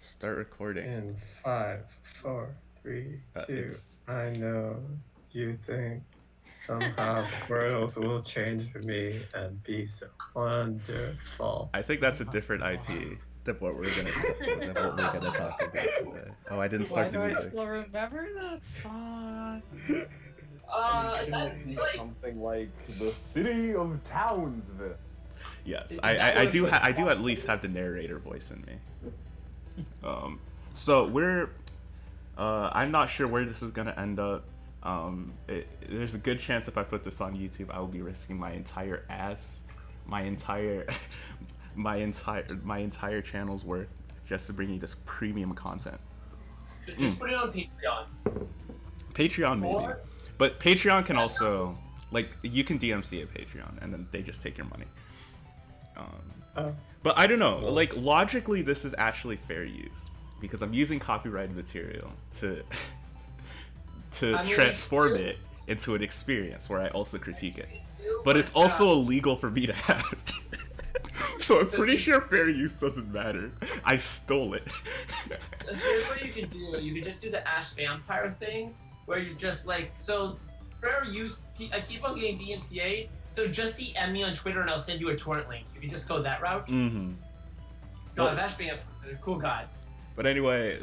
Start recording. In 5, 4, 3, 2. It's I know you think somehow the world will change for me and be so wonderful. I think that's a different IP than what we're gonna talk about today. Oh, I didn't Why start the do I music. still remember that song? That's like something like the city of Townsville. Yes, Is I that I what do the- I do at least have the narrator voice in me. So we're I'm not sure where this is gonna end up. There's a good chance if I put this on YouTube, I will be risking my entire ass, my entire my entire channel's worth just to bring you this premium content. Just put it on Patreon. Patreon maybe, Or- but Patreon can also, like, you can DMCA Patreon and then they just take your money. But I don't know, like, logically this is actually fair use because I'm using copyrighted material to transform it into an experience where I also critique it. But it's also illegal for me to have. So I'm pretty sure fair use doesn't matter. I stole it. So here's what you can do. You can just do the Ash Vampire thing, where you're just like, so fair use. I keep on getting DMCA, so just DM me on Twitter and I'll send you a torrent link. You can just go that route. Mm-hmm. God, Ash Vampire, cool guy. But anyway,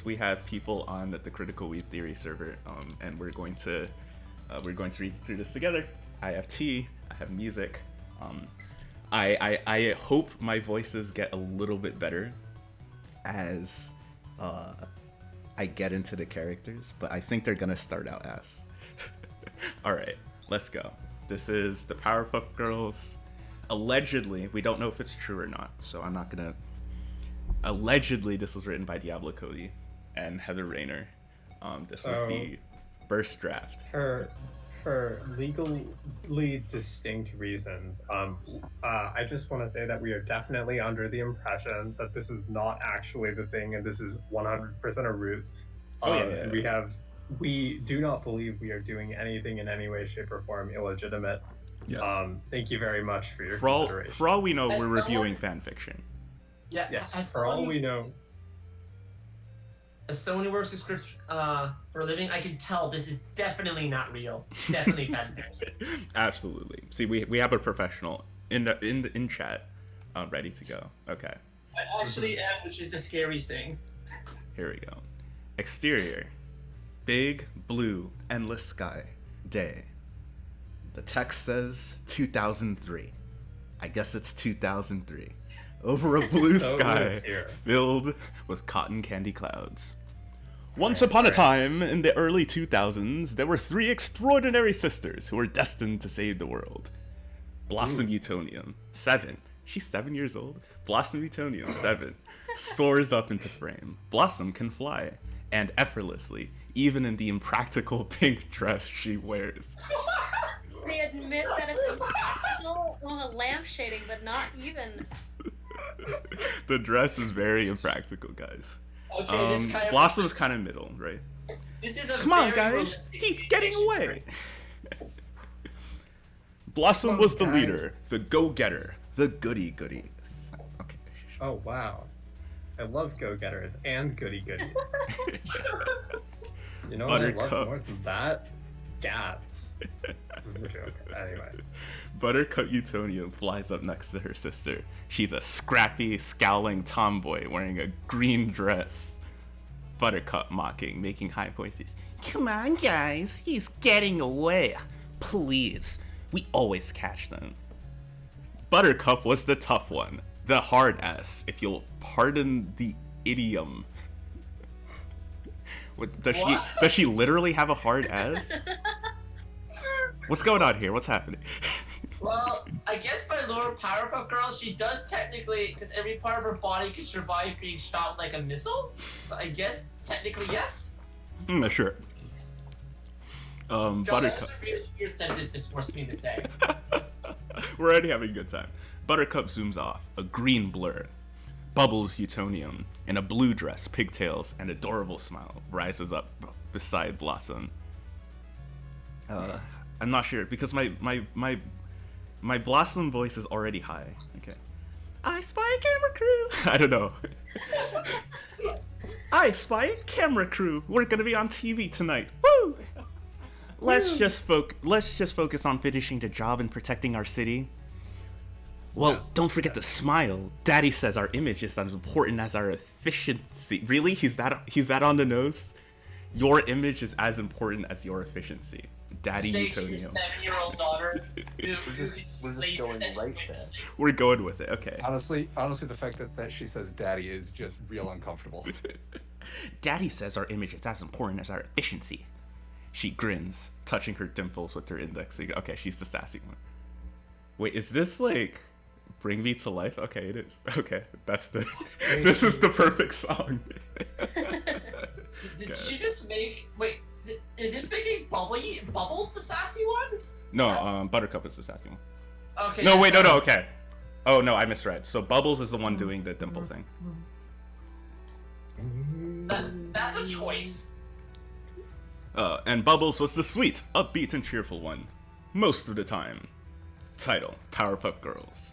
we have people on the Critical Weeb Theory server, and we're going to read through this together. I have tea. I have music. I hope my voices get a little bit better as I get into the characters, but I think they're gonna start out as. All right, let's go. This is the Powerpuff Girls. Allegedly, we don't know if it's true or not, so I'm not gonna. Allegedly, this was written by Diablo Cody and Heather Rayner. This was the first draft. For legally distinct reasons, I just want to say that we are definitely under the impression that this is not actually the thing and this is 100% a ruse. We do not believe we are doing anything in any way, shape, or form illegitimate. Yes. Thank you very much for your For consideration. all we know, As we're someone- reviewing fan fiction. Yeah. Yes, As for all someone- we know. As someone who works with scripts for a living, I can tell this is definitely not real. Definitely fan fiction. Absolutely. See, we have a professional in chat, ready to go. Okay, I actually am, which is the scary thing. here we go. Exterior: big blue endless sky day. The text says 2003. I guess it's 2003. Over a blue sky here. filled with cotton candy clouds. Once upon a time, in the early 2000s, there were 3 extraordinary sisters who were destined to save the world. Blossom Utonium, 7. She's 7 years old. Blossom Utonium, 7. Soars up into frame. Blossom can fly. And effortlessly, even in the impractical pink dress she wears. They admit that it's impractical on a lampshading, but not even. The dress is very impractical, guys. Okay, this kind of Blossom's kind of middle, right? This is a Come on, very guys! realistic He's getting situation. away! Blossom was the leader, the go-getter, the goody-goody. Okay. Oh wow, I love go-getters and goody-goodies. You know what I love Buttercup. more than that? Gaps. This is a joke. Anyway. Buttercup Utonium flies up next to her sister. She's a scrappy, scowling tomboy wearing a green dress. Buttercup mocking, making high voices. Come on, guys, he's getting away. Please, we always catch them. Buttercup was the tough one, the hard ass, if you'll pardon the idiom. What, does she literally have a hard ass? What's going on here? What's happening? Well, I guess by lower Powerpuff Girls, she does technically, because every part of her body could survive being shot like a missile. But I guess technically yes. Sure. God, Buttercup. that's a really weird sentence this forced me to say. We're already having a good time. Buttercup zooms off, a green blur. Bubbles Utonium, in a blue dress, pigtails, and adorable smile, rises up beside Blossom. I'm not sure, because my Blossom voice is already high. Okay. I spy camera crew! I don't know. I spy camera crew. We're gonna be on TV tonight. Woo! Let's just focus on finishing the job and protecting our city. Well, don't forget to smile. Daddy says our image is as important as our efficiency. Really? He's that on the nose? Your image is as important as your efficiency. Daddy Say to your Utonio. 7-year-old daughter. We're just going right there. We're going with it, okay. Honestly, the fact that she says daddy is just real uncomfortable. Daddy says our image is as important as our efficiency. She grins, touching her dimples with her index finger. Okay, she's the sassy one. Wait, is this like Bring Me to Life? Okay, it is. Okay, that's the. This is the perfect song. Did she just make? Wait, is this making Bubbles the sassy one? No, Buttercup is the sassy one. Okay. No, wait, no, okay. Oh no, I misread. So Bubbles is the one doing the dimple thing. That's a choice. And Bubbles was the sweet, upbeat, and cheerful one. Most of the time. Title, Powerpuff Girls.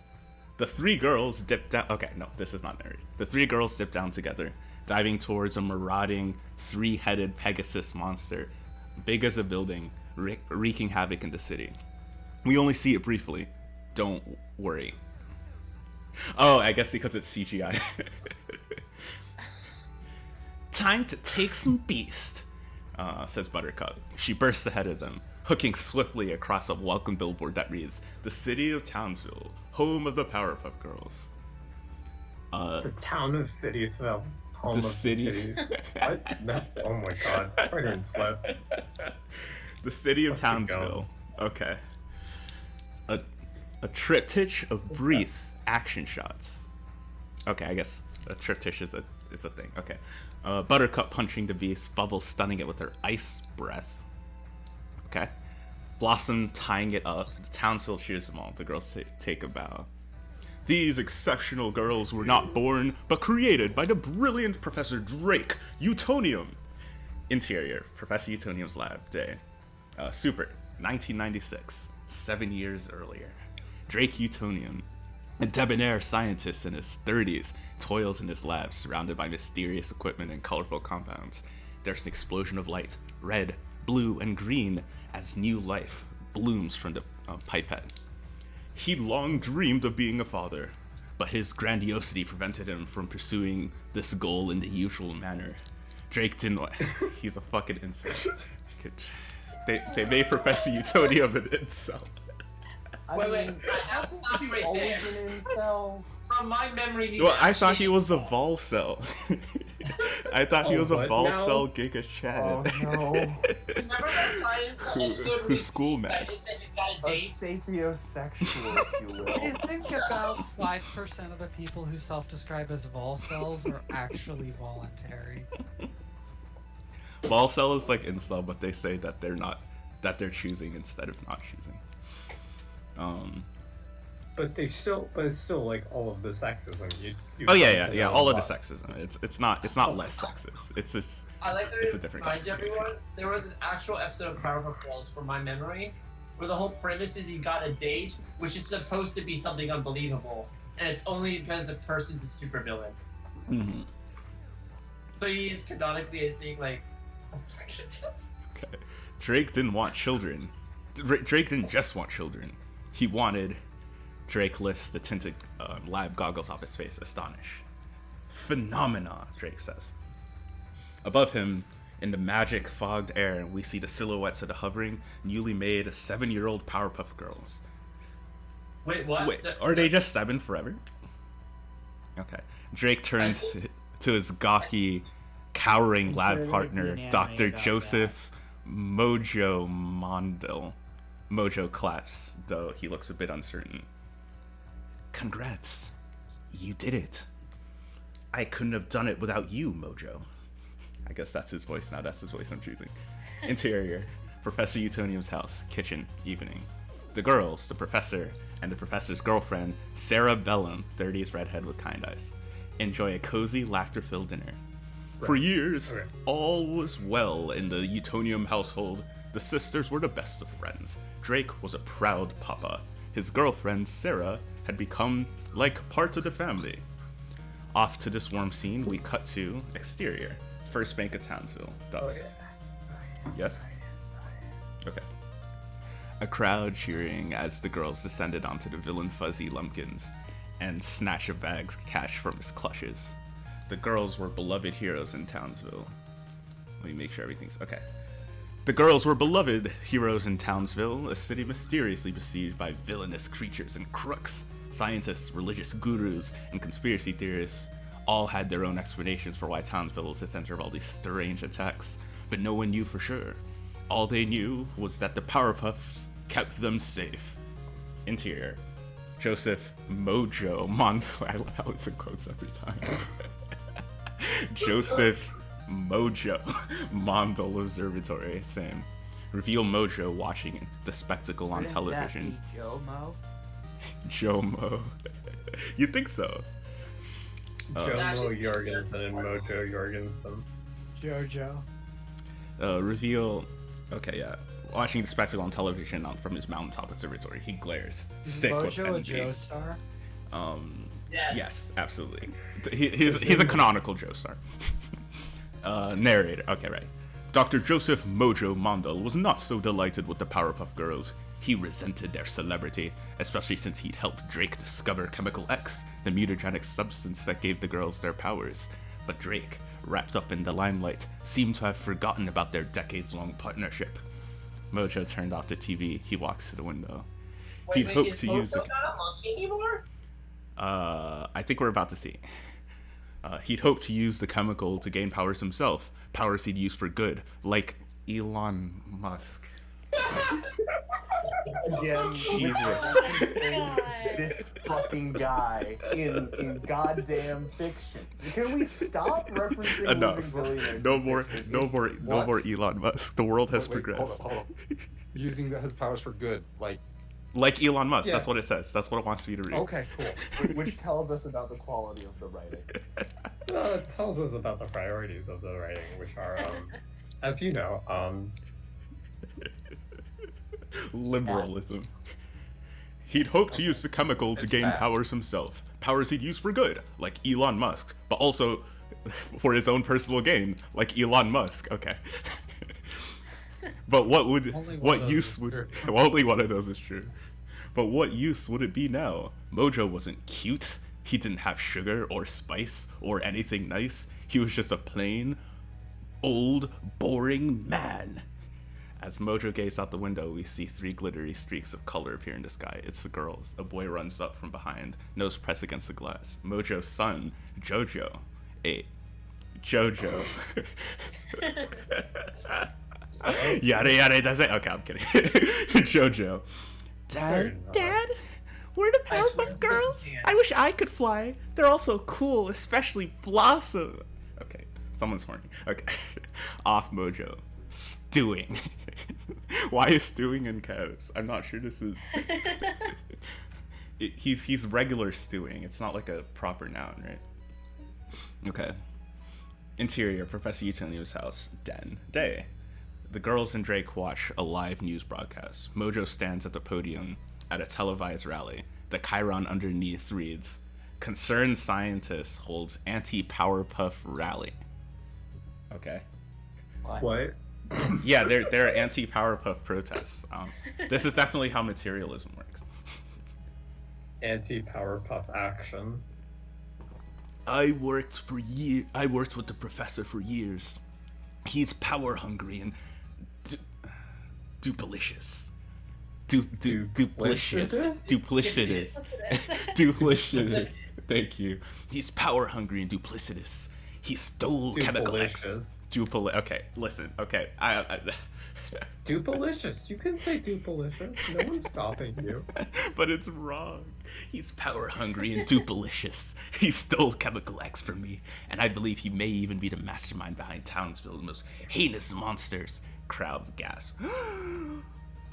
The three girls dipped down... Okay, no, this is not married. The three girls dipped down together, diving towards a marauding, three-headed Pegasus monster, big as a building, wreaking havoc in the city. We only see it briefly. Don't worry. Oh, I guess because it's CGI. Time to take some beast, says Buttercup. She bursts ahead of them, hooking swiftly across a welcome billboard that reads, "The city of Townsville, home of the Powerpuff Girls." The town of Citiesville. Home The of city. What? No. Oh my god. Freudian slip. The city of Must be Townsville. Okay. A triptych of brief action shots. Okay, I guess a triptych is a thing. Okay. Buttercup punching the beast, Bubbles stunning it with her ice breath. Okay. Blossom tying it up. Townsville cheers them all. The girls take a bow. These exceptional girls were not born, but created by the brilliant Professor Drake Utonium. Interior, Professor Utonium's lab, day. Super, 1996, 7 years earlier. Drake Utonium, a debonair scientist in his 30s, toils in his lab surrounded by mysterious equipment and colorful compounds. There's an explosion of light, red, blue, and green, as new life blooms from the pipette. He'd long dreamed of being a father, but his grandiosity prevented him from pursuing this goal in the usual manner. Drake didn't. He's a fucking insult. They made Professor Utonium an incel. Wait, I have to stop you right there. From my memories, he's Well, I thought actually- he was a Volcel. I thought he was a what Volcel now? Giga Chad. Oh no. Remember that time episode who's school max? got a A date? sapiosexual, if you I will. think about 5% of the people who self-describe as Volcels are actually voluntary. Volcel is like incel, but they say that they're choosing instead of not choosing. But it's still like all of the sexism. You Oh yeah, come yeah, to yeah. know All of the about. sexism. It's not less sexist. It's just I like it's to a different remind constitution. everyone there was an actual episode of Powerpuff Girls from my memory where the whole premise is you got a date, which is supposed to be something unbelievable, and it's only because the person's a supervillain. Mm-hmm. So he's canonically, I think, like. Okay. Drake didn't want children. Drake didn't just want children. He wanted. Drake lifts the tinted lab goggles off his face, astonished. Phenomena, Drake says. Above him, in the magic fogged air, we see the silhouettes of the hovering, newly made 7-year-old Powerpuff Girls. Wait, what? Wait, are they just 7 forever? Okay. Drake turns to his gawky, cowering lab partner, Dr. Joseph Mojo Mondel. Mojo claps, though he looks a bit uncertain. Congrats. You did it. I couldn't have done it without you, Mojo. I guess that's his voice now. That's his voice I'm choosing. Interior, Professor Utonium's house, kitchen, evening. The girls, the professor, and the professor's girlfriend, Sarah Bellum, 30s redhead with kind eyes, enjoy a cozy, laughter-filled dinner. For years, all was well in the Utonium household. The sisters were the best of friends. Drake was a proud papa. His girlfriend, Sarah, had become like part of the family. Off to this warm scene, we cut to exterior. first bank of Townsville does. Yes? Okay. A crowd cheering as the girls descended onto the villain Fuzzy Lumpkins and snatch a bag's cash from his clutches. The girls were beloved heroes in Townsville. Let me make sure everything's okay. The girls were beloved heroes in Townsville, a city mysteriously besieged by villainous creatures and crooks. Scientists, religious gurus, and conspiracy theorists all had their own explanations for why Townsville was the center of all these strange attacks, but no one knew for sure. All they knew was that the Powerpuffs kept them safe. Interior. Joseph Mojo Mondale. I love how it's in quotes every time. Joseph Mojo Mondale Observatory. Same. Reveal Mojo watching the spectacle on television. That be Joe Mo? Joe Mo. You think so? Jomo Jorgensen and Mojo Jorgensen. Jojo. Reveal. Okay, yeah. Watching the spectacle on television from his mountaintop observatory, he glares. Sick with Mojo a envy. Joestar? Yes, absolutely. He's a canonical Joestar. Narrator. Okay, right. Dr. Joseph Mojo Mondale was not so delighted with the Powerpuff Girls. He resented their celebrity, especially since he'd helped Drake discover Chemical X, the mutagenic substance that gave the girls their powers. But Drake, wrapped up in the limelight, seemed to have forgotten about their decades-long partnership. Mojo turned off the TV. He walks to the window. He'd hoped to use it. Not a monkey anymore? I think we're about to see. He'd hoped to use the chemical to gain powers himself, powers he'd use for good, like Elon Musk. Again, Jesus. God. this fucking guy in goddamn fiction. Can we stop referencing Enough. moving billionaires? No in more, fiction? no more, no What? more Elon Musk. The world has Wait, progressed. Hold on. Using his powers for good, like. Like Elon Musk. Yeah. That's what it says. That's what it wants me to read. Okay, cool. Which tells us about the quality of the writing. It tells us about the priorities of the writing, which are, as you know, Liberalism. He'd hoped to use the chemical to It's gain bad. powers himself. Powers he'd use for good, like Elon Musk, but also for his own personal gain, like Elon Musk. Okay. But Only one what of those use is would, true. only one of those is true. But what use would it be now? Mojo wasn't cute. He didn't have sugar or spice or anything nice. He was just a plain, old, boring man. As Mojo gazed out the window, we see three glittery streaks of color appear in the sky. It's the girls. A boy runs up from behind, nose pressed against the glass. Mojo's son, Jojo. Jojo. Yada yada does it. Okay, I'm kidding. Jojo. Dad? Where the I swear Powerpuff to Girls? God. I wish I could fly. They're all so cool, especially Blossom. Okay, someone's horny. Okay. Off Mojo. Stewing. Why is stewing in caps? I'm not sure this is... He's regular stewing. It's not like a proper noun, right? Okay. Interior, Professor Utonio's house. Den. Day. The girls and Drake watch a live news broadcast. Mojo stands at the podium at a televised rally. The chyron underneath reads, "Concerned scientist holds anti-Powerpuff rally." Okay. what? Yeah, they're anti-Powerpuff protests. This is definitely how materialism works. Anti-Powerpuff action. I worked with the professor for years. He's power hungry and duplicitous. Duplicitous. Duplicitous. Duplicitous. Thank you. He's power hungry and duplicitous. He stole chemical X. Okay, listen. Okay, Dupalicious. You can say dupalicious. No one's stopping you. but it's wrong. He's power hungry and duplicitous. He stole Chemical X from me, and I believe he may even be the mastermind behind Townsville's most heinous monsters. Crowds gasp.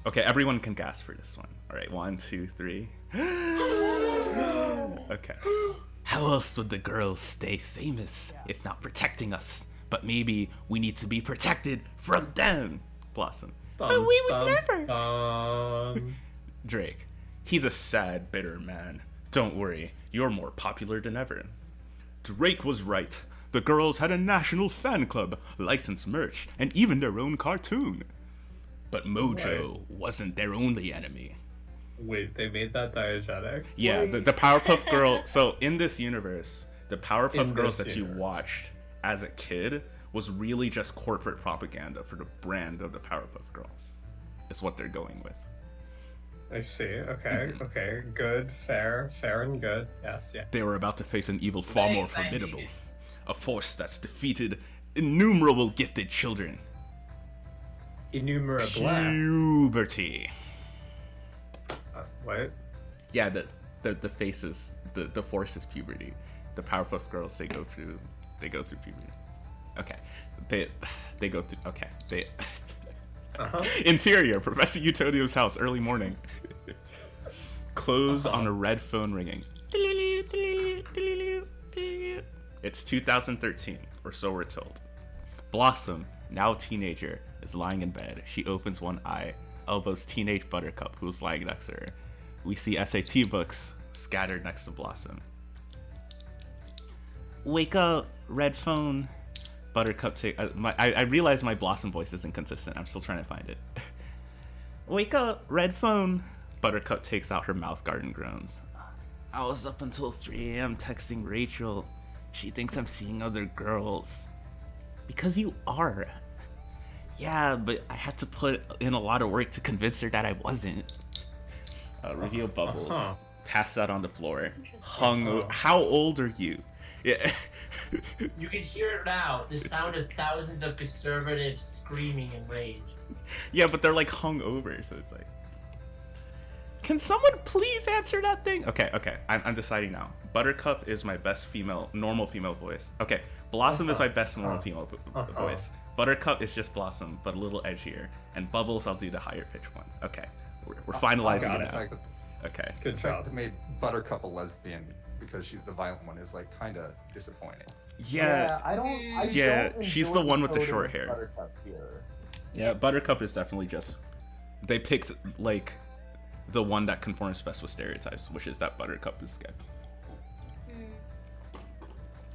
Okay, everyone can gasp for this one. All right, 1, 2, 3. Okay. How else would the girls stay famous if not protecting us? But maybe we need to be protected from them. Blossom. But we would never. Drake. He's a sad, bitter man. Don't worry, you're more popular than ever. Drake was right. The girls had a national fan club, licensed merch, and even their own cartoon. But Mojo wasn't their only enemy. Wait, they made that diegetic? Yeah, the Powerpuff Girl. So in this universe, the Powerpuff In Girls this that universe. you watched as a kid was really just corporate propaganda for the brand of the Powerpuff Girls. Is what they're going with. I see. Okay, okay. Good, fair and good. Yes, yes. They were about to face an evil far more Thanks, I hate formidable. it. A force that's defeated innumerable gifted children. Innumerable. Puberty. What? Yeah, the faces, the force is puberty. The Powerpuff Girls, they go through puberty. Okay. They go through, okay. They... Uh-huh. Interior, Professor Utonio's house, early morning. Clothes on a red phone ringing. It's 2013, or so we're told. Blossom, now a teenager, is lying in bed. She opens one eye, elbows teenage Buttercup, who's lying next to her. We see SAT books scattered next to Blossom. Wake up, red phone. Buttercup I realize my Blossom voice isn't consistent. I'm still trying to find it. Wake up, red phone. Buttercup takes out her mouth guard and groans. I was up until 3 a.m. texting Rachel. She thinks I'm seeing other girls. Because you are. Yeah, but I had to put in a lot of work to convince her that I wasn't. Reveal Bubbles. Pass out on the floor. How old are you? Yeah. You can hear it now, the sound of thousands of conservatives screaming in rage. Yeah, but they're like hung over, so it's like... Can someone please answer that thing? Okay, I'm deciding now. Buttercup is my best normal female voice. Okay, Blossom is my best normal female voice. Buttercup is just Blossom, but a little edgier. And Bubbles, I'll do the higher pitch one. Okay, we're finalizing got it it. now. Okay. Good The fact job. that made Buttercup a lesbian because she's the violent one is like kind of disappointing. Yeah, I Yeah, don't she's enjoy the one with the coding short of hair. Buttercup here. yeah, Buttercup is definitely just... They picked, like, the one that conforms best with stereotypes, which is that Buttercup is gay.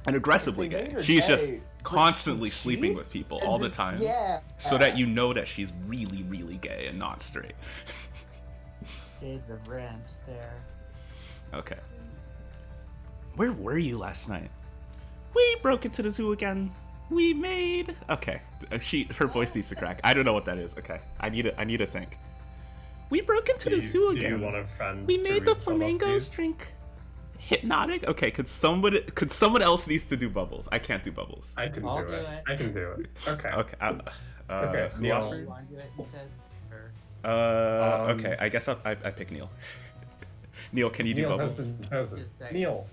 And aggressively They made gay. her She's gay, just but constantly she sleeping with people and all the just- time. Yeah. So that you know that she's really, really gay and not straight. Shades of ranch there. Okay. Where were you last night? We broke into the zoo again. We made... Okay. Her voice needs to crack. I don't know what that is. Okay. I need to think. We broke into the zoo Do you again. want a friend We to made the read some of flamingos these? drink hypnotic. Okay, could someone else needs to do Bubbles? I can't do Bubbles. I can I'll do do it. it. I can do it. Okay. Okay. Okay, Who Neil. offered? You want to do it instead? Or... Okay. I guess I pick Neil. Neil, can you do Neil has Bubbles? been chosen. Just a second. Neil.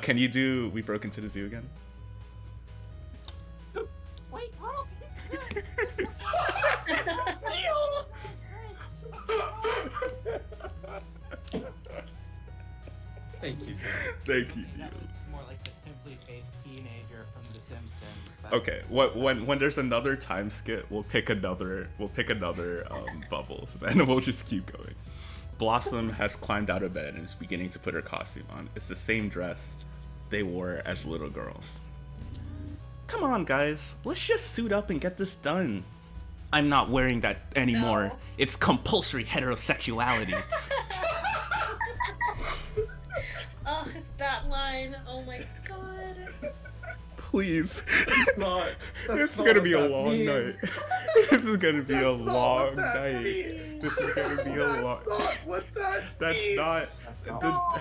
Can you do We Broke Into the Zoo again? Wait, bro! Thank you. Thank you, Neil. That was more like the pimply faced teenager from The Simpsons. But... Okay, when there's another time skip, we'll pick another Bubbles, and we'll just keep going. Blossom has climbed out of bed and is beginning to put her costume on. It's the same dress they wore as little girls. Come on, guys, let's just suit up and get this done. I'm not wearing that anymore. No. It's compulsory heterosexuality. Oh, that line. Oh my god. Please. That's It's not gonna what be a that long means. night. This is gonna be a That's not long what that night. means. This is gonna be a long. That's not what that That's means. not. No.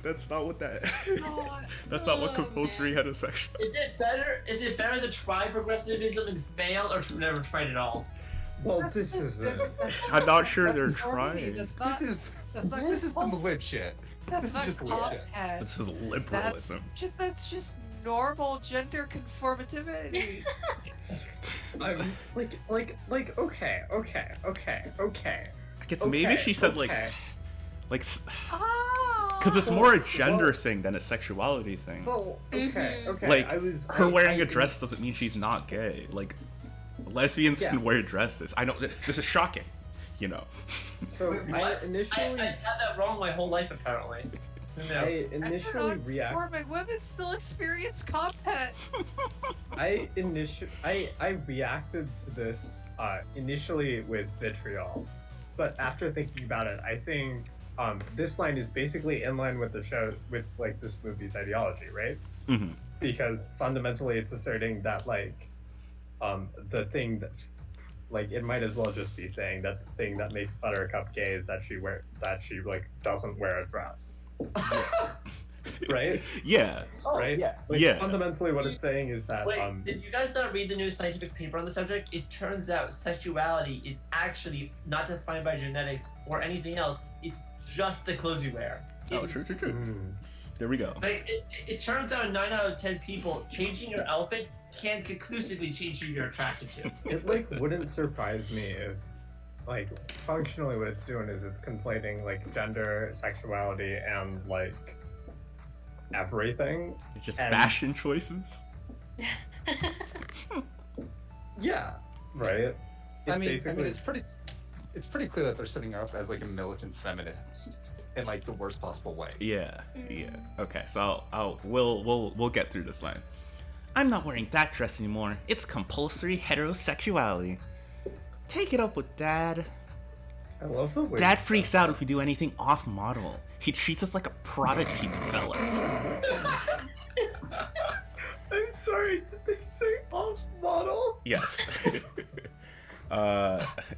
That's not what that. God. That's not what Oh, compulsory man. heterosexual. Is it better to try progressivism and fail, or to never try it at all? Well, this is I'm not sure they're Conformity, trying. That's not. This is That's not this is some compulsory. lib shit. That's This is not just lib shit. content. This is liberalism. That's just normal gender conformativity. I'm like okay. I guess maybe she said okay. like, Ah. because it's more a Well- gender thing than a sexuality thing. Well, okay, Mhm. okay. Like, I was her wearing I- a dress doesn't mean she's not gay. Like, lesbians Yeah. can wear dresses. I know this is shocking, you know. So I What? initially I've had that wrong my whole life, apparently. No. I initially reacted. Conforming women still experience content. I reacted to this initially with vitriol, but after thinking about it, I think this line is basically in line with the show, with like this movie's ideology, right? Mm-hmm. Because fundamentally, it's asserting that like the thing that like it might as well just be saying that the thing that makes Buttercup gay is that she like doesn't wear a dress, right? Yeah. Oh, Right? yeah. Like, Yeah. fundamentally, what it's saying is that Wait, did you guys not read the new scientific paper on the subject? It turns out sexuality is actually not defined by genetics or anything else. It's just the clothes you wear. Oh, true. mm, There we go. Like, it turns out 9 out of 10 people changing your outfit can conclusively change who you're attracted to. it like wouldn't surprise me if like functionally what it's doing is it's conflating like gender, sexuality, and like everything. It's just And- fashion choices. Yeah, right. I mean, basically it's pretty clear that they're setting her up as like a militant feminist in like the worst possible way. Yeah. Okay, so we'll get through this line. I'm not wearing that dress anymore. It's compulsory heterosexuality. Take it up with Dad. I love the way Dad freaks out if we do anything off-model. He treats us like a product he developed. I'm sorry, did they say off model? Yes.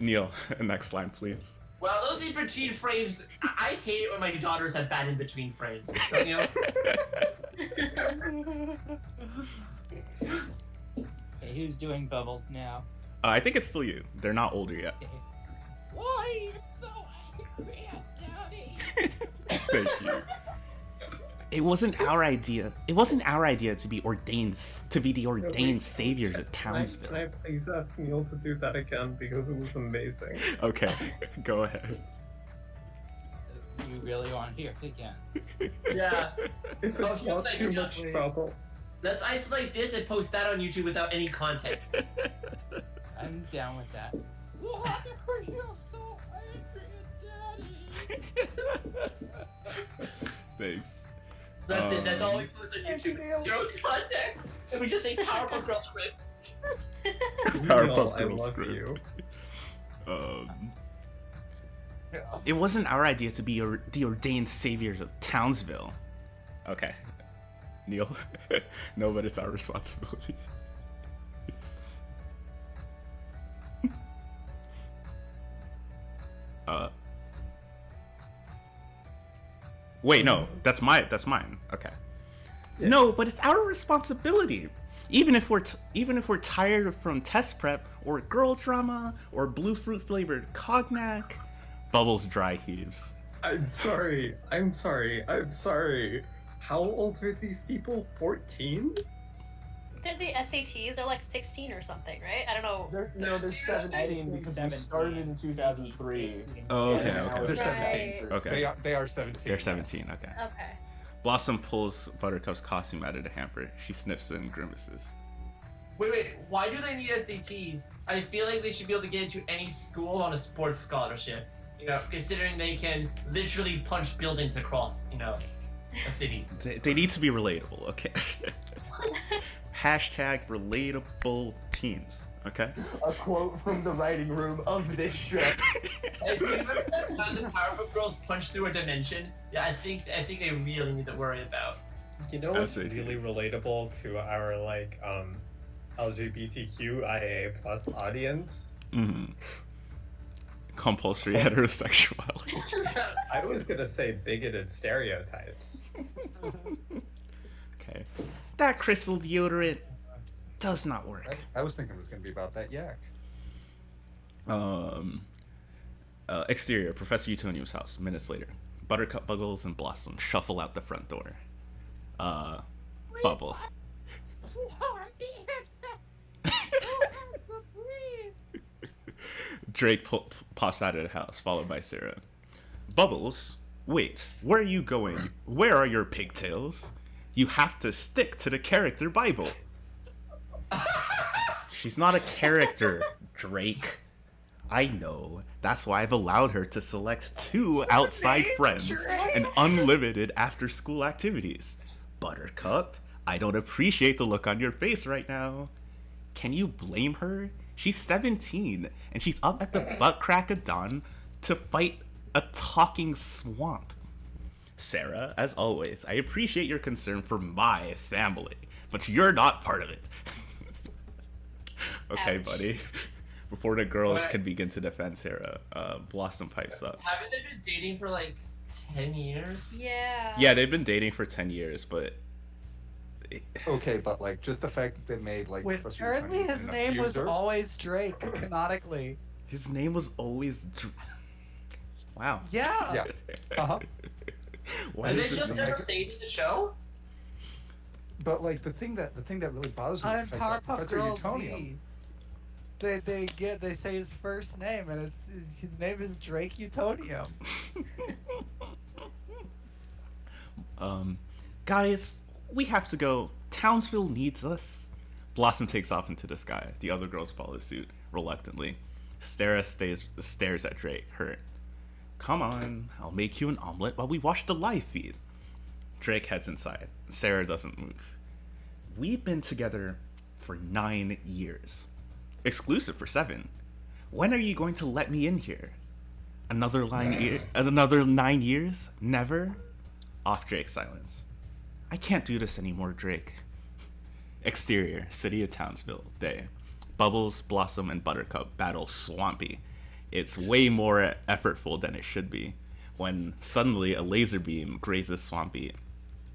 Neil, next line, please. Well, those in-between frames, I hate it when my daughters have bad in-between frames. Don't you? Okay, who's doing bubbles now? I think it's still you. They're not older yet. Why are you so angry at Daddy? Thank you. It wasn't our idea. It wasn't our idea to be the ordained saviors of Can Townsville. I please ask Neil to do that again because it was amazing. Okay, go ahead. You really want to hear it again? Yes. If Oh, it's here's not the too idea, much please. trouble. Let's isolate this and post that on YouTube without any context. I'm down with that. Why are you so angry at Daddy? Thanks. That's it. That's all we post on YouTube. No context. And we just say Powerpuff Girls script. Powerpuff Neil, I Girls love script. you. It wasn't our idea to be the ordained saviors of Townsville. Okay. Neil. No, but it's our responsibility. Wait, no. That's mine. Okay. Yeah. No, but it's our responsibility. Even if we're tired from test prep or girl drama or blue fruit flavored cognac, Bubbles dry heaves. I'm sorry. How old are these people? 14? They're the SATs. They're like 16 or something, right? I don't know. They're 17 because we started in 2003. Oh, okay, and now okay. They're Right. 17. Okay. They are 17. They're yes. 17, okay. Okay. Blossom pulls Buttercup's costume out of the hamper. She sniffs it and grimaces. Wait. Why do they need SATs? I feel like they should be able to get into any school on a sports scholarship. You know, considering they can literally punch buildings across, a city. They need to be relatable, okay? Hashtag relatable teens, okay? A quote from the writing room of this show. Hey, do you remember that time the Powerpuff Girls punched through a dimension? Yeah, I think they really need to worry about. You know what's SATs. really relatable to our like LGBTQIA plus audience? Mm-hmm. Compulsory heterosexuality. I was gonna say bigoted stereotypes. Okay. That crystal deodorant does not work. I was thinking it was going to be about that yak. Exterior, Professor Utonio's house. Minutes later, Buttercup, Buggles, and Blossom shuffle out the front door. Bubbles. Drake pops out of the house, followed by Sarah. Bubbles, wait, where are you going? Where are your pigtails? You have to stick to the character Bible. She's not a character, Drake. I know. That's why I've allowed her to select 2 outside friends and unlimited after-school activities. Buttercup, I don't appreciate the look on your face right now. Can you blame her? She's 17, and she's up at the butt crack of dawn to fight a talking swamp. Sarah, as always, I appreciate your concern for my family, but you're not part of it. Okay, Ouch. buddy. Before the girls What? can begin to defend Sarah, Blossom pipes up. Haven't they been dating for like 10 years? Yeah. Yeah, they've been dating for 10 years, but Okay, but like just the fact that they made like When Professor apparently Utoni his an name was accuser- always Drake, canonically. his name was always. Wow. Yeah. Yeah. Uh-huh. Why Did they did this just make- never say it in the show? But like the thing that really bothers me On is the fact that Powerpuff Professor Girls Utonium. Z, they say his first name, and his name is Drake Utonium. Guys, we have to go. Townsville needs us. Blossom takes off into the sky. The other girls follow suit, reluctantly. Sarah stares at Drake, hurt. Come on, I'll make you an omelet while we watch the live feed. Drake heads inside. Sarah doesn't move. We've been together for 9 years. Exclusive for 7. When are you going to let me in here? Another 9 years? Never? Off Drake's silence. I can't do this anymore, Drake. Exterior, city of Townsville, day. Bubbles, Blossom, and Buttercup battle Swampy. It's way more effortful than it should be, when suddenly a laser beam grazes Swampy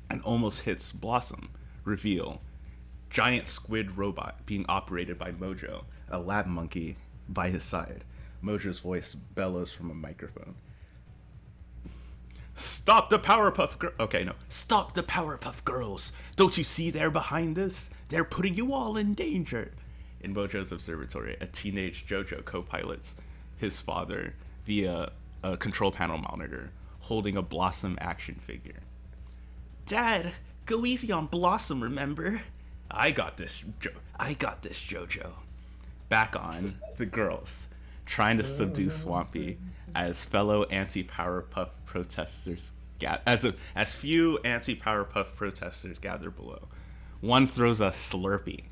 and almost hits Blossom. Reveal. Giant squid robot being operated by Mojo, a lab monkey by his side. Mojo's voice bellows from a microphone. Stop the Powerpuff Girls! Okay, no. Stop the Powerpuff Girls! Don't you see they're behind us? They're putting you all in danger! In Mojo's observatory, a teenage JoJo co-pilots his father via a control panel monitor, holding a Blossom action figure. Dad, go easy on Blossom, remember? I got this, JoJo. Back on, the girls, trying to subdue Swampy as fellow anti-Powerpuff protesters as few anti-Powerpuff protesters gather below. One throws a Slurpee.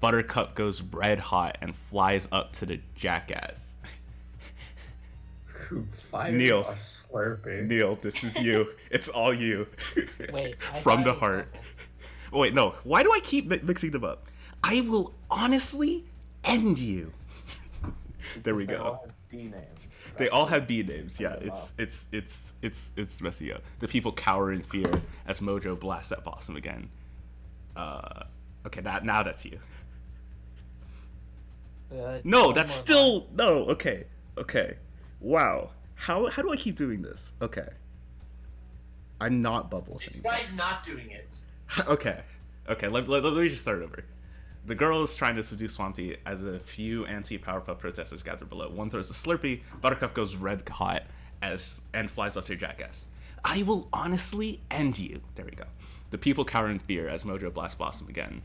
Buttercup goes red hot and flies up to the jackass. Who fired Neil. a Slurpee? Neil, this is you. It's all you. Wait, I From thought the it was heart. Bubbles. Wait, no. Why do I keep mixing them up? I will honestly end you. There we They go. all have D names. They all have B names. Yeah, them it's messy up. The people cower in fear as Mojo blasts at Blossom again. Okay, now that's you. No, one that's more still no. Okay. Wow. How do I keep doing this? Okay. I'm not Bubbles anymore. Try not doing it. Okay. Let me just start over. The girl is trying to subdue Swampy as a few anti-Powerpuff protesters gather below. One throws a Slurpee. Buttercup goes red hot and flies up to Jackass. I will honestly end you. There we go. The people cower in fear as Mojo blasts Blossom again.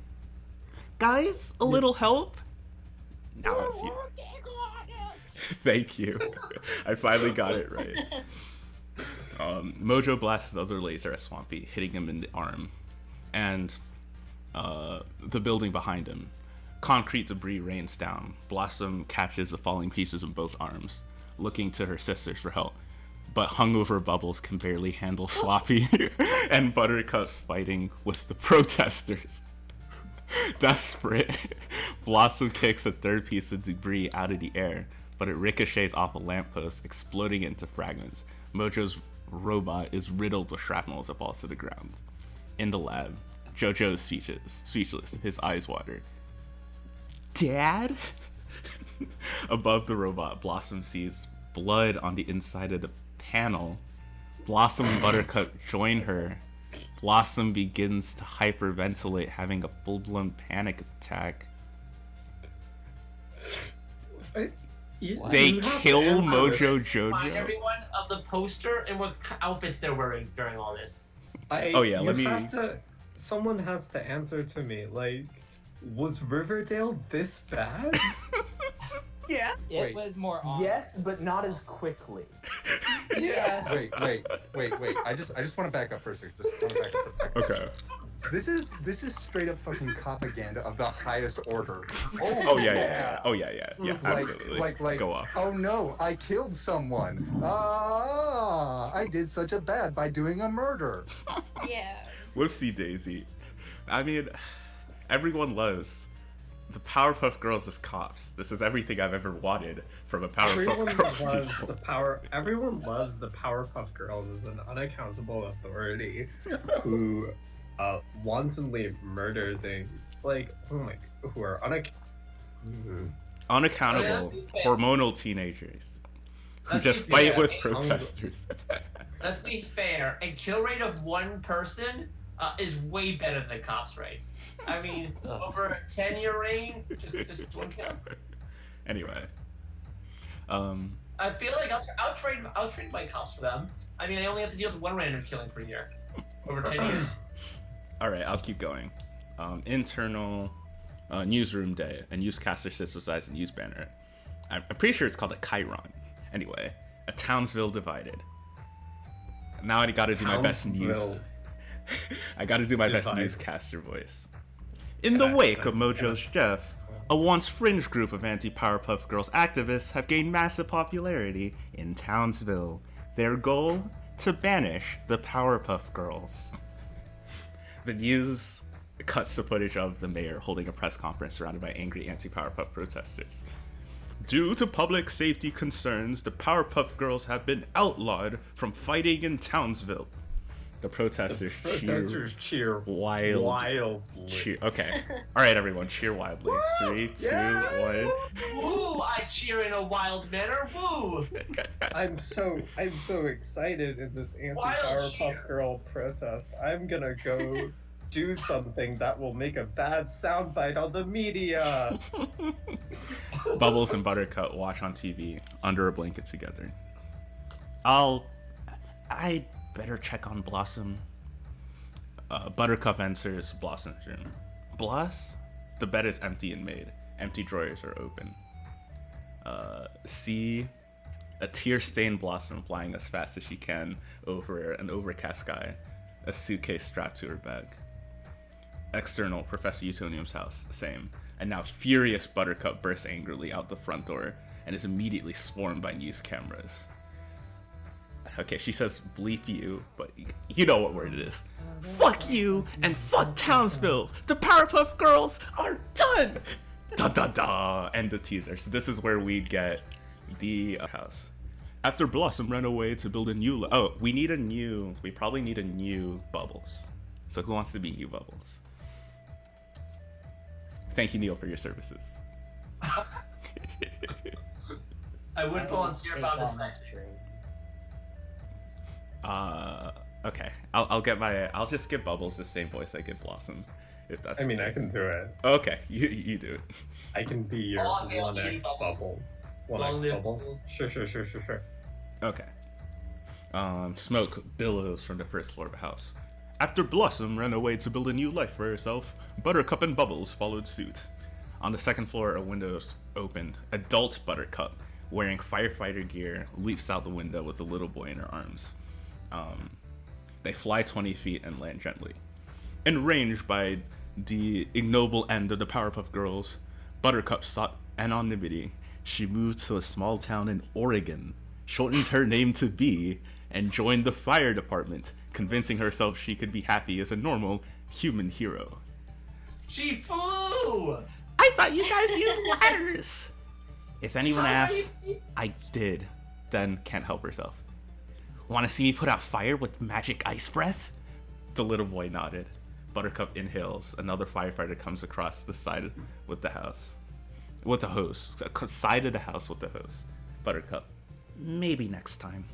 Guys, a little help? Now it's you. Thank you. I finally got it right. Mojo blasts another laser at Swampy, hitting him in the arm. And the building behind him. Concrete debris rains down. Blossom catches the falling pieces in both arms, looking to her sisters for help. But hungover Bubbles can barely handle Swampy, and Buttercup's fighting with the protesters. Desperate, Blossom kicks a third piece of debris out of the air, but it ricochets off a lamppost, exploding into fragments. Mojo's robot is riddled with shrapnel as it falls to the ground. In the lab, JoJo is speechless, his eyes water. Dad? Above the robot, Blossom sees blood on the inside of the panel. Blossom and Buttercup join her. Blossom begins to hyperventilate, having a full-blown panic attack. They They kill Mojo Remind JoJo. everyone of the poster and what outfits they're wearing during all this. Oh, yeah, let me- Someone has to answer to me. Like, was Riverdale this bad? Yeah. It Wait. was more on. Yes, but not as quickly. Yes. Wait. I just want to back up for a second. Just want to back up for a second. Okay. This is straight up fucking propaganda of the highest order. Oh yeah. Oh yeah. Absolutely. Like, Go off. oh no, I killed someone. I did such a bad by doing a murder. Yeah. Whoopsie daisy. I mean, everyone loves the Powerpuff Girls as cops. This is everything I've ever wanted from a Powerpuff Girls sequel. Everyone loves the Powerpuff Girls as an unaccountable authority who wantonly murder things who are Unaccountable hormonal teenagers who just fight with protesters. Let's be fair. A kill rate of 1 person is way better than the cops rate. I mean, over a 10-year reign, just 1 kill. Anyway, I feel like I'll trade my cops for them. I mean, I only have to deal with 1 random killing per year over 10 years. all right, I'll keep going. Internal newsroom day. A newscaster sits beside the news banner. I'm pretty sure it's called a Chiron. Anyway, a Townsville divided. Now I gotta do my best news. I gotta do my best newscaster voice. In the wake of Mojo's death, a once fringe group of anti-Powerpuff Girls activists have gained massive popularity in Townsville. Their goal? To banish the Powerpuff Girls. The news cuts to footage of the mayor holding a press conference surrounded by angry anti-Powerpuff protesters. Due to public safety concerns, the Powerpuff Girls have been outlawed from fighting in Townsville. The protesters cheer wildly. Cheer. Okay. All right, everyone, cheer wildly. 3, 2, 1. Woo! I cheer in a wild manner. Woo! I'm so excited in this anti-Powerpuff Girl protest. I'm gonna go do something that will make a bad soundbite on the media. Bubbles and Buttercup watch on TV under a blanket together. I better check on Blossom. Buttercup enters Blossom's room. Bloss? The bed is empty and made. Empty drawers are open. See a tear-stained Blossom flying as fast as she can over an overcast sky. A suitcase strapped to her back. External, Professor Utonium's house, same. And now furious Buttercup bursts angrily out the front door and is immediately swarmed by news cameras. Okay, she says bleep you, but you know what word it is. Fuck you and fuck Townsville! The Powerpuff Girls are done! Da da da! End of teaser. So this is where we get the house. After Blossom ran away to build a new... we probably need a new Bubbles. So who wants to be new Bubbles? Thank you, Neil, for your services. I would volunteer about this next thing. Okay. I'll just give Bubbles the same voice I give Blossom. If that's I can do it. Okay, you do it. I can be your 1x Bubbles. 1x Bubbles. Sure. Okay. Smoke billows from the first floor of the house. After Blossom ran away to build a new life for herself, Buttercup and Bubbles followed suit. On the second floor, a window opened. Adult Buttercup, wearing firefighter gear, leaps out the window with a little boy in her arms. They fly 20 feet and land gently. Enraged by the ignoble end of the Powerpuff Girls, Buttercup sought anonymity. She moved to a small town in Oregon, shortened her name to B, and joined the fire department, convincing herself she could be happy as a normal human hero. She flew! I thought you guys used ladders! If anyone asks, I did. Then can't help herself. Want to see me put out fire with magic ice breath? The little boy nodded. Buttercup inhales. Another firefighter comes across the side with the house. With the hose. Side of the house with the hose. Buttercup. Maybe next time.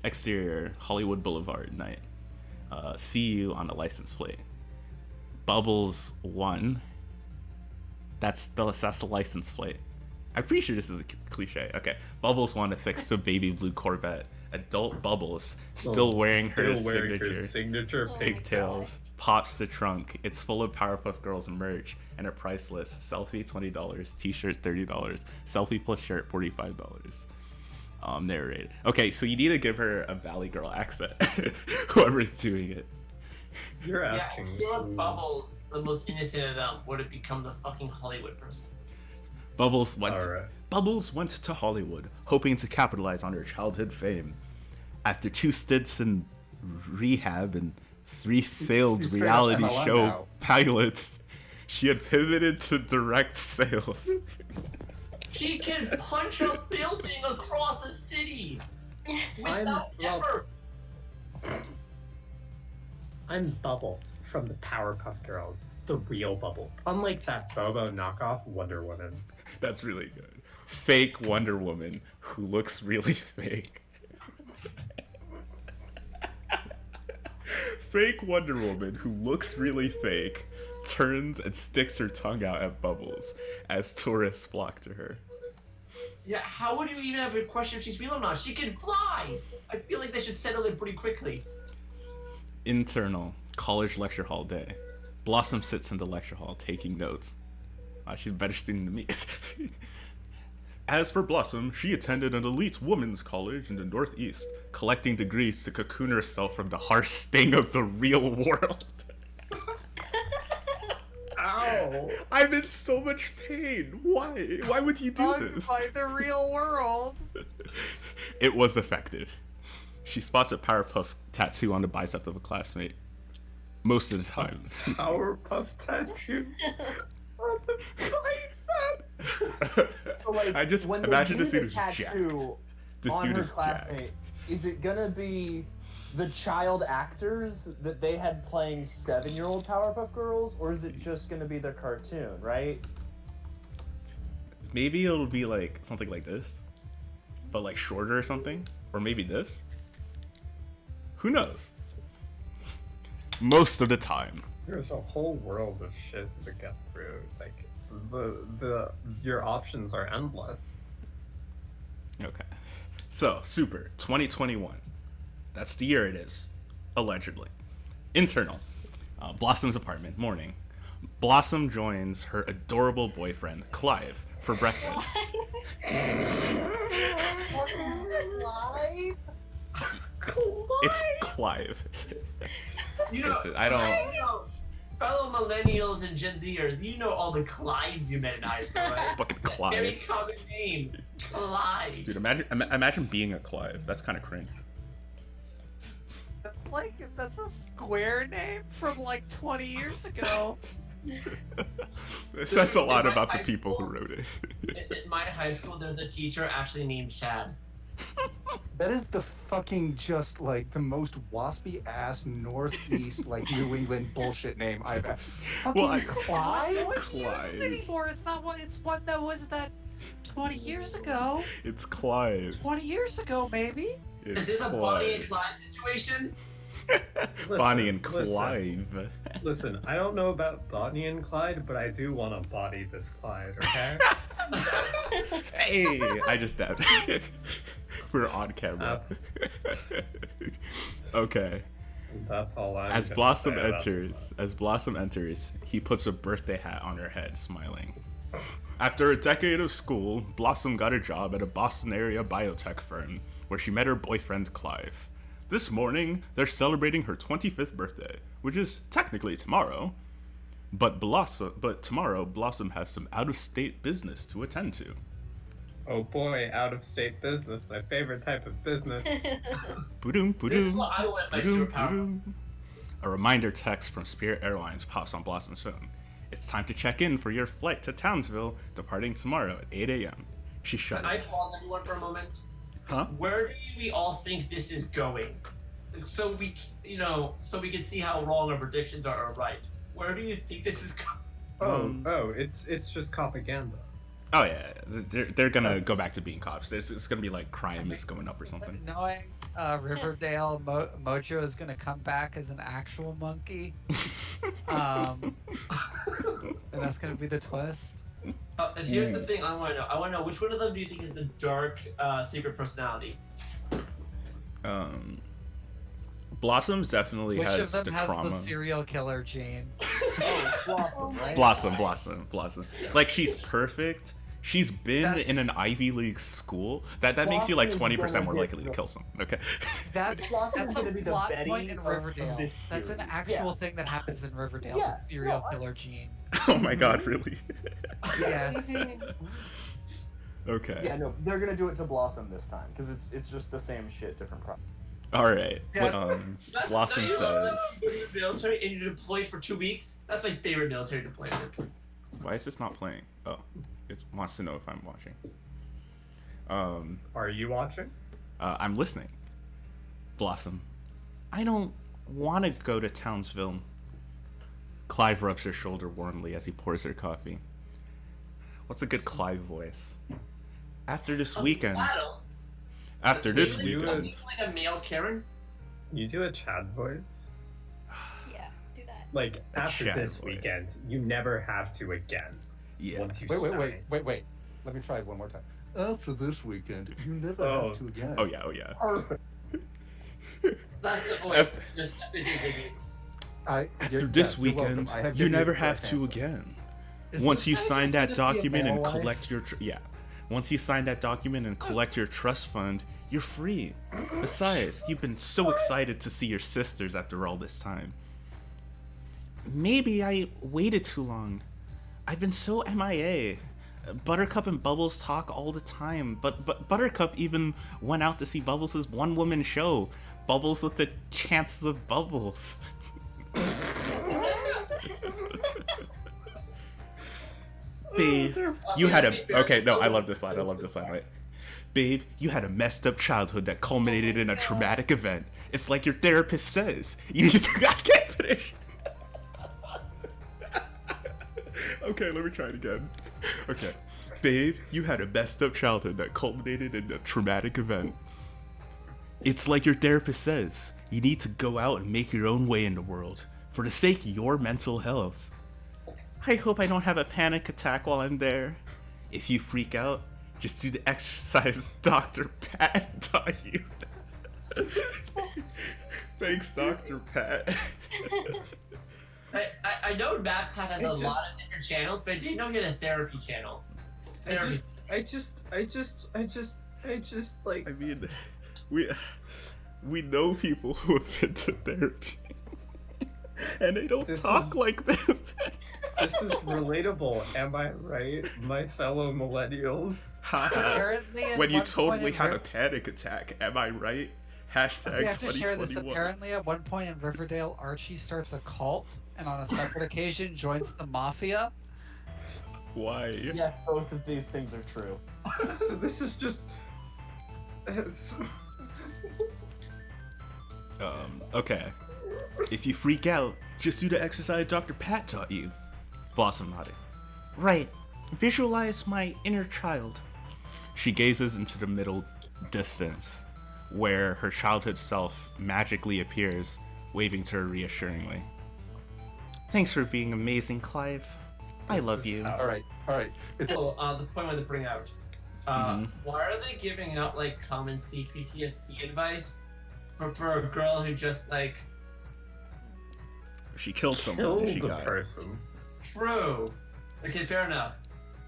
Exterior, Hollywood Boulevard night. See you on the license plate. Bubbles 1. That's the license plate. I'm pretty sure this is a cliche. Okay. Bubbles want to fix the baby blue Corvette. Adult Bubbles, still wearing her signature pigtails, pops the trunk. It's full of Powerpuff Girls merch and a price list. Selfie $20, t-shirt $30, selfie plus shirt $45. Narrated. Okay, so you need to give her a Valley Girl accent. Whoever's doing it. You're Yeah, asking. if you're Bubbles, the most innocent of them, would it become the fucking Hollywood person? Bubbles went to Hollywood, hoping to capitalize on her childhood fame. After 2 stints in rehab and 3 failed She's straight up reality MLM show now. pilots, she had pivoted to direct sales. She can punch a building across a city without ever. I'm Bubbles from the Powerpuff Girls, the real Bubbles. Unlike that Bobo knockoff Wonder Woman. That's really good. Fake Wonder Woman who looks really fake. Fake Wonder Woman who looks really fake turns and sticks her tongue out at Bubbles as tourists flock to her. Yeah, how would you even have a question if she's real or not? She can fly! I feel like they should settle it pretty quickly. Internal college lecture hall day. Blossom sits in the lecture hall taking notes. She's a better student than me. As for Blossom, she attended an elite women's college in the Northeast, collecting degrees to cocoon herself from the harsh sting of the real world. Ow! I'm in so much pain. Why? Why would you do this? By the real world. It was effective. She spots a Powerpuff tattoo on the bicep of a classmate. Most of the time. Powerpuff tattoo on the bicep. So like, I just when imagine they this do dude the is jacked. tattoo This on dude her is classmate, jacked. is it gonna be the child actors that they had playing 7-year-old Powerpuff Girls, or is it just gonna be their cartoon, right? Maybe it'll be like something like this, but like shorter or something, or maybe this. Who knows? Most of the time. There's a whole world of shit to get through. Like your options are endless. Okay. So, Super 2021. That's the year it is, allegedly. Internal. Blossom's apartment, morning. Blossom joins her adorable boyfriend, Clive, for breakfast. It's Clive. You know, Listen, I don't. you know, fellow millennials and Gen Zers, you know all the Clydes you met in high school, right? Fucking Very Clive. common name. Clyde. Dude, imagine being a Clive. That's kind of cringe. That's a square name from like 20 years ago. It says a lot In my about the high people who school- wrote it. In my high school, there was a teacher actually named Chad. That is the fucking just like the most waspy ass northeast like New England bullshit name I've ever. Fucking Well, Clyde? What's used Clive. anymore? It's not what. It's one that was that 20 years ago. It's Clive. 20 years ago, maybe. It's Is this a Bonnie and Clive. Clyde situation? Bonnie and Listen. Clive. Listen, I don't know about Bonnie and Clyde, but I do want to body this Clyde, okay? Hey, I just dabbed. We're on camera. Okay. That's all I'm As gonna Blossom say about enters, he puts a birthday hat on her head, smiling. After a decade of school, Blossom got a job at a Boston area biotech firm where she met her boyfriend Clive. This morning, they're celebrating her 25th birthday, which is technically tomorrow. But tomorrow, Blossom has some out-of-state business to attend to. Oh boy, out-of-state business, my favorite type of business. Boom, This is boom, what I want my boom, superpower. boom. A reminder text from Spirit Airlines pops on Blossom's phone. It's time to check in for your flight to Townsville, departing tomorrow at 8 a.m. She Can I shudders. pause everyone for a moment? Huh? Where do we all think this is going? So we, so we can see how wrong our predictions are or right. Where do you think this is going? It's just propaganda. Oh yeah, they're gonna go back to being cops. It's gonna be like crime is going up or something. Knowing Riverdale, Mojo is gonna come back as an actual monkey. And that's gonna be the twist. Here's the thing I want to know. I want to know which one of them do you think is the dark secret personality? Blossoms definitely Which has of them the has trauma. the serial killer gene? Oh, Blossom, right? Blossom. Like she's perfect. She's been That's- in an Ivy League school. That makes you like Blossom is 20% gonna more get likely to kill someone. Okay. That's Blossom's a gonna be the plot Betty point in of Riverdale. this That's an series. actual thing that happens in Riverdale. Yeah, The serial no, killer gene. Oh my god, really? Yes. Okay. Yeah, no, they're gonna do it to Blossom this time because it's just the same shit, different problem. All right. Yeah. Blossom you love says, that when you're in the military and you're deployed for 2 weeks. That's my favorite military deployment. "Why is this not playing?" Oh, it wants to know if I'm watching. Are you watching? I'm listening. Blossom, I don't want to go to Townsville. Clive rubs her shoulder warmly as he pours her coffee. What's a good Clive voice? After this weekend. After this You weekend. would- like a male Karen. You do a Chad voice? Yeah, do that. Like, after Chad this voice. weekend, you never have to again. Yeah. Once you Wait. sign. Let me try it one more time. After this weekend, you never Oh. have to again. Oh yeah. Perfect. That's the voice. After- Just step into Ziggy. After this weekend, you never have to again. Once you sign that document and collect your once you sign that document and collect your trust fund, you're free. Besides, you've been so excited to see your sisters after all this time. Maybe I waited too long. I've been so MIA. Buttercup and Bubbles talk all the time, but Buttercup even went out to see Bubbles' one-woman show, Bubbles with the Chances of Bubbles. Babe, you had a okay. No, I love this line. Right, babe, you had a messed up childhood that culminated in a traumatic event. It's like your therapist says. You need to. I can't finish. Okay, let me try it again. Okay, babe, you had a messed up childhood that culminated in a traumatic event. It's like your therapist says. You need to go out and make your own way in the world for the sake of your mental health. I hope I don't have a panic attack while I'm there. If you freak out, just do the exercise Dr. Pat taught you. Thanks, Dr. Pat. I know MatPat has a lot of different channels, but I didn't know he had a therapy channel. Therapy. I just like. I mean, we know people who have been to therapy. And they don't talk like this. This is relatable, am I right, my fellow millennials? Apparently, at When you one totally point in have a panic attack, am I right? Hashtag we have to share this. 2021. Apparently, at one point in Riverdale, Archie starts a cult, and on a separate occasion joins the mafia. Why? Yeah, both of these things are true. So this is just. Okay. If you freak out, just do the exercise Dr. Pat taught you. Blossom nodded. Right. Visualize my inner child. She gazes into the middle distance, where her childhood self magically appears, waving to her reassuringly. Thanks for being amazing, Clive. I love you. All right. It's So, the point I wanted to bring out. Mhm. Why are they giving out like common CPTSD advice for a girl who just like She killed someone. Killed She the got person. true? Okay, fair enough.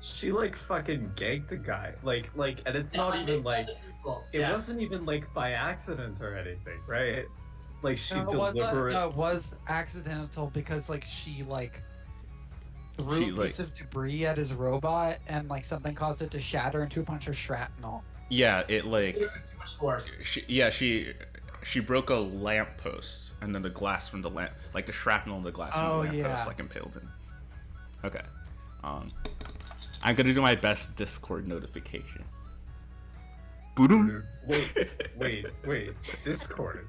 She like fucking ganked the guy. Like, and it's not even like. It wasn't even like by accident or anything, right? Like she No, deliberately. it was accidental because like she threw She, a piece of debris at his robot, and like something caused it to shatter into a bunch of shrapnel. Yeah, it like Too much force. she broke a lamp post, and then the glass from the lamp, like the shrapnel in the glass from the lamp post, like impaled him. Okay, I'm gonna do my best Discord notification. Boodoo. Wait. Discord.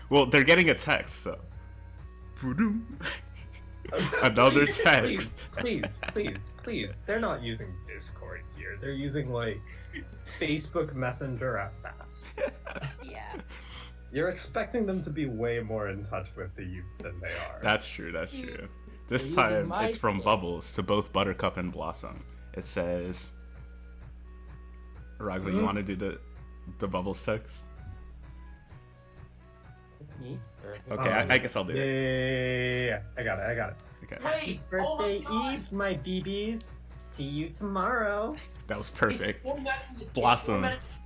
Well, they're getting a text, so. Boodoo. Another text. Please. They're not using Discord here. They're using like Facebook Messenger at best. Yeah. You're expecting them to be way more in touch with the youth than they are. That's true. This Using time my it's from skills. Bubbles to both Buttercup and Blossom. It says, Ragnar, you want to do the Bubbles text? Me? Or- Okay, I guess I'll do Yeah, it. yeah. I got it. Okay, Wait! Oh my Birthday god! Eve, my BBs. See you tomorrow. that was It's perfect. formatting the- Blossom. It's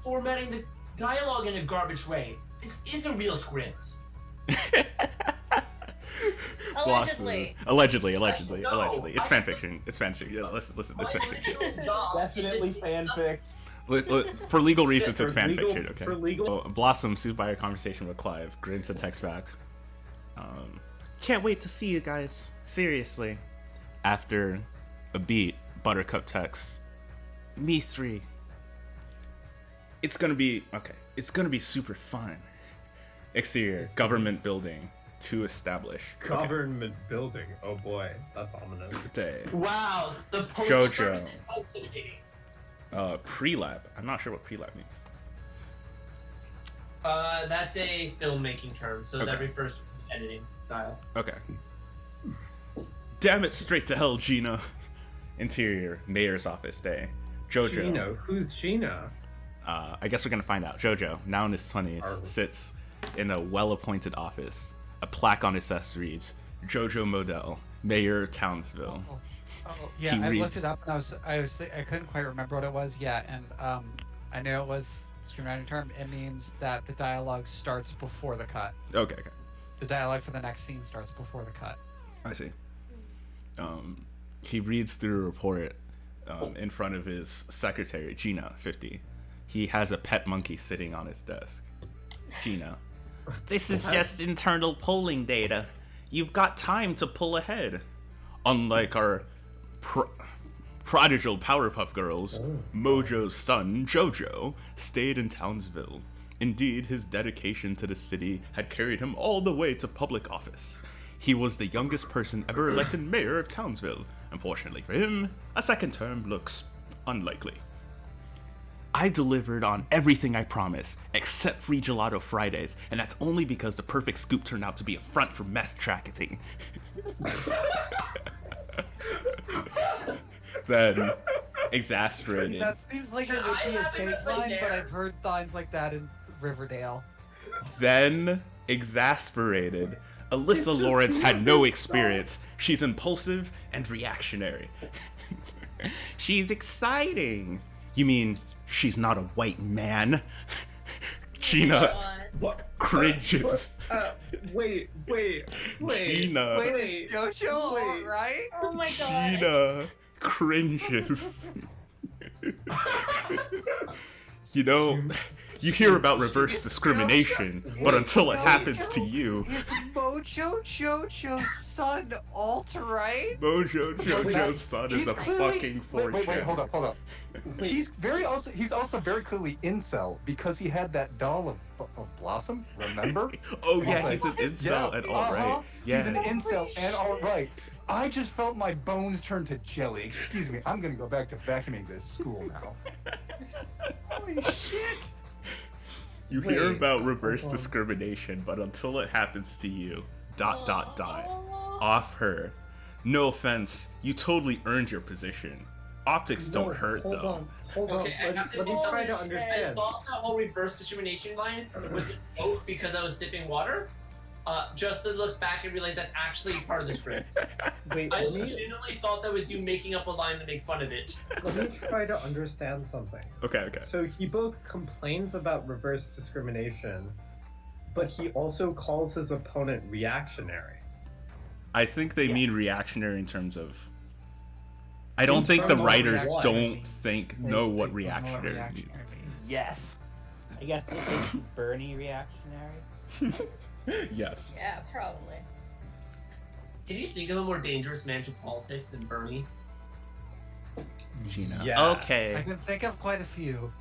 formatting the dialogue in a garbage way. This is a real script. Allegedly. Allegedly. No, It's I- fanfiction. It's fanfiction. Yeah, listen, it's My fanfiction. original job is Definitely to- fanfic. For legal reasons, it's For legal- fanfiction. Okay. for legal- So, Blossom, soothed by her conversation with Clive, grins a text back. Can't wait to see you guys. Seriously. After a beat, Buttercup texts, "Me 3. It's gonna be okay. It's gonna be super fun. Exterior, government building to establish. Government building. Oh boy, that's ominous. Okay. Wow, the postal Jojo. service is intimidating. Pre-lab. I'm not sure what pre-lab means. That's a filmmaking term, so that Okay. refers to editing style. Okay. Damn it, straight to hell, Gina. Interior, mayor's office day. Jojo. Gina, who's Gina? I guess we're gonna find out. Jojo, now in his 20s, Arr. sits in a well-appointed office. A plaque on his desk reads, "Jojo Modell, Mayor of Townsville." Oh, yeah, He I reads- looked it up and I couldn't quite remember what it was yet, and I knew it was screenwriting term. It means that the dialogue starts before the cut. Okay. The dialogue for the next scene starts before the cut. I see. He reads through a report in front of his secretary, Gina, 50. He has a pet monkey sitting on his desk. Gina. This is just internal polling data. You've got time to pull ahead. Unlike our prodigal Powerpuff Girls, Mojo's son, Jojo, stayed in Townsville. Indeed, his dedication to the city had carried him all the way to public office. He was the youngest person ever elected mayor of Townsville. Unfortunately for him, a second term looks unlikely. I delivered on everything I promised, except free gelato Fridays, and that's only because the perfect scoop turned out to be a front for meth trafficking. Then, exasperated. That seems like it would be a fake line, but I've heard lines like that in Riverdale. Then, exasperated, Alyssa Lawrence had no experience. She's impulsive and reactionary. She's exciting. You mean she's not a white man? Gina What? cringes. Wait. Gina. Wait, is JoJo alright? Oh my god. Gina cringes. You know, you hear about reverse discrimination, but until it happens to you, Is Mojo JoJo's son alt-right? Mojo Jojo's son is He's a clearly- fucking Wait, 4chan. hold up. He's also very clearly incel because he had that doll of Blossom, remember? Oh yeah, He's he's an like, incel and alt-right. He's an Yeah. incel and alt-right. I just felt my bones turn to jelly. Excuse me, I'm gonna go back to vacuuming this school now. Holy shit! You hear Wait, about reverse hold on. discrimination, but until it happens to you, ... Off her. No offense, you totally earned your position. Optics don't hurt hold though. On. Hold on. Okay, I Let have to me tell try you, to I understand. thought that whole reverse discrimination line was a joke because I was sipping water. Just to look back and realize that's actually part of the script. Wait, I let me legitimately thought that was you making up a line to make fun of it. try to understand something. Okay. So he both complains about reverse discrimination, but he also calls his opponent reactionary. I think they mean reactionary in terms of. I don't In think the terms of writers what? don't Means. know They what don't know reactionary reactionary means. Yes. I guess they think he's Bernie reactionary. means. Yes. Yeah, probably. Can you think of a more dangerous man to politics than Bernie? Gina. Yeah. I Okay. can think of quite a few.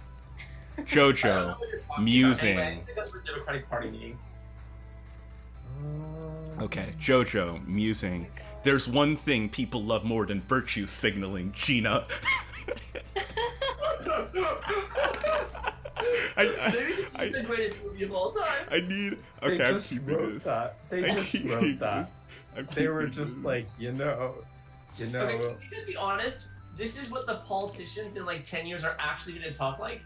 Jojo. Musing. Anyway, I think that's what Democratic Party meeting. Okay. Jojo. Musing. There's one thing people love more than virtue signaling, Gina. Maybe this is the greatest movie of all time. I need. They Okay, I'm just keeping wrote this. that. They I just keep wrote that. They were just like, Okay, can you just be honest? This is what the politicians in like 10 years are actually going to talk like?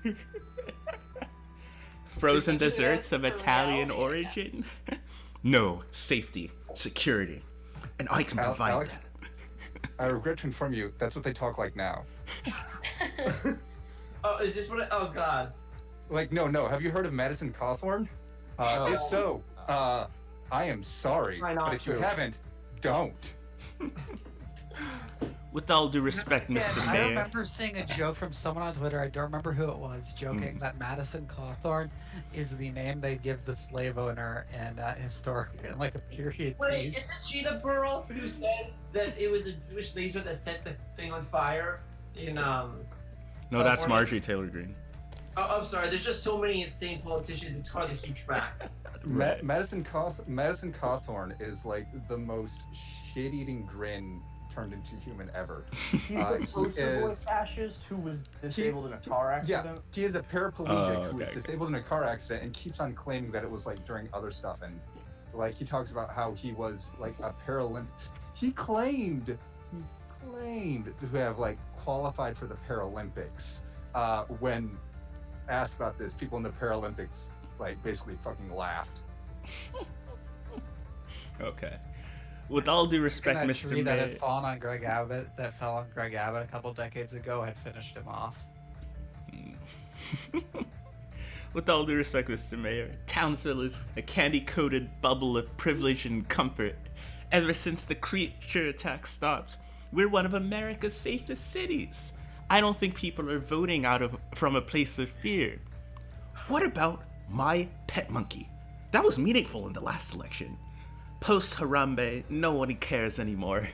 Frozen Just desserts of for Italian real? origin? No, safety, security. And I can provide Alex, that. I regret to inform you, that's what they talk like now. Oh, is this what? Oh God. Like, no. Have you heard of Madison Cawthorn? If so, I am sorry. Try not But if you to. haven't, don't. With all due respect, Again, Mr. I Mayor. remember seeing a joke from someone on Twitter, I don't remember who it was, joking that Madison Cawthorn is the name they give the slave owner in like a period Wait, piece. isn't she the girl who said that it was a Jewish laser that set the thing on fire in No, that's California? Marjorie Taylor Greene. Oh, I'm sorry. There's just so many insane politicians. It's hard to keep track. Right. Madison Cawthorn is like the most shit-eating grin turned into human ever. He's the he poster boy is- fascist who was disabled in a car Yeah, accident. he is a paraplegic Oh, who was okay. disabled in a car accident and keeps on claiming that it was like during other stuff, and like he talks about how he was like a Paralympic. He claimed to have like qualified for the Paralympics. When asked about this, people in the Paralympics like basically fucking laughed. Okay. With all due respect, And that Mr. tree that Mayor. had fallen on Greg Abbott, that fell on Greg Abbott a couple decades ago, had finished him off. With all due respect, Mr. Mayor, Townsville is a candy-coated bubble of privilege and comfort. Ever since the creature attack stopped, we're one of America's safest cities. I don't think people are voting from a place of fear. What about my pet monkey? That was meaningful in the last election. Post Harambe, no one cares anymore.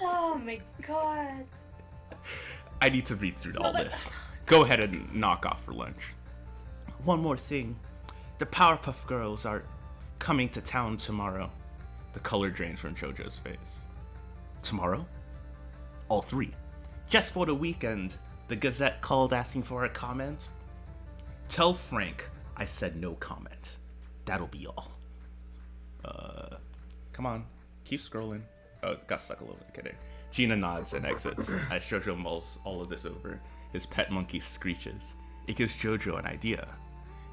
Oh my god. I need to read through all this. Go ahead and knock off for lunch. One more thing. The Powerpuff Girls are coming to town tomorrow. The color drains from JoJo's face. Tomorrow? All three. Just for the weekend. The Gazette called asking for a comment. Tell Frank I said no comment. That'll be all. Come on. Keep scrolling. Oh, it got stuck a little bit. Kidding. Gina nods and exits as JoJo mulls all of this over. His pet monkey screeches. It gives JoJo an idea.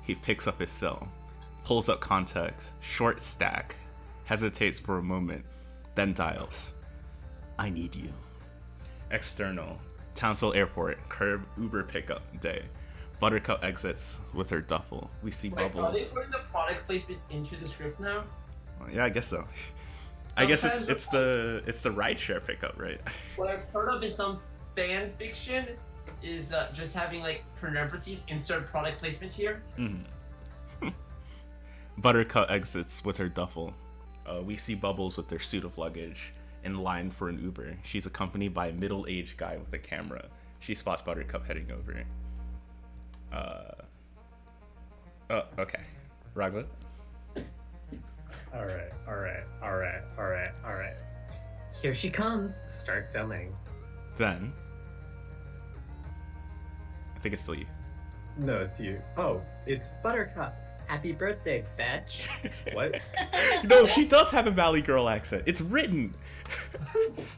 He picks up his cell, pulls up contact, short stack, hesitates for a moment, then dials. I need you. External. Townsville Airport, curb Uber pickup day. Buttercup exits with her duffel. We see Wait, are Bubbles. they putting the product placement into the script now? Yeah, I guess so. I guess Sometimes it's the rideshare pickup, right? What I've heard of in some fan fiction is just having like parentheses insert product placement here. Buttercup exits with her duffel. We see Bubbles with their suit of luggage in line for an Uber. She's accompanied by a middle-aged guy with a camera. She spots Buttercup heading over. Oh, okay. Ragla? All right. Here she comes. Start filming. Then... I think it's still you. No, it's you. Oh, it's Buttercup. Happy birthday, bitch. What? No, she does have a Valley Girl accent. It's written.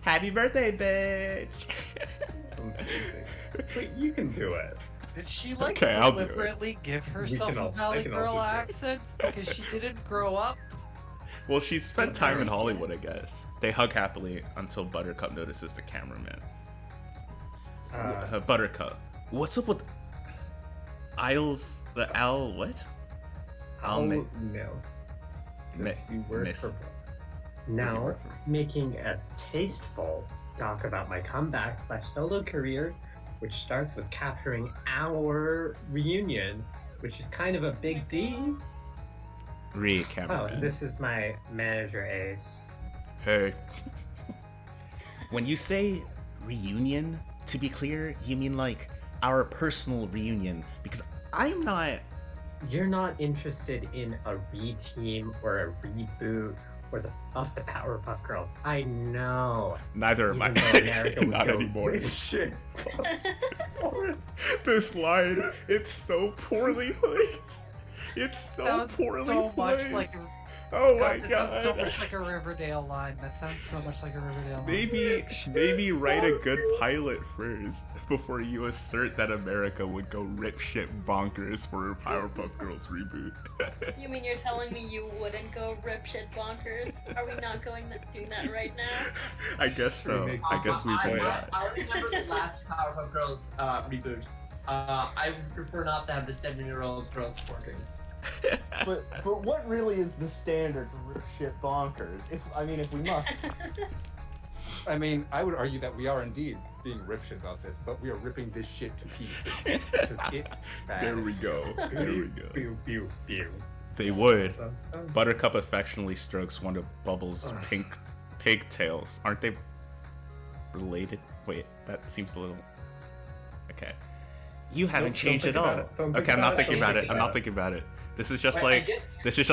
Happy birthday, bitch. Amazing. Wait, you can do it. Did she like Okay, I'll do it. deliberately give herself can a all- Valley I can all Girl do that. accent because she didn't grow up? Well, she's spent time in Hollywood, I guess. They hug happily until Buttercup notices the cameraman. Buttercup, what's up with Isles? The Al what? I'll ma- no. ma- Just you word miss. for you now word for? making a tasteful talk about my comeback / solo career, which starts with capturing our reunion, which is kind of a big deal. Oh, Cameraman. this is my manager Ace. Hey. When you say reunion, to be clear, you mean like our personal reunion, because I'm not. You're not interested in a reteam or a reboot or the Powerpuff Girls. I know. Neither am I. Even though America would Not go, anymore. "Wait, shit." This line, it's so poorly placed. It's so Sounds poorly so much placed. like Oh God, my that sounds so god. much like a Riverdale line. That sounds so much like a Riverdale line. Maybe write a good pilot first before you assert that America would go rip shit bonkers for a Powerpuff Girls reboot. You mean you're telling me you wouldn't go rip shit bonkers? Are we not doing that right now? I guess so. I guess we play that. I remember the last Powerpuff Girls reboot. I would prefer not to have the 7-year-old girls twerking. But what really is the standard for rip shit bonkers? If we must. I mean, I would argue that we are indeed being ripshit about this, but we are ripping this shit to pieces. Because it's bad. There we go. There we go. Pew, pew, pew. They would. Buttercup affectionately strokes one of Bubbles' pink pigtails. Aren't they related? Wait, that seems a little... Okay. You haven't changed at all. Okay, I'm not thinking about it. I'm not thinking about it. This is just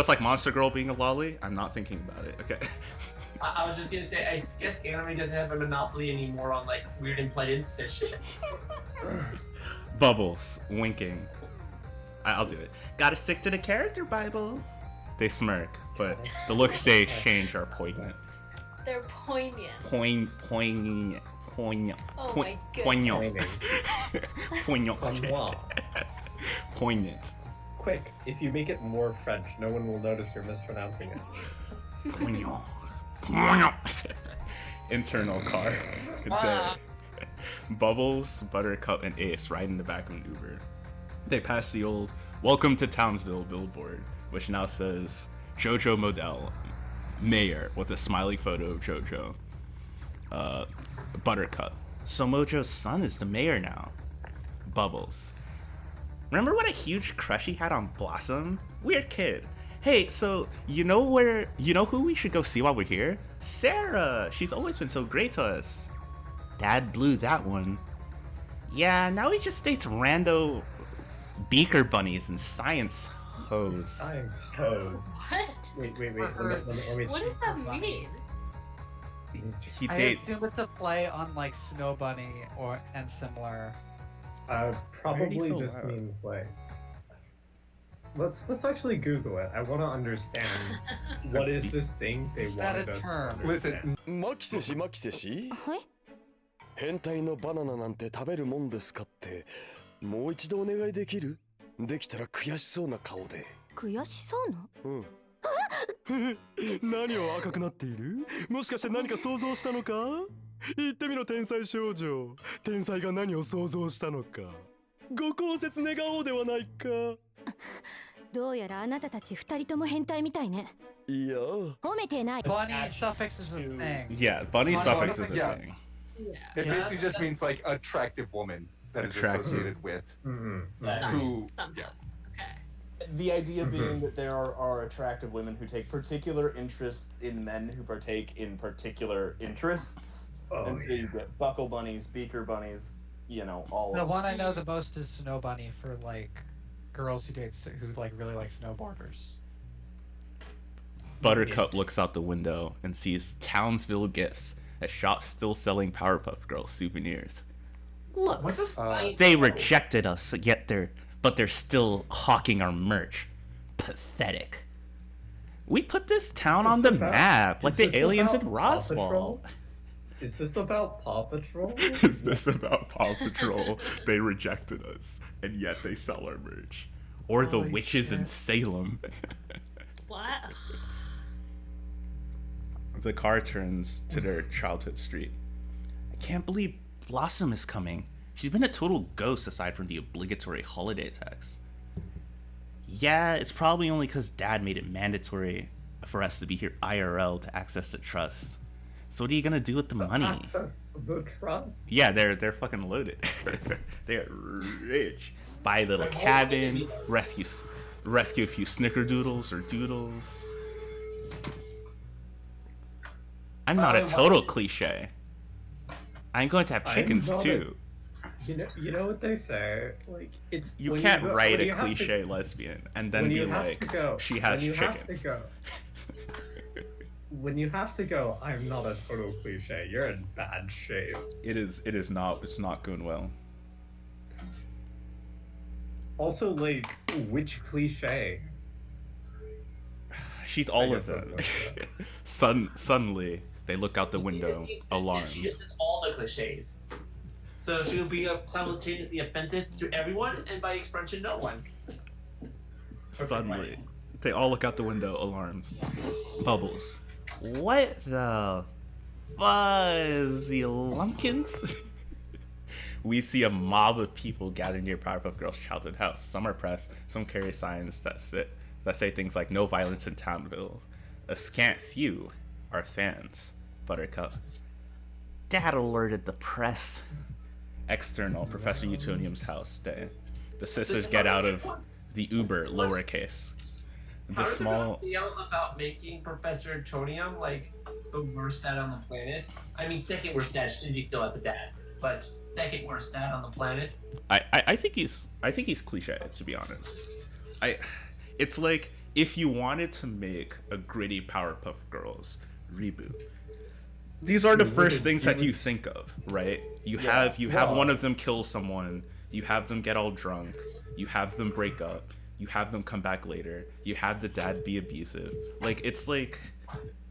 like Monster Girl being a lolly. I'm not thinking about it. Okay. I was just gonna say, I guess anime doesn't have a monopoly anymore on like weird implied incest shit. Bubbles winking. I'll do it. Gotta stick to the character Bible. They smirk, but the looks they exchange are poignant. They're poignant. Poignant. Oh my goodness. Poignant. Poignant. Poignant. Poignant. Quick, if you make it more French, no one will notice you're mispronouncing it. Poignant. Poignant. Internal car. Bubbles, Buttercup, and Ace ride in the back of an Uber. They pass the old "Welcome to Townsville" billboard, which now says JoJo Model, Mayor, with a smiling photo of JoJo. Buttercup. So Mojo's son is the mayor now. Bubbles. Remember what a huge crush he had on Blossom? Weird kid. Hey, so you know who we should go see while we're here? Sarah! She's always been so great to us. Dad blew that one. Yeah, now he just dates rando beaker bunnies and science hoes. Science hoes. What? Wait. Let me What does that mean? He I dates. assume it's a play on like Snow Bunny and similar. Probably so just loud? means like. Let's actually Google it. I want to understand what is this thing they Is that wanted a us to term? understand. Listen, マキセシマキセシ変態のバナナなんて食べるもんですかってもう一度お願いできるできたら悔しそうな顔で悔しそうなうん何を赤くなっているもしかして何か想像したのか言ってみろ天才少女天才が何を想像したのかご高説願おうではないかどうやらあなたたち二人とも変態みたいねいや褒めてない Bunny suffix is a thing. Yeah, bunny Bunny suffix is a yeah. thing. it basically just means like attractive woman that is Attractive. associated with Mm-hmm. who. Somehow. Yeah. Okay. The idea being that there are attractive women who take particular interests in men who partake in particular interests. And so you get buckle bunnies, beaker bunnies, all The of one I know the most is Snow Bunny for like girls who like really like snowboarders. Buttercup looks out the window and sees Townsville Gifts, a shop still selling Powerpuff Girls souvenirs. Look, What's this? they rejected us, but they're still hawking our merch. Pathetic. We put this town on the map, like the aliens in Roswell. Is this about Paw Patrol? Is this about Paw Patrol? They rejected us, and yet they sell our merch. Or the Holy witches in shit. Salem. What? The car turns to their childhood street. I can't believe Blossom is coming. She's been a total ghost aside from the obligatory holiday text. Yeah, it's probably only because Dad made it mandatory for us to be here IRL to access the trust. So what are you gonna do with the money? Access the trust. Yeah, they're fucking loaded. They're rich. Buy a little cabin, rescue a few snickerdoodles or doodles. I'm not a total cliche. I'm going to have chickens not a- too. You know what they say? Like it's You when can't go- write when a you have to- cliche lesbian and then when be you have like, to go- she has when you have to chickens. go- When you have to go, I'm not a total cliche. You're in bad shape. It is not. It's not going well. Also, like, which cliche? She's all I of guess them. that's not Suddenly, they look out the window, alarmed. She just does all the cliches. So she'll be simultaneously offensive to everyone and by extension, no one. Suddenly, they all look out the window, alarmed. Bubbles. What the fuzzy lumpkins? We see a mob of people gathered near Powerpuff Girls' childhood house. Some are pressed, some carry signs that say things like "No violence in Townville." A scant few are fans. Buttercup. Dad alerted the press. External, Professor Utonium's house day. The sisters get out of the Uber, lowercase. The small. Yell about making Professor Utonium like the worst dad on the planet. I mean, second worst dad. Shinji still has a dad, but second worst dad on the planet. I think he's cliche, to be honest. It's like if you wanted to make a gritty Powerpuff Girls reboot. These are the first things that you think of, right? You have one of them kill someone, you have them get all drunk, you have them break up, you have them come back later, you have the dad be abusive. Like, it's like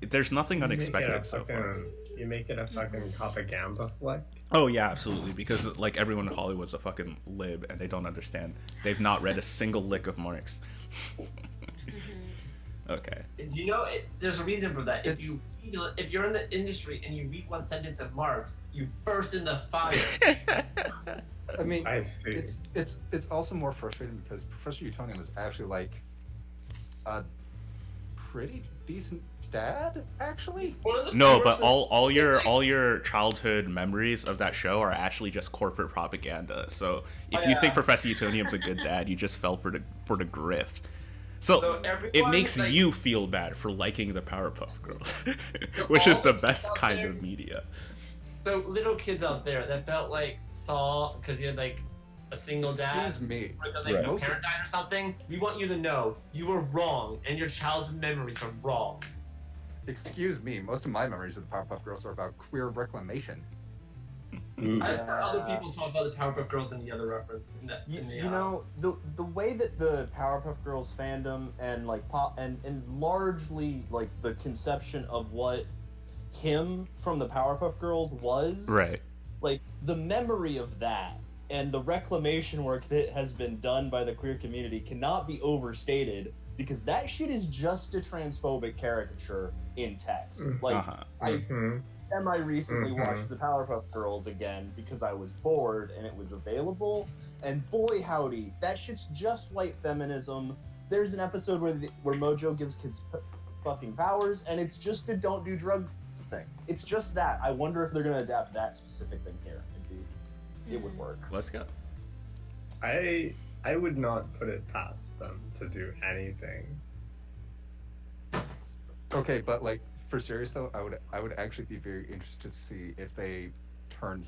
there's nothing unexpected so far. You make it a fucking propaganda flick. Oh yeah, absolutely, because like everyone in Hollywood's a fucking lib and they don't understand. They've not read a single lick of Marx. Okay. You know, there's a reason for that. If you're in the industry and you read one sentence of Marx, you burst into fire. I mean, I see. It's also more frustrating because Professor Utonium is actually like a pretty decent dad, actually. No, but all your childhood memories of that show are actually just corporate propaganda. So if you think Professor Utonium's a good dad, you just fell for the grift. So it makes you feel bad for liking the Powerpuff Girls, which is the best kind of media. So little kids out there that felt like Saw because you had like a single dad, Excuse me. or because like your parent died or something. We want you to know you were wrong and your childhood memories are wrong. Excuse me. Most of my memories of the Powerpuff Girls are about queer reclamation. I've heard other people talk about the Powerpuff Girls in the other reference. You know, the way that the Powerpuff Girls fandom and like and largely like the conception of what him from the Powerpuff Girls was, right? Like the memory of that and the reclamation work that has been done by the queer community cannot be overstated, because that shit is just a transphobic caricature in text. Like I semi-recently watched the Powerpuff Girls again because I was bored and it was available, and boy howdy, that shit's just white feminism. There's an episode where Mojo gives kids fucking powers, and it's just a don't do drugs thing. It's just that. I wonder if they're gonna adapt that specific thing here. It would work. Let's go. I would not put it past them to do anything. Okay, but like for serious though, I would actually be very interested to see if they turned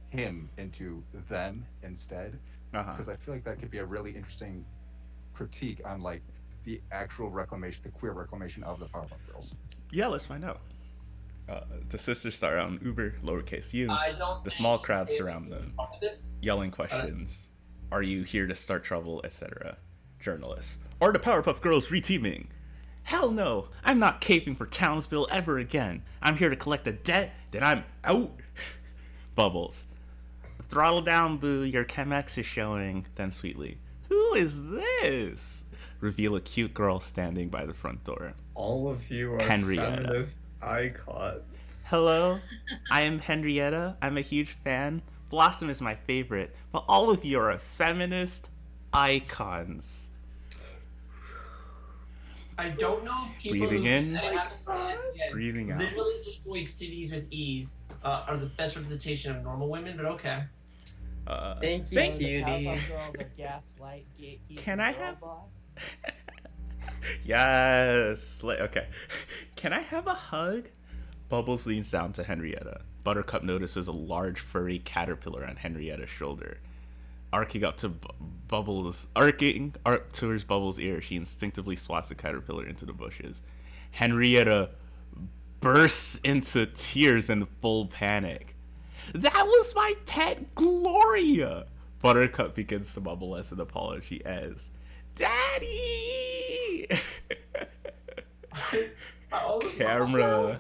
him into them instead, because I feel like that could be a really interesting critique on like the actual reclamation, the queer reclamation of the Powerpuff Girls. Yeah, let's find out. The sisters start out on Uber, lowercase u. The think small crowd surround them, this. yelling questions. Are you here to start trouble, etc.? Journalists. Are the Powerpuff Girls reteaming? Hell no, I'm not caping for Townsville ever again. I'm here to collect a debt, then I'm out. Bubbles. Throttle down, boo, your Chemex is showing. Then sweetly, who is this? Reveal a cute girl standing by the front door. All of you are Henrietta. feminist icons. Hello, I am Henrietta. I'm a huge fan. Blossom is my favorite, but all of you are feminist icons. I don't know if people Breathing who in, breathing out. literally destroy cities with ease are the best representation of normal women, but okay. Thank you, Powerpuff Girls are gaslight, gatekeeping, Can I girl have- boss. Yes. Okay. Can I have a hug? Bubbles leans down to Henrietta. Buttercup notices a large furry caterpillar on Henrietta's shoulder. Arcing towards Bubbles' ear, she instinctively swats the caterpillar into the bushes. Henrietta bursts into tears in full panic. That was my pet Gloria! Buttercup begins to mumble as an apology as, Daddy! Camera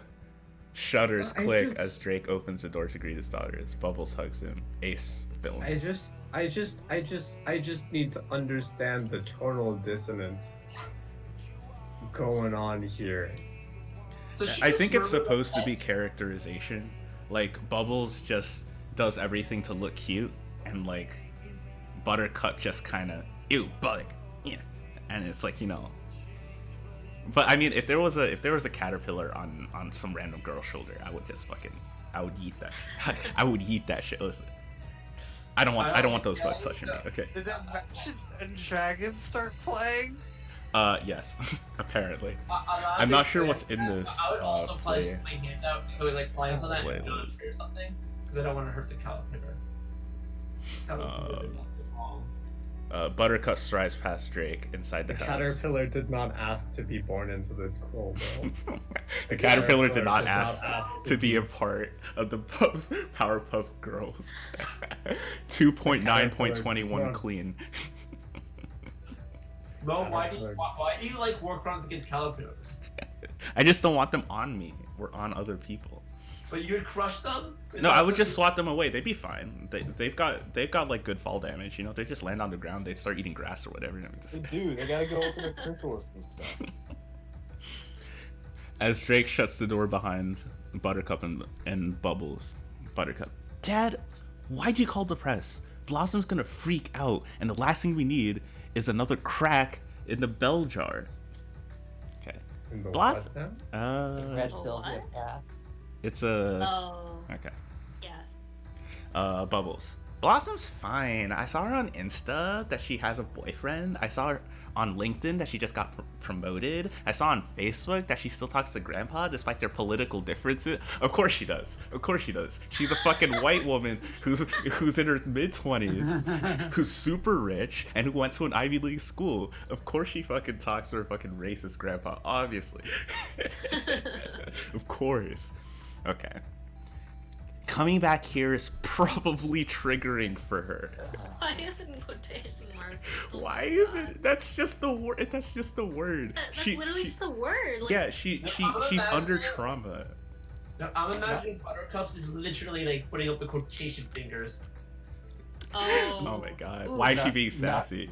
shutters I click just- as Drake opens the door to greet his daughters. Bubbles hugs him. Ace films. I just need to understand the tonal dissonance going on here. So she I just think it's murmured supposed to that- be characterization. Like, Bubbles just does everything to look cute, and like Buttercup just kind of ew, bug, yeah, and it's like, you know. But I mean, if there was a caterpillar on some random girl's shoulder, I would just I would eat that. I would eat that shit. Listen, I don't want those bugs touching me. Okay. Did Imagine and Dragons start playing? Yes, apparently. I'm not sure what's in this. I would also probably play. just put my hand out so it like climbs on that Wait, and not or something, because I don't want to hurt the caterpillar. Caterpillar did nothing wrong. Buttercup strides past Drake inside the The house. caterpillar did not ask to be born into this cruel world. The caterpillar did not ask to be a part of the Powerpuff Girls. 2.9.21 clean. Mo, why do you like war crimes against caterpillars? I just don't want them on me or on other people. But you would crush them? No, I would just swat them away. They'd be fine. They've got like good fall damage. You know, they just land on the ground. They'd start eating grass or whatever. They do. They gotta go for the crinkles and stuff. As Drake shuts the door behind Buttercup and Bubbles, Buttercup, Dad, why'd you call the press? Blossom's gonna freak out, and the last thing we need is another crack in the bell jar. Okay. Blossom. Red Sylvia path. It's a. Oh. Okay. Yes. Bubbles. Blossom's fine. I saw her on Insta that she has a boyfriend. I saw her on LinkedIn that she just got promoted. I saw on Facebook that she still talks to Grandpa despite their political differences. Of course she does. Of course she does. She's a fucking white woman who's in her mid-20s, who's super rich, and who went to an Ivy League school. Of course she fucking talks to her fucking racist grandpa, obviously. Of course. Okay. Coming back here is probably triggering for her. Why is it in quotation marks? Why is it? That's just the word. That's just the word. That's literally just the word. Like, Yeah, she's under trauma. No, I'm imagining Buttercups is literally like putting up the quotation fingers. Oh. Oh my god. Ooh. Why is she being sassy?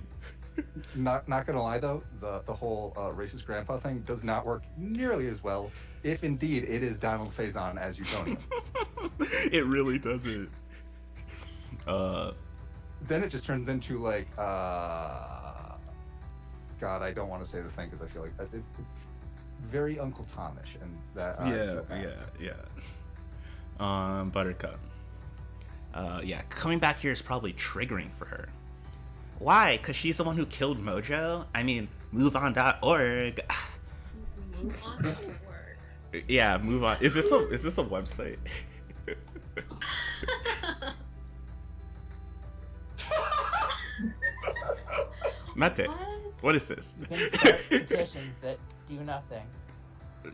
Not gonna lie though, the whole racist grandpa thing does not work nearly as well, if indeed it is Donald Faison as Utonian. It really doesn't. Then it just turns into like, God, I don't want to say the thing because I feel like it, very Uncle Tomish, and that. I feel bad. Buttercup. Yeah, coming back here is probably triggering for her. Why? Because she's the one who killed Mojo? I mean, moveon.org. Move on to work. Yeah, move on. Is this a website? Mate, what is this? You can start petitions that do nothing.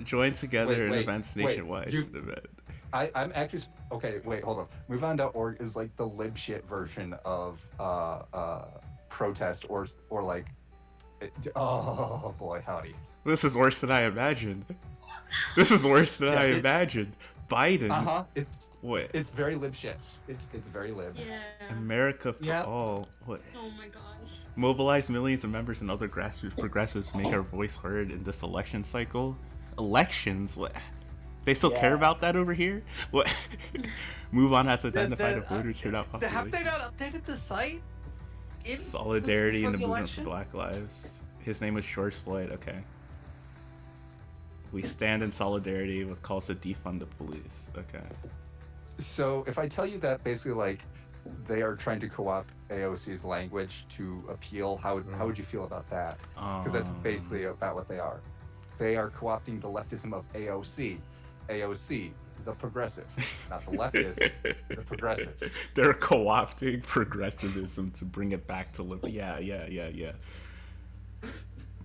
Join together in Wait, events wait, nationwide. you- Event. I'm actually okay. Wait, hold on. MoveOn.org is like the lib shit version of protest or like. Oh boy, howdy. This is worse than I imagined. This is worse than I it's- imagined. Biden. It's What? it's very lib shit. It's very lib. Yeah. America for Yep. all. What? Oh my gosh. Mobilize millions of members and other grassroots progressives to make our voice heard in this election cycle. Elections? What? They still care Yeah. about that over here? What? Move On has identified a voter turnout Have population. they not updated the site? Solidarity in the since before movement for election? Black Lives. His name was George Floyd. Okay. We stand in solidarity with calls to defund the police. Okay. So if I tell you that basically like they are trying to co-opt AOC's language to appeal, how would you feel about that? Because that's basically about what they are. They are co-opting the leftism of AOC. AOC, the progressive, not the leftist, the progressive. They're co-opting progressivism to bring it back to live. Yeah.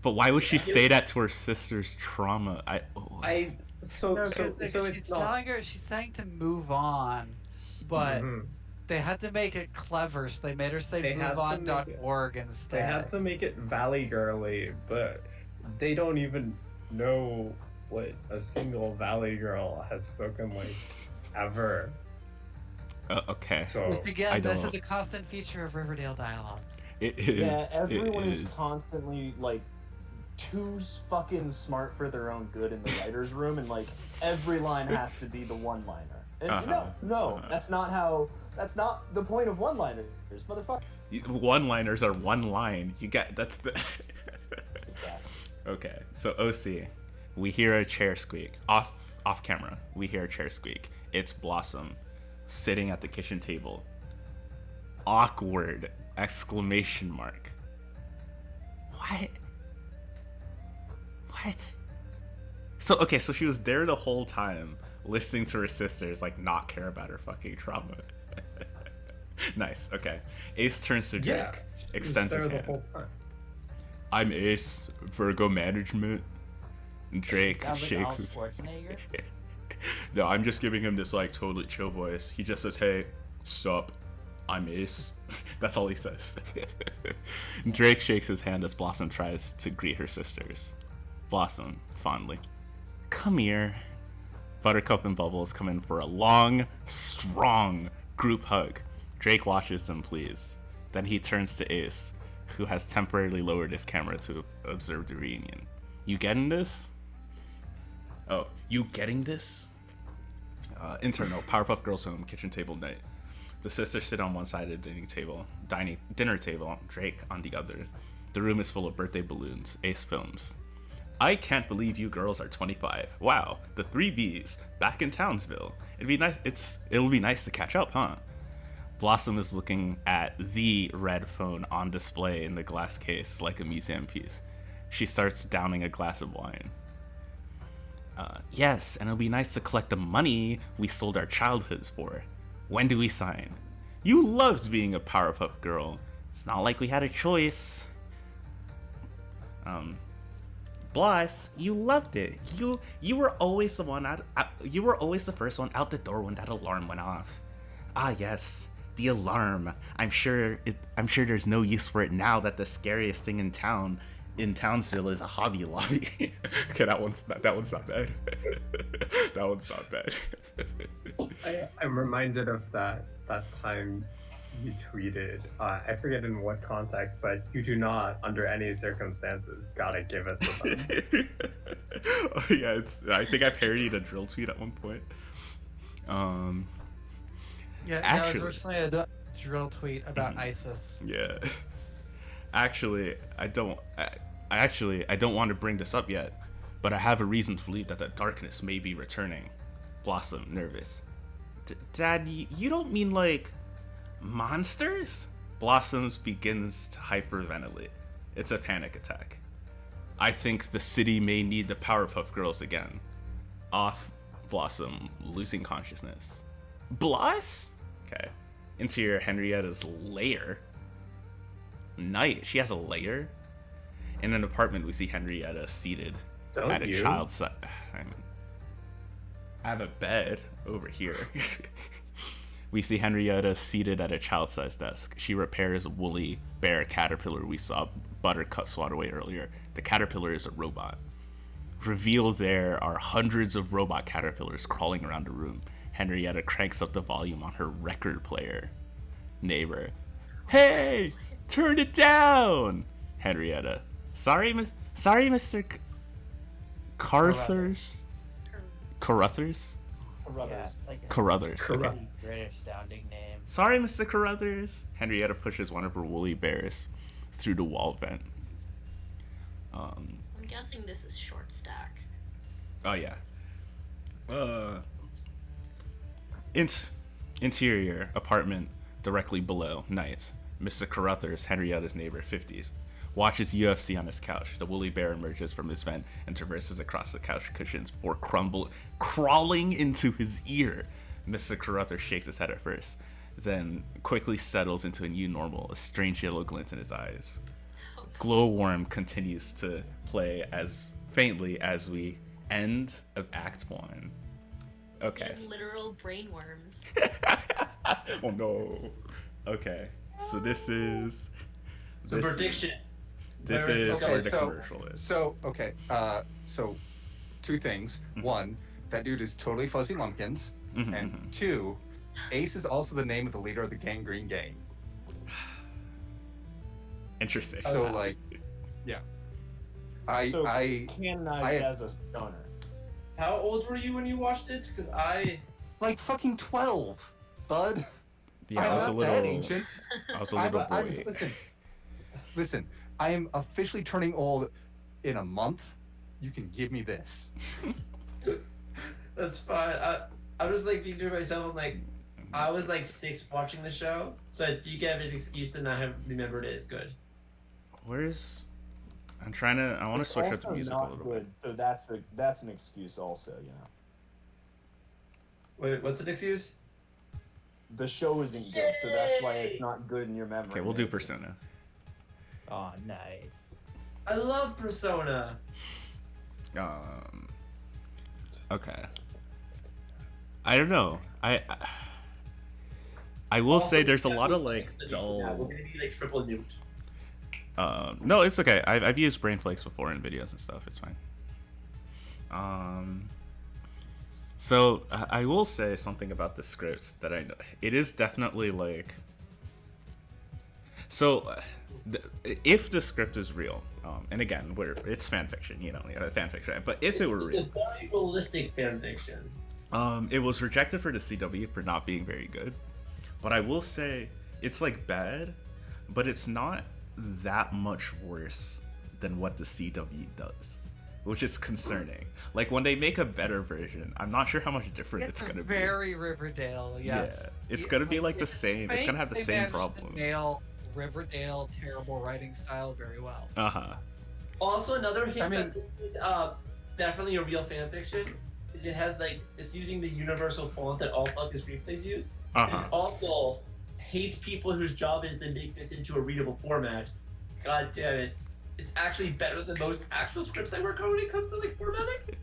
But why would she say that to her sister's trauma? So she's it's not. she's saying to move on, but Mhm. they had to make it clever, so they made her say They had to make moveon.org instead. They had to make it valley girly, but they don't even know what a single Valley girl has spoken like ever. Okay. So Which again, this don't- is a constant feature of Riverdale dialogue. It is. Yeah, everyone it is constantly like too fucking smart for their own good in the writer's room, and like every line has to be the one-liner. And no, that's not the point of one-liners, motherfucker. One-liners are one line. You get that's the. Exactly. Okay, so OC, we hear a chair squeak off camera. We hear a chair squeak. It's Blossom, sitting at the kitchen table. Awkward exclamation mark. What? So she was there the whole time, listening to her sisters like not care about her fucking trauma. Nice. Okay. Ace turns to Drake, extends his hand. I'm Ace, Virgo management. Drake shakes his. No, I'm just giving him this like totally chill voice. He just says, "Hey, sup? I'm Ace." That's all he says. Drake shakes his hand as Blossom tries to greet her sisters. Blossom, fondly, "Come here." Buttercup and Bubbles come in for a long, strong group hug. Drake watches them pleased. Then he turns to Ace, who has temporarily lowered his camera to observe the reunion. You getting this? Oh, you getting this? Internal, Powerpuff Girls home, kitchen table night. The sisters sit on one side of the dinner table, Drake on the other. The room is full of birthday balloons. Ace films. I can't believe you girls are 25. Wow, the 3Bs back in Townsville. It'll be nice to catch up, huh? Blossom is looking at the red phone on display in the glass case like a museum piece. She starts downing a glass of wine. Yes, and it'll be nice to collect the money we sold our childhoods for. When do we sign? You loved being a Powerpuff Girl. It's not like we had a choice. Bloss, you loved it. You were always the one you were always the first one out the door when that alarm went off. Ah yes, the alarm. I'm sure there's no use for it now that the scariest thing in Townsville is a Hobby Lobby. Okay, that one's not bad. That one's not bad. I'm reminded of that time you tweeted. I forget in what context, but you do not, under any circumstances, gotta give it to them. Oh, yeah, I think I parodied a drill tweet at one point. Yeah, it was originally a drill tweet about ISIS. Yeah. Actually, I don't want to bring this up yet, but I have a reason to believe that the darkness may be returning. Blossom, nervous. Dad, you don't mean like monsters? Blossoms begins to hyperventilate. It's a panic attack. I think the city may need the Powerpuff Girls again. Off Blossom, losing consciousness. Bloss? Okay. Interior, Henrietta's lair. Night. She has a lair? In an apartment, we see Henrietta seated at a child's side. I have a bed over here. We see Henrietta seated at a child-sized desk. She repairs a woolly bear caterpillar we saw Buttercup swat away earlier. The caterpillar is a robot. Revealed there are hundreds of robot caterpillars crawling around the room. Henrietta cranks up the volume on her record player. Neighbor. Hey! Turn it down! Henrietta. Sorry, Mr. Carruthers? Carruthers? Yeah, it's like a Carruthers. Okay. British sounding name. Sorry, Mr. Carruthers. Henrietta pushes one of her woolly bears through the wall vent. I'm guessing this is short stack. Oh yeah. Interior apartment directly below. Night. Mr. Carruthers, Henrietta's neighbor, 50s, watches UFC on his couch. The woolly bear emerges from his vent and traverses across the couch cushions before crawling into his ear. Mr. Carruthers shakes his head at first, then quickly settles into a new normal, a strange yellow glint in his eyes. Glowworm continues to play as faintly as we end of Act 1. Okay. Literal brain worms. Oh no. Okay. So this is... So prediction. This Where is okay, where the so- commercial is. So okay, so two things. One, that dude is totally Fuzzy Lumpkins, and two, Ace is also the name of the leader of the Gangrene Gang. Interesting. So like, yeah, I canonized as a stoner. How old were you when you watched it? Because I like fucking 12, bud. Yeah, I'm I was a not little. that ancient. I was a little boy. Listen. I am officially turning old in a month. You can give me this. That's fine. I was like thinking to myself, I'm like, I was like 6 watching the show, so if you get an excuse to not have remembered it is good. Where's? I'm trying to. I want to It's switch up the also music a not little good, bit. so that's an excuse also, you know. Wait, what's an excuse? The show isn't good, so that's why it's not good in your memory. Okay, we'll do Persona. Oh, nice. I love Persona. Okay. I don't know. I will say there's a lot of like Yeah, we're dull. gonna be like triple nuked. No, it's okay. I've used brain flakes before in videos and stuff. It's fine. So I will say something about the scripts that I know. It is definitely like. So, if the script is real, and again, it's fan fiction, you know, fan fiction. But if it were real, It's a very realistic fan fiction. it was rejected for the CW for not being very good. But I will say it's like bad, but it's not that much worse than what the CW does, which is concerning. Like when they make a better version, I'm not sure how much different it's gonna be. Very Riverdale, yes. Yeah, it's gonna be like the same. It's gonna have the They same managed to problems. nail Riverdale terrible writing style very well. Also, another hint I mean- that this is definitely a real fan fiction is it has like it's using the universal font that all fuck is replays use. And it also hates people whose job is to make this into a readable format. God damn it. It's actually better than most actual scripts I work on when it comes to like formatting.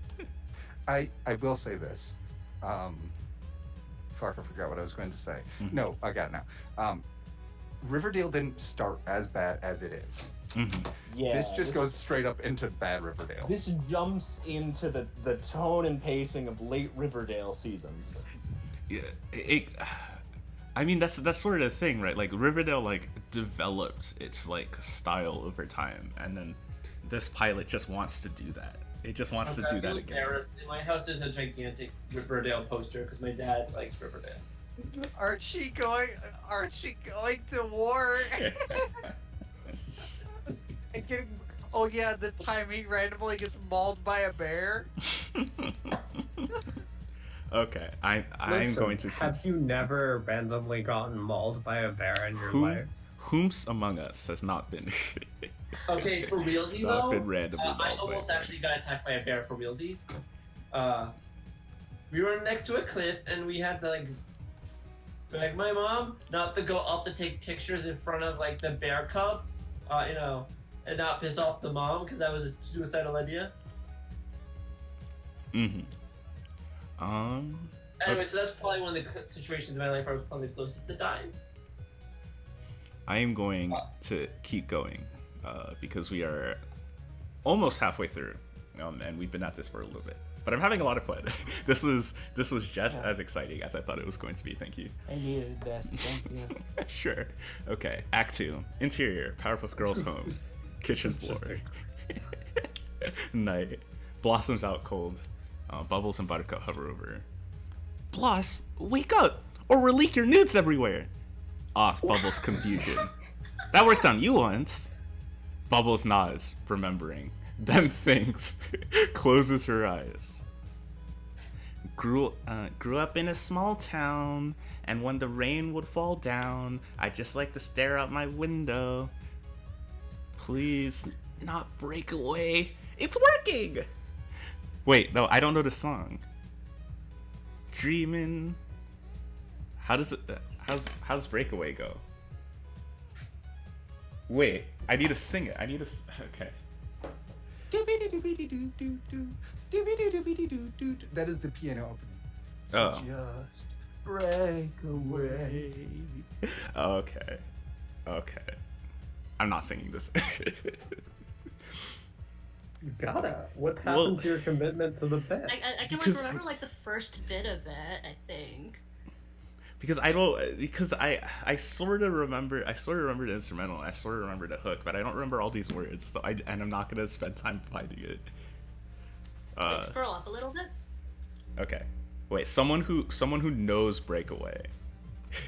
I will say this. Fuck, I forgot what I was going to say. No, I got it now. Riverdale didn't start as bad as it is. Yeah, This just goes straight up into bad Riverdale. This jumps into the tone and pacing of late Riverdale seasons. Yeah, I mean that's sort of the thing, right? Like Riverdale like developed its like style over time, and then this pilot just wants to do that. It just wants to do that again. In my house there's a gigantic Riverdale poster because my dad likes Riverdale. Aren't she going to war? And getting, oh yeah, the time he randomly gets mauled by a bear. Okay, I'm Listen, going to. Have you never randomly gotten mauled by a bear in your life? Whom's among us has not been. Okay, for realsies Not though, been randomly I mauled by almost a bear. actually got attacked by a bear for realsies. We were next to a cliff and we had to like beg my mom not to go up to take pictures in front of like the bear cub, you know, and not piss off the mom because that was a suicidal idea. Anyway, So that's probably one of the situations in my life where I was probably closest to dying. I am going to keep going because we are almost halfway through, and we've been at this for a little bit. But I'm having a lot of fun. This was just as exciting as I thought it was going to be. Thank you. I needed this. Thank you. Sure. Okay. Act 2. Interior. Powerpuff Girls home. Kitchen floor. Night. Blossoms out cold. Bubbles and Buttercup hover over. Bloss, wake up, or we'll leak your nudes everywhere. Off Bubbles' confusion. That worked on you once. Bubbles nods, remembering. Then thinks. Closes her eyes. Grew up in a small town, and when the rain would fall down, I just like to stare out my window. Please, not break away. It's working! Wait, no, I don't know the song. Dreamin'. How's Breakaway go? Wait, I need to sing it. Okay. That is the piano opening. Oh. So just break away. Okay. I'm not singing this. You gotta. What happens to your commitment to the bit? I can like remember like the first bit of it, I think. Because I sort of remember the instrumental, I sort of remember the hook, but I don't remember all these words. So I'm not gonna spend time finding it. Like scroll up a little bit. Okay, wait. Someone who knows Breakaway.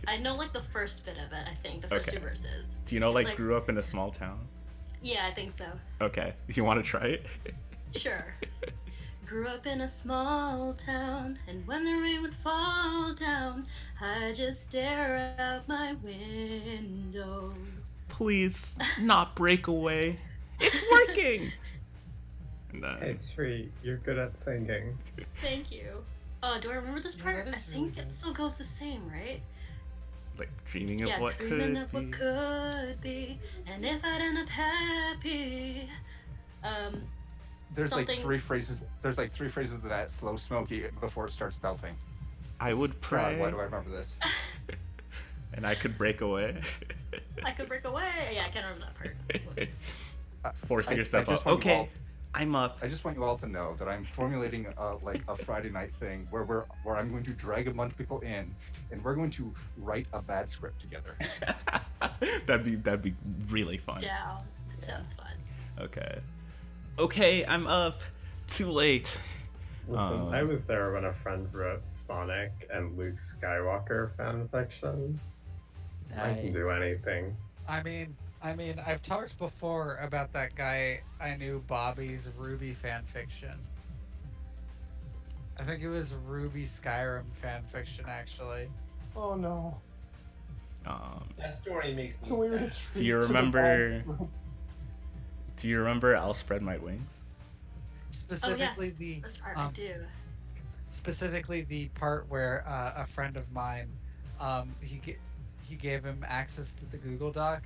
I know like the first bit of it. I think the first two verses. Do you know It's like grew up in a small town? Yeah, I think so. Okay, you want to try it? Sure. Grew up in a small town, and when the rain would fall down, I just stare out my window. Please, not Breakaway. It's working. Hey, Sri, you're good at singing. Thank you. Oh, do I remember this part? I think it still goes the same, right? Like dreaming of what dreaming could of be. what could be, and if I'd end up happy. There's like something- three phrases. There's like three phrases of that slow smoky before it starts belting. I would pray. God, why do I remember this? And I could break away. I could break away. Yeah, I can't remember that part. Whoops. Forcing I yourself just up. want you Okay, all- I'm up. I just want you all to know that I'm formulating like a Friday night thing where I'm going to drag a bunch of people in, and we're going to write a bad script together. That'd be really fun. Down. That sounds fun. Okay, I'm up. Too late. Listen, I was there when a friend wrote Sonic and Luke Skywalker fanfiction. I can do anything. I mean, I've talked before about that guy I knew, Bobby's Ruby fanfiction. I think it was Ruby Skyrim fanfiction, actually. Oh no. That story makes me Can we sad. retreat Do you to the remember? bathroom? Do you remember "I'll Spread My Wings"? Specifically This part I do. specifically the part where a friend of mine, he gave him access to the Google Doc,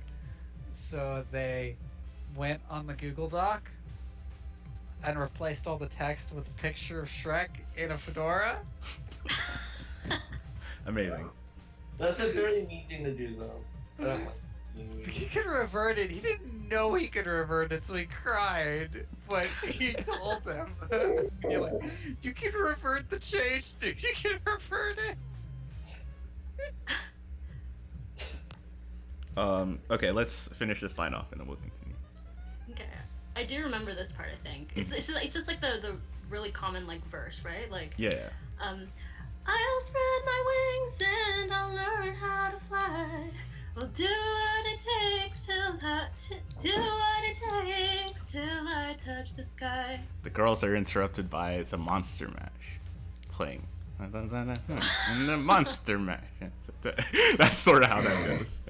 so they went on the Google Doc and replaced all the text with a picture of Shrek in a fedora. Amazing. That's a very mean thing to do, though. I don't like being mean. He could revert it. He didn't know he could revert it, so he cried. But he told him, "You're like, you can revert the change, dude. You can revert it." Okay, let's finish this line off and then we'll continue. Okay. I do remember this part, I think. It's just like the really common like verse, right? Like Yeah. I'll spread my wings and I'll learn how to fly. We'll do what it takes till I touch the sky. The girls are interrupted by the Monster Mash playing. And the Monster Mash. That's sort of how that goes.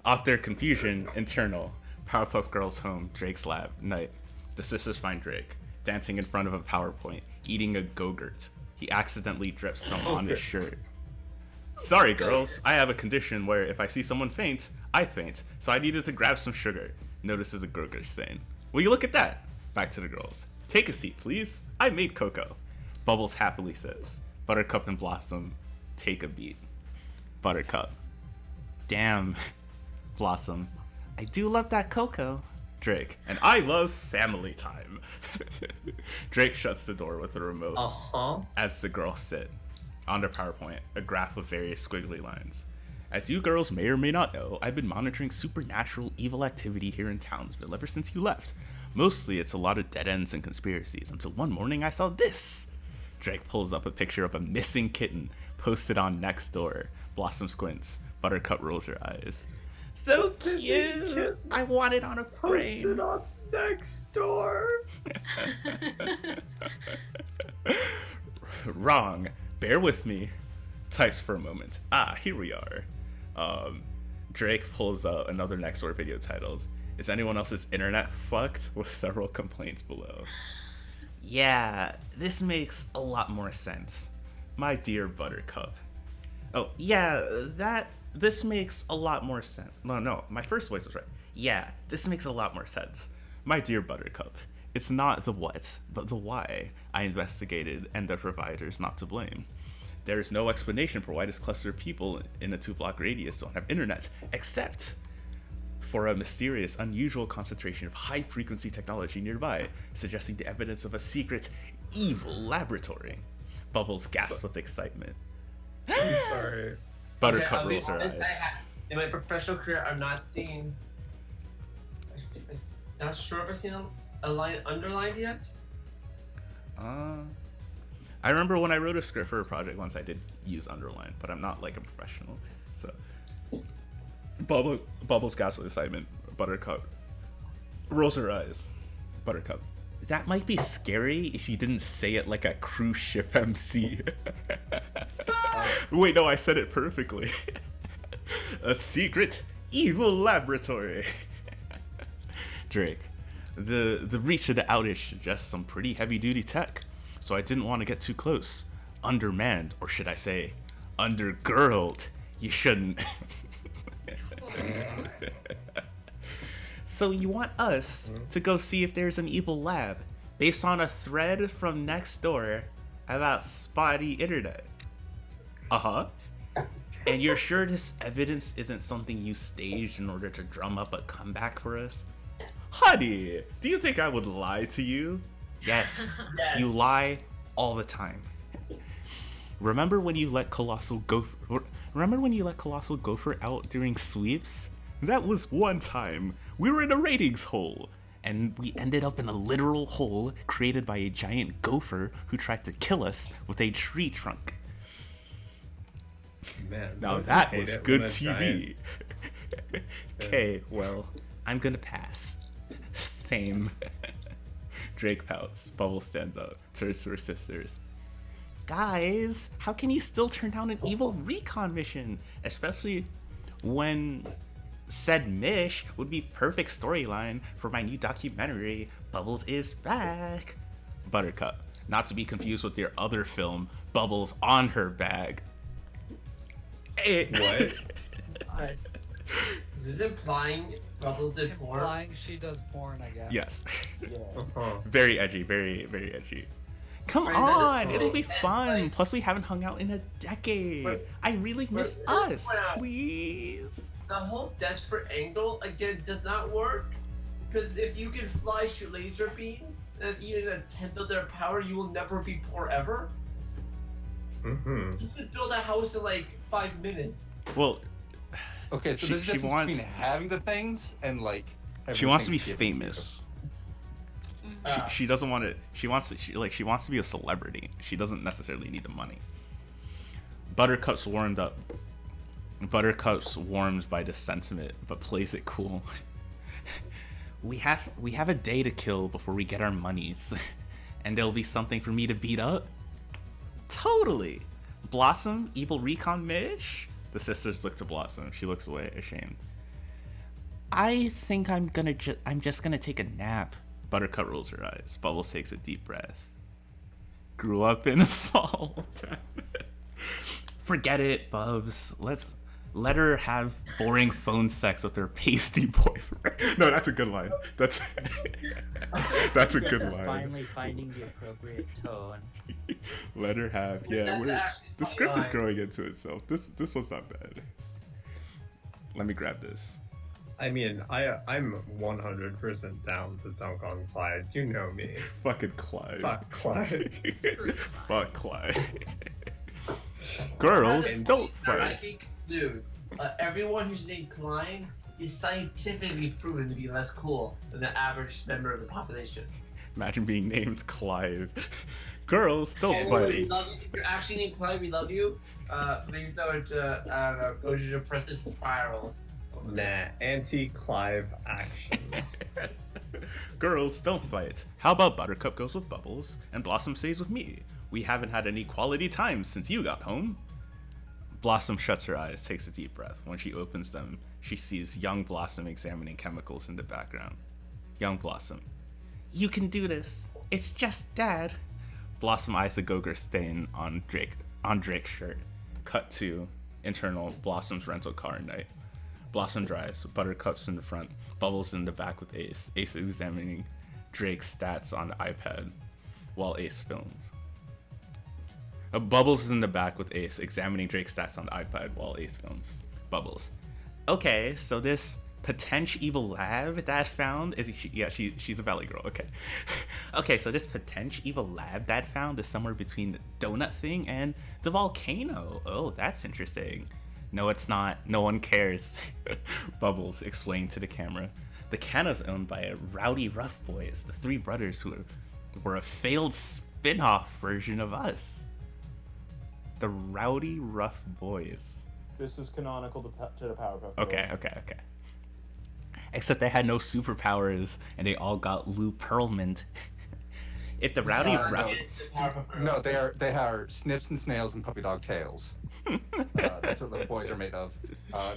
After confusion, internal. Powerpuff Girls home, Drake's lab, night. The sisters find Drake, dancing in front of a PowerPoint, eating a Go-Gurt. He accidentally drips some on his shirt. Sorry, girls. I have a condition where if I see someone faint, I faint. So I needed to grab some sugar. Notices a Go-Gurt stain. Will you look at that? Back to the girls. Take a seat, please. I made cocoa. Bubbles happily says. Buttercup and Blossom, take a beat. Buttercup. Damn. Blossom. I do love that cocoa. Drake. And I love family time. Drake shuts the door with a remote as the girls sit. On their PowerPoint, a graph with various squiggly lines. As you girls may or may not know, I've been monitoring supernatural evil activity here in Townsville ever since you left. Mostly it's a lot of dead ends and conspiracies, until one morning I saw this. Drake pulls up a picture of a missing kitten posted on Nextdoor. Blossom squints. Buttercup rolls her eyes. So cute! I want it on a frame. Posted on Nextdoor. Wrong. Bear with me. Types for a moment. Ah, here we are. Drake pulls out another Nextdoor video titled, "Is anyone else's internet fucked?" with several complaints below. Yeah, this makes a lot more sense. My dear Buttercup. Oh, yeah, this makes a lot more sense. No, my first voice was right. Yeah, this makes a lot more sense. My dear Buttercup. It's not the what, but the why I investigated, and the provider's not to blame. There is no explanation for why this cluster of people in a 2-block radius don't have internet, except for a mysterious, unusual concentration of high-frequency technology nearby, suggesting the evidence of a secret, evil laboratory. Bubbles gasps with excitement. I'm sorry. Buttercup I'll be rolls her honest, eyes. in my professional career, I've not seen. Not sure if I've seen a line underlined yet. I remember when I wrote a script for a project once, I did use underline, but I'm not like a professional. So, Bubbles gasps with excitement. Buttercup rolls her eyes. Buttercup. That might be scary if you didn't say it like a cruise ship MC. Wait, no, I said it perfectly. A secret, evil laboratory. Drake. The reach of the outage suggests some pretty heavy-duty tech, so I didn't want to get too close. Undermanned, or should I say, undergirled. You shouldn't. So you want us to go see if there's an evil lab based on a thread from next door about spotty internet? Uh-huh. And you're sure this evidence isn't something you staged in order to drum up a comeback for us? Honey, do you think I would lie to you? Yes, Yes. you lie all the time. Remember when you let Colossal Gopher out during sweeps? That was one time. We were in a ratings hole, and we ended up in a literal hole created by a giant gopher who tried to kill us with a tree trunk. Man, Now don't that you hate was it good when a TV. Okay, well, I'm gonna pass. Same. Drake pouts. Bubble stands up, turns to her sisters. Guys, how can you still turn down an evil recon mission? Especially when said Mish would be perfect storyline for my new documentary, Bubbles is Back. Buttercup. Not to be confused with your other film, Bubbles on Her Bag. What? Is this implying Bubbles did porn? Implying she does porn, I guess. Yes. Yeah. Very edgy, very, very edgy. Come Right, that is on, cool. it'll be And, fun. like- Plus, we haven't hung out in a decade. But- I really miss but- us. well- Please. The whole desperate angle again does not work, because if you can fly, shoot laser beams, and even a tenth of their power, you will never be poor ever. Mm-hmm. You could build a house in like 5 minutes. Well, Okay, so She- there's a she difference wants- between having the things and like. having she wants to be things given you. famous. Uh, She doesn't want to. She wants to be a celebrity. She doesn't necessarily need the money. Buttercup's warmed up. Buttercup's warms by the sentiment, but plays it cool. We have a day to kill before we get our monies, and there'll be something for me to beat up. Totally. Blossom, evil recon Mish. The sisters look to Blossom. She looks away, ashamed. I think I'm just gonna take a nap. Buttercup rolls her eyes. Bubbles takes a deep breath. Grew up in a small town. Forget it, Bubs. Let her have boring phone sex with her pasty boyfriend. No, that's a good line. That's a good Just line. finally finding the appropriate tone. Let her have. Yeah, That's actually the a script is line. growing into itself. This one's not bad. Let me grab this. I mean, I'm 100% down to dunk on Clyde. You know me. Fucking Clyde. Fuck Clyde. Fuck Clyde. Girls, As a don't speedster, I fight. can conclude, everyone who's named Klein is scientifically proven to be less cool than the average member of the population. Imagine being named Clyde. Girls, don't And fight. we love you. If you're actually named Klein, we love you. Please don't, I don't know, go to a depressive spiral. Nah, anti-Clive action. Girls, don't fight. How about Buttercup goes with Bubbles and Blossom stays with me? We haven't had any quality time since you got home. Blossom shuts her eyes, takes a deep breath. When she opens them, she sees young Blossom examining chemicals in the background. Young Blossom. You can do this. It's just Dad. Blossom eyes a Gogurt stain on Drake's shirt. Cut to internal Blossom's rental car night. Blossom drives, Buttercup's in the front, Bubbles in the back with Ace. Ace examining Drake's stats on the iPad while Ace films. Bubbles is in the back with Ace, examining Drake's stats on the iPad while Ace films. Bubbles. Okay, so this potential evil lab Dad found is she's a valley girl. Okay. Okay, so this potential evil lab Dad found is somewhere between the donut thing and the volcano. Oh, that's interesting. No, it's not. No one cares. Bubbles explained to the camera. The cano's owned by a rowdy rough boys, the three brothers who were a failed spin-off version of us. The rowdy rough boys. This is canonical to the Powerpuff Girls. Okay. Except they had no superpowers, and they all got Lou Pearlman. If the rowdy no, they are snips and snails and puppy dog tails. That's what the boys are made of.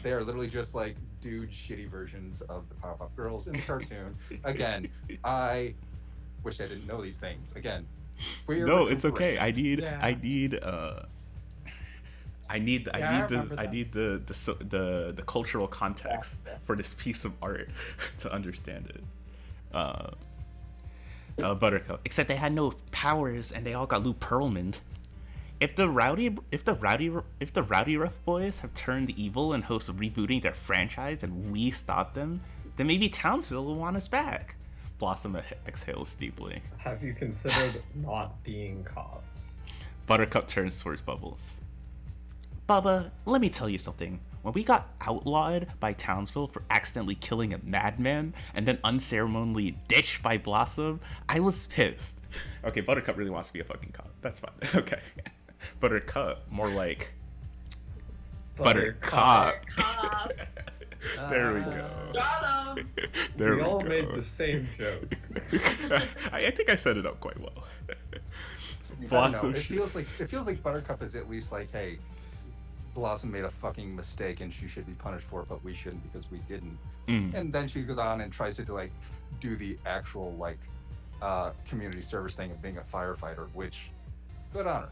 They are literally just like dude shitty versions of the Powerpuff Girls in the cartoon. Again, I wish I didn't know these things. Again, no, it's okay. I need the cultural context for this piece of art to understand it. Buttercup. Except they had no powers and they all got Lou Pearlman. If the rowdy rough boys have turned evil and host rebooting their franchise and we stop them, then maybe Townsville will want us back. Blossom exhales deeply. Have you considered not being cops? Buttercup turns towards Bubbles. Bubba, let me tell you something. When we got outlawed by Townsville for accidentally killing a madman and then unceremoniously ditched by Blossom, I was pissed. Okay, Buttercup really wants to be a fucking cop. That's fine. Okay. Buttercup, more like Buttercup. There we go. Got him! There we all go. made the same joke. I think I set it up quite well. Blossom. It feels like Buttercup is at least like, hey, Blossom made a fucking mistake and she should be punished for it, but we shouldn't because we didn't. And then she goes on and tries to do the actual community service thing of being a firefighter, which good on her.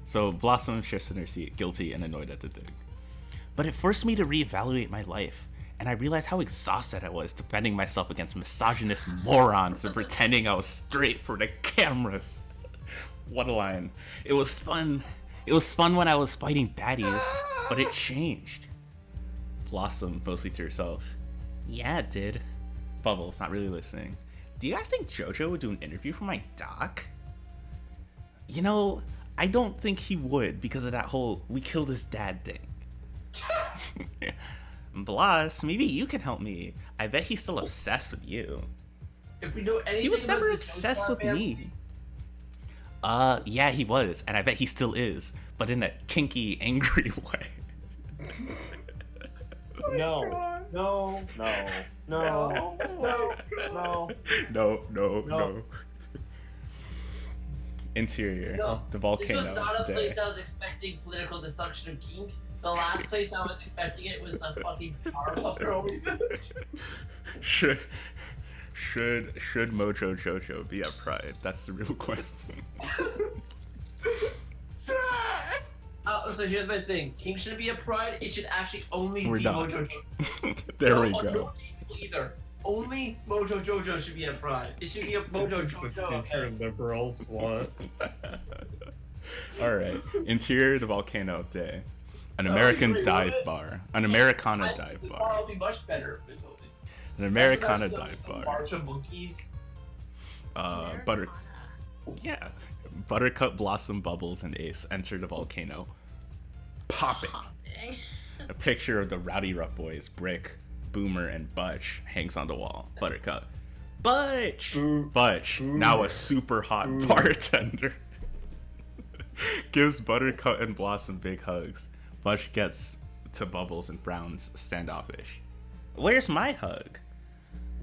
So Blossom shifts in her seat, guilty and annoyed at the dig. But it forced me to reevaluate my life, and I realized how exhausted I was defending myself against misogynist morons and pretending I was straight for the cameras. What a line. It was fun. It was fun when I was fighting baddies, but it changed. Blossom, mostly to herself. Yeah, it did. Bubbles, not really listening. Do you guys think JoJo would do an interview for my doc? You know, I don't think he would because of that whole we killed his dad thing. Bloss, maybe you can help me. I bet he's still obsessed with you. If we know anything, he was never obsessed with me. Yeah, he was, and I bet he still is, but in a kinky, angry way. No. Interior, the volcano. This was not a place that was expecting political destruction of kink. The last place I was expecting it was the fucking Powerpuff Girl. Should Mojo Jojo be at Pride? That's the real question. So here's my thing. King shouldn't be a Pride. It should actually only We're be done. Mojo Jojo. There we go. No either. Only Mojo Jojo should be a Pride. It should be a Mojo Jojo. Future liberals want. Alright. Interior, the volcano day. An American dive bar. An Americana dive The bar. bar will be much better. An Americana dive bar. March of monkeys. Buttercup, Blossom, Bubbles, and Ace enter the volcano. Popping. A picture of the Rowdy Rough Boys, Brick, Boomer, and Butch hangs on the wall. Buttercup. Butch! Butch, now a super hot bartender, gives Buttercup and Blossom big hugs. Butch gets to Bubbles and Brown's standoffish. Where's my hug?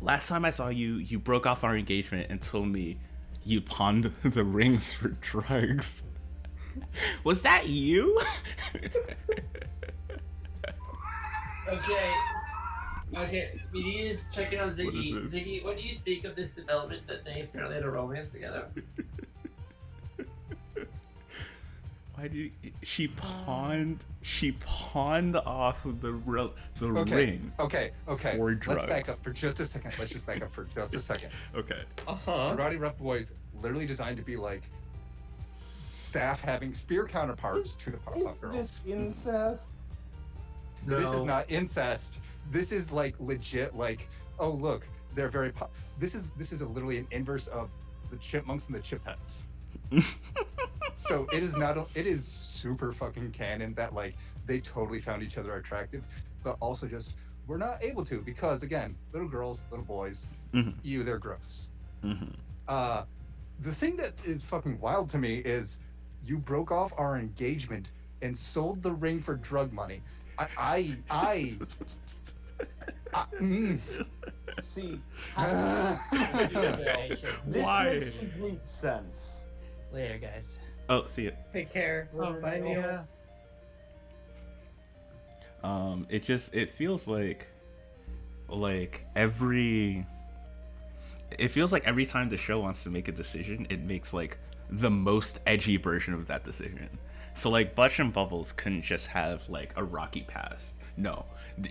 Last time I saw you, you broke off our engagement and told me you pawned the rings for drugs. Was that you? Okay, we need to check in on Ziggy. What is this? Ziggy, what do you think of this development that they apparently had a romance together? Why do you, she pawned off the ring. Okay. For drugs. Let's back up for just a second. Let's just back up for just a second. Okay. The Rowdy Rough Boys literally designed to be like staff having spear counterparts to the Powerpuff Girls. Is this incest? This is not incest. this is like legit. Like, oh look, they're very. This is literally an inverse of the chipmunks and the chipettes. So it is not. It is super fucking canon that like they totally found each other attractive, but also just we're not able to because again, little girls, little boys, they're gross. The thing that is fucking wild to me is you broke off our engagement and sold the ring for drug money. See, Why? This makes complete sense. Later, guys. Oh, see it. Take care. Bye, Neil. It feels like every time the show wants to make a decision, it makes like the most edgy version of that decision. So like Butch and Bubbles couldn't just have like a rocky past. No,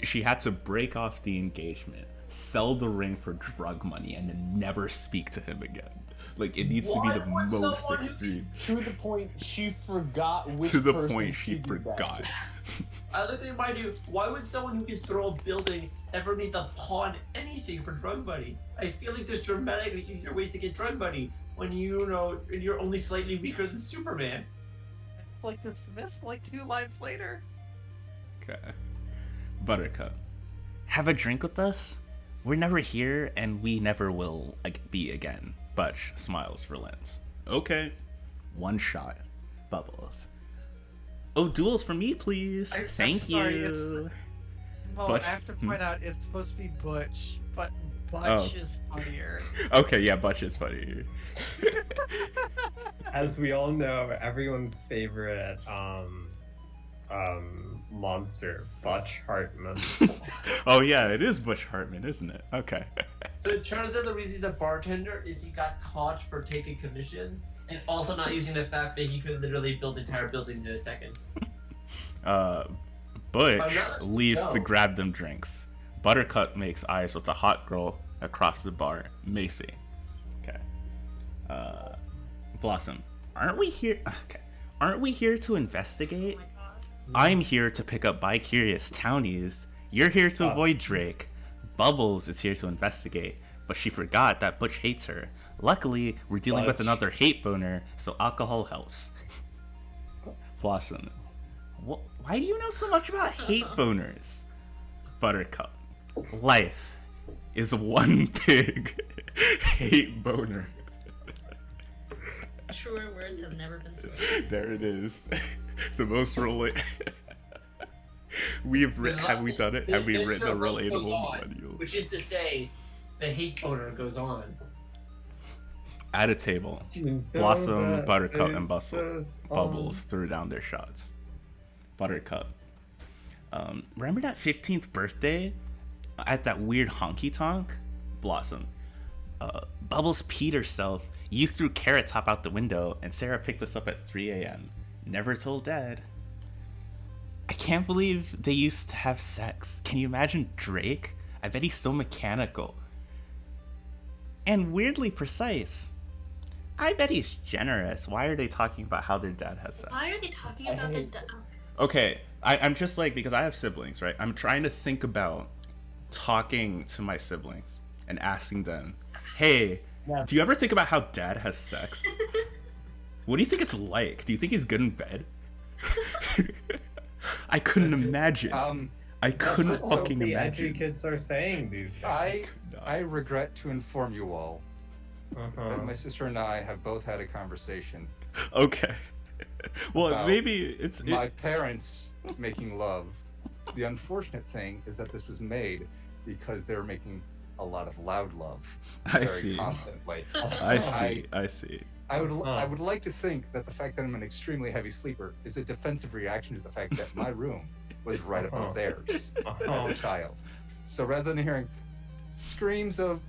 she had to break off the engagement, sell the ring for drug money, and then never speak to him again. Like it needs to be the most extreme. To the point she forgot which To the person point she did that forgot. to. I like to remind you, why would someone who can throw a building ever need to pawn anything for drug money? I feel like there's dramatically easier ways to get drug money when you're only slightly weaker than Superman. Like dismissed like 2 lines later. Okay. Buttercup. Have a drink with us? We're never here and we never will be again. Butch smiles, relents. Okay. 1 shot. Bubbles. Oh, duels for me, please. Thank sorry, you. Mo, I have to point out it's supposed to be Butch, but Butch is funnier. Okay, yeah, Butch is funnier. As we all know, everyone's favorite monster, Butch Hartman. Oh yeah, it is Butch Hartman, isn't it? Okay. So it turns out the reason he's a bartender is he got caught for taking commissions and also not using the fact that he could literally build entire buildings in a second. Butch leaves to grab them drinks. Buttercup makes eyes with the hot girl across the bar, Macy. Okay. Blossom, aren't we here? Okay. Aren't we here to investigate? Oh my god. I'm here to pick up bi-curious townies. You're here to avoid Drake. Bubbles is here to investigate, but she forgot that Butch hates her. Luckily, we're dealing with another hate boner, so alcohol helps. Blossom, why do you know so much about hate boners? Buttercup, life is one big hate boner. Truer words have never been spoken. There it is. The most have we done it? Have we written a relatable millennial? Which is to say, the hate boner goes on. At a table, Blossom, Buttercup, and Bubbles threw down their shots. Buttercup, remember that 15th birthday at that weird honky tonk? Blossom, Bubbles peed herself. You threw Carrot Top out the window, and Sarah picked us up at 3 a.m. Never told Dad. I can't believe they used to have sex. Can you imagine Drake? I bet he's so mechanical. And weirdly precise. I bet he's generous. Why are they talking about how their dad has sex? Why are they talking about their dad? Okay, I'm just like, because I have siblings, right? I'm trying to think about talking to my siblings and asking them, hey, do you ever think about how dad has sex? What do you think it's like? Do you think he's good in bed? I couldn't imagine. I couldn't fucking the imagine. edgy kids are saying these days. I regret to inform you all that my sister and I have both had a conversation. Okay. Well, maybe my parents making love. The unfortunate thing is that this was made because they were making a lot of loud love. I see. Constantly. I see. I would like to think that the fact that I'm an extremely heavy sleeper is a defensive reaction to the fact that my room was right above theirs as a child. So rather than hearing screams of,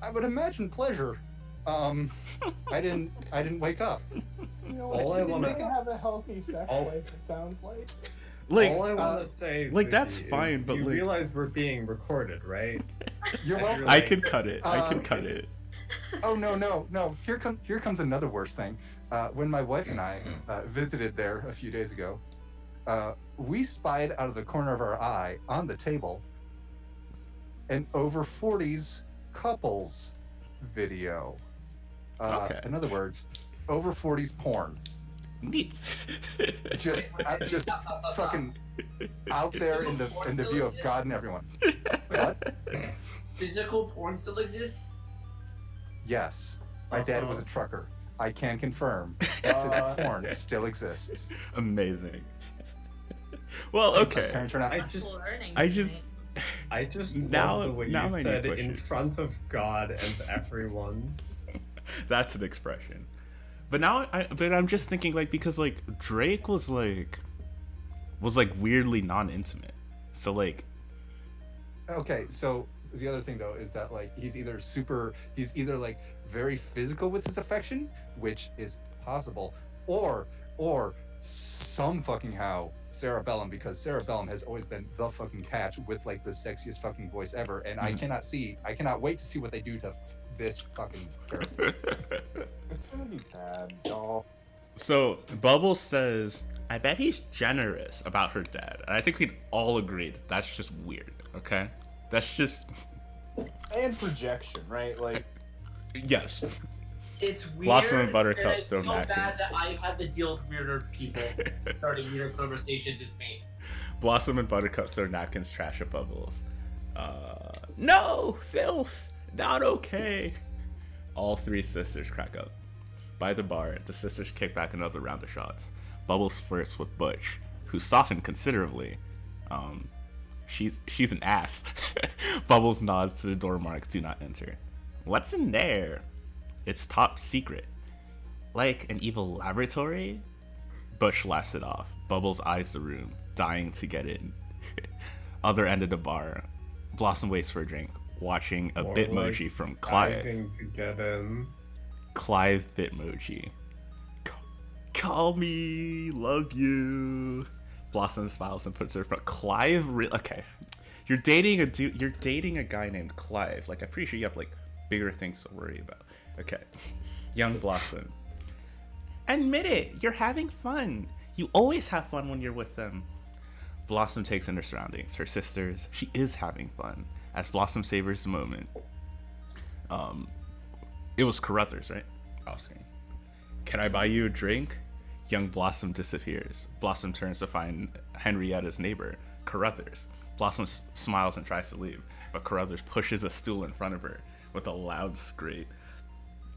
I would imagine pleasure, I didn't wake up. You know, All I want wanna- to have a healthy sex life, it sounds like. Like, all I want to say is, like, that's Suki, fine, but you like, realize we're being recorded, right? You're welcome. I could cut it. I could cut it. Oh no! Here comes another worse thing. When my wife and I visited there a few days ago, we spied out of the corner of our eye on the table an over 40s couples video. Okay. In other words, over 40s porn. Neat. Just fucking out there in the view of God and everyone. What? Physical porn still exists? Yes. My dad was a trucker. I can confirm that physical porn still exists. Amazing. Well, okay. I just love the way now you my new said question. in front of God and everyone. That's an expression. But now I'm just thinking, like, because like Drake was like weirdly non-intimate. So like Okay, so the other thing though is that like he's either like very physical with his affection, which is possible, or some fucking how Sarah Bellum, because Sarah Bellum has always been the fucking catch with like the sexiest fucking voice ever, and I cannot wait to see what they do to this fucking character. It's gonna be bad, y'all. So Bubbles says, I bet he's generous about her dad. And I think we'd all agree that that's just weird, okay? That's just... And projection, right? Like... Yes. It's weird. Blossom and Buttercup and it's throw so napkins. bad that I've had to deal with weirder people starting weird conversations with me. Blossom and Buttercup throw napkins, trash at Bubbles. No! Filth! Not okay! All three sisters crack up. By the bar, the sisters kick back another round of shots. Bubbles flirts with Butch, who softened considerably. She's an ass. Bubbles nods to the door marked "Do not enter." What's in there? It's top secret. Like an evil laboratory? Butch laughs it off. Bubbles eyes the room, dying to get in. Other end of the bar. Blossom waits for a drink, watching a More Bitmoji like from Clive. diving to get in. Clive Bitmoji. Call me, love you. Blossom smiles and puts her front. Clive, okay. You're dating a guy named Clive. Like, I'm pretty sure you have like bigger things to worry about. Okay. Young Blossom. Admit it, you're having fun. You always have fun when you're with them. Blossom takes in her surroundings, her sisters. She is having fun. As Blossom savors the moment. It was Carruthers, right? Off screen. Can I buy you a drink? Young Blossom disappears. Blossom turns to find Henrietta's neighbor, Carruthers. Blossom smiles and tries to leave, but Carruthers pushes a stool in front of her with a loud scream.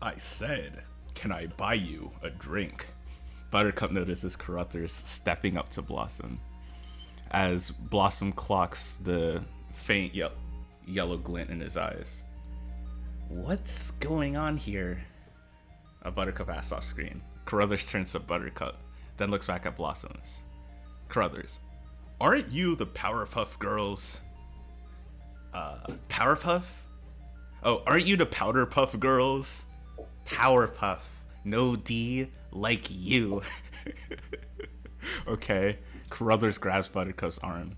I said, can I buy you a drink? Buttercup notices Carruthers stepping up to Blossom. As Blossom clocks the faint yellow glint in his eyes. What's going on here? A Buttercup asks off screen. Carruthers turns to Buttercup, then looks back at Blossoms. Carruthers, aren't you the Powerpuff Girls? Powerpuff? Oh, aren't you the Powderpuff Girls? Powerpuff, no D, like you. Okay. Carruthers grabs Buttercup's arm.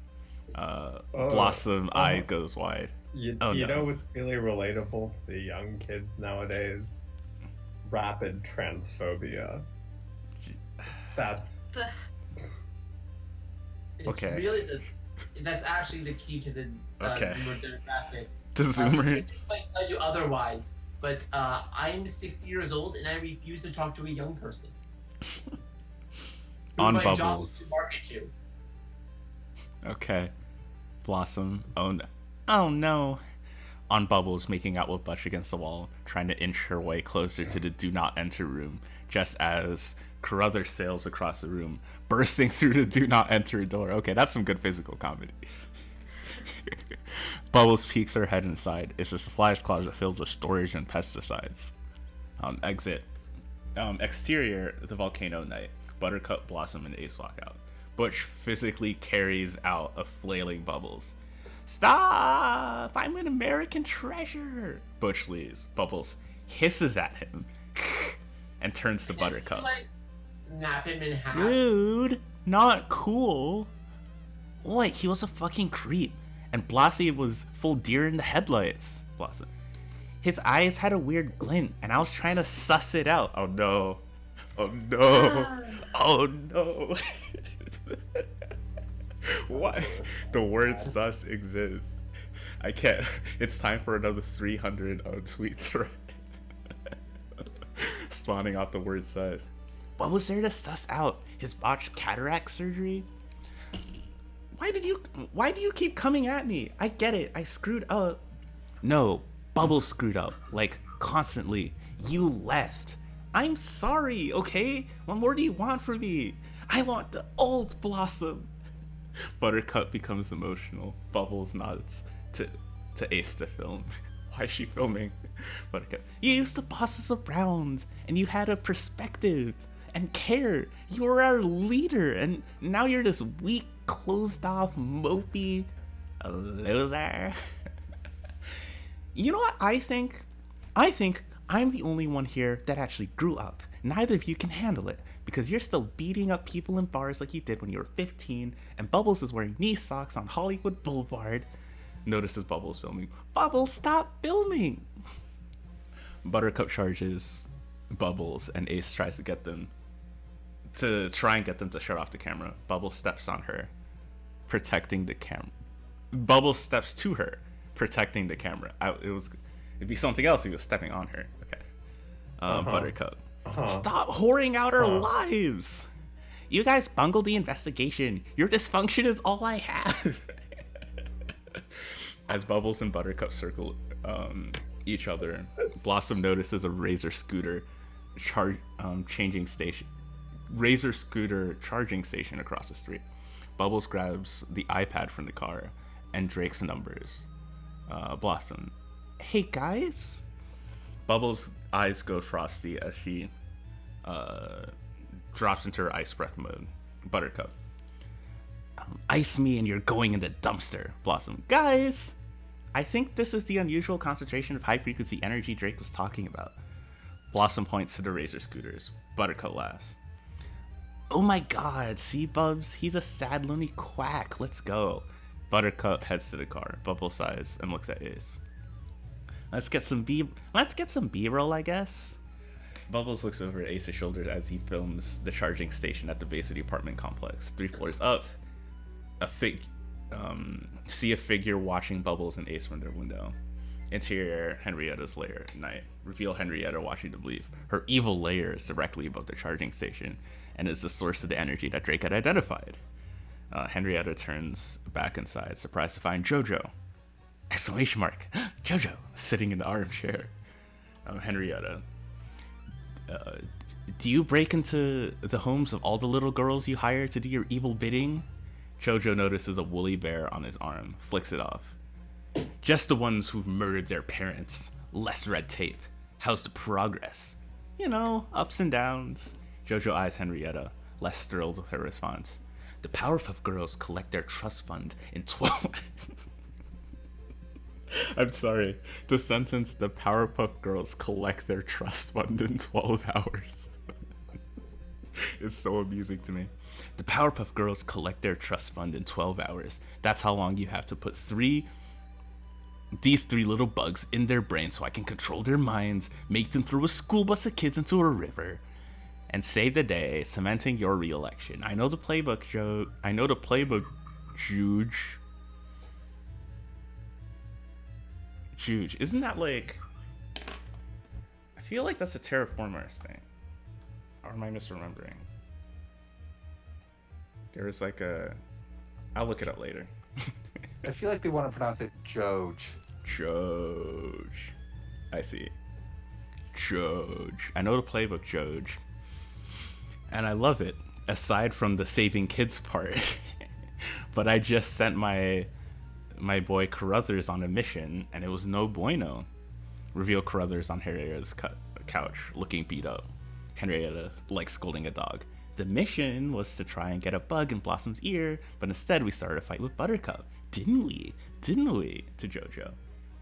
Blossom eye goes wide. You know what's really relatable to the young kids nowadays? Rapid transphobia. That's It's okay. Really that's actually the key to the Zoomer demographic. The Zoomer. Statistics might tell you otherwise, but I'm 60 years old and I refuse to talk to a young person. On my Bubbles. job is to market to. Okay. Blossom. Oh no. On Bubbles, making out with Butch against the wall, trying to inch her way closer to the do not enter room, just as Carruthers sails across the room, bursting through the do not enter door. Okay, that's some good physical comedy. Bubbles peeks her head inside. It's a supplies closet filled with storage and pesticides. Exit. Exterior, the volcano night. Buttercup, Blossom, and Ace walk out. Butch physically carries out a flailing Bubbles. Stop! I'm an American treasure! Butch leaves. Bubbles hisses at him and turns to Buttercup. Like, snap him in half. Dude, not cool. What? He was a fucking creep. And Blossom was full deer in the headlights. Blossom. His eyes had a weird glint, and I was trying to suss it out. Oh no. Oh no. Oh no. What? The word sus exists. I can't. It's time for another 300 tweet thread. Spawning off the word size. What was there to suss out? His botched cataract surgery? Why do you keep coming at me? I get it. I screwed up. No, Bubbles screwed up. Like, constantly. You left. I'm sorry, okay? What more do you want from me? I want the old Blossom. Buttercup becomes emotional. Bubbles nods to Ace to film. Why is she filming? Buttercup, you used to boss us around, and you had a perspective and care. You were our leader, and now you're this weak, closed-off, mopey loser. You know what I think? I think I'm the only one here that actually grew up. Neither of you can handle it, because you're still beating up people in bars like you did when you were 15, and Bubbles is wearing knee socks on Hollywood Boulevard. Notices Bubbles filming. Bubbles, stop filming! Buttercup charges Bubbles, and Ace tries to get them to shut off the camera. Bubbles steps on her, protecting the camera. Bubbles steps to her, protecting the camera. It'd be something else if he was stepping on her. Okay. Buttercup. Stop whoring out our lives! You guys bungled the investigation. Your dysfunction is all I have. As Bubbles and Buttercup circle each other, Blossom notices a Razor scooter charging station across the street. Bubbles grabs the iPad from the car and Drake's numbers. Blossom, hey guys. Bubbles' eyes go frosty as she drops into her ice breath mode. Buttercup, ice me and you're going in the dumpster. Blossom, guys, I think this is the unusual concentration of high frequency energy Drake was talking about. Blossom points to the Razor scooters. Buttercup laughs. Oh my god, see Bubs? He's a sad loony quack. Let's go. Buttercup heads to the car. Bubble sighs and looks at Ace. Let's get some B-roll, I guess. Bubbles looks over at Ace's shoulder as he films the charging station at the base of the apartment complex. 3 floors up, see a figure watching Bubbles and Ace from their window. Interior, Henrietta's lair at night. Reveal Henrietta watching them leave. Her evil lair is directly above the charging station and is the source of the energy that Drake had identified. Henrietta turns back inside, surprised to find Jojo. Exclamation mark! Jojo! Sitting in the armchair. Henrietta. Do you break into the homes of all the little girls you hire to do your evil bidding? Jojo notices a woolly bear on his arm, flicks it off. Just the ones who've murdered their parents. Less red tape. How's the progress? You know, ups and downs. Jojo eyes Henrietta, less thrilled with her response. The Powerpuff Girls collect their trust fund in 12... I'm sorry. The sentence, the Powerpuff Girls collect their trust fund in 12 hours. It's so amusing to me. The Powerpuff Girls collect their trust fund in 12 hours. That's how long you have to put these 3 little bugs in their brain so I can control their minds, make them throw a school bus of kids into a river, and save the day, cementing your re-election. I know the playbook, Joe. I know the playbook, Juge. Juge. Isn't that like... I feel like that's a Terraformers thing. Or am I misremembering? There was like a... I'll look it up later. I feel like they want to pronounce it Joge. Joge. I see. Joge. I know the playbook, Joge. And I love it, aside from the saving kids part. But I just sent my boy Carruthers on a mission, and it was no bueno. Reveal Carruthers on Henrietta's couch, looking beat up. Henrietta, like scolding a dog. The mission was to try and get a bug in Blossom's ear, but instead we started a fight with Buttercup. Didn't we? To Jojo.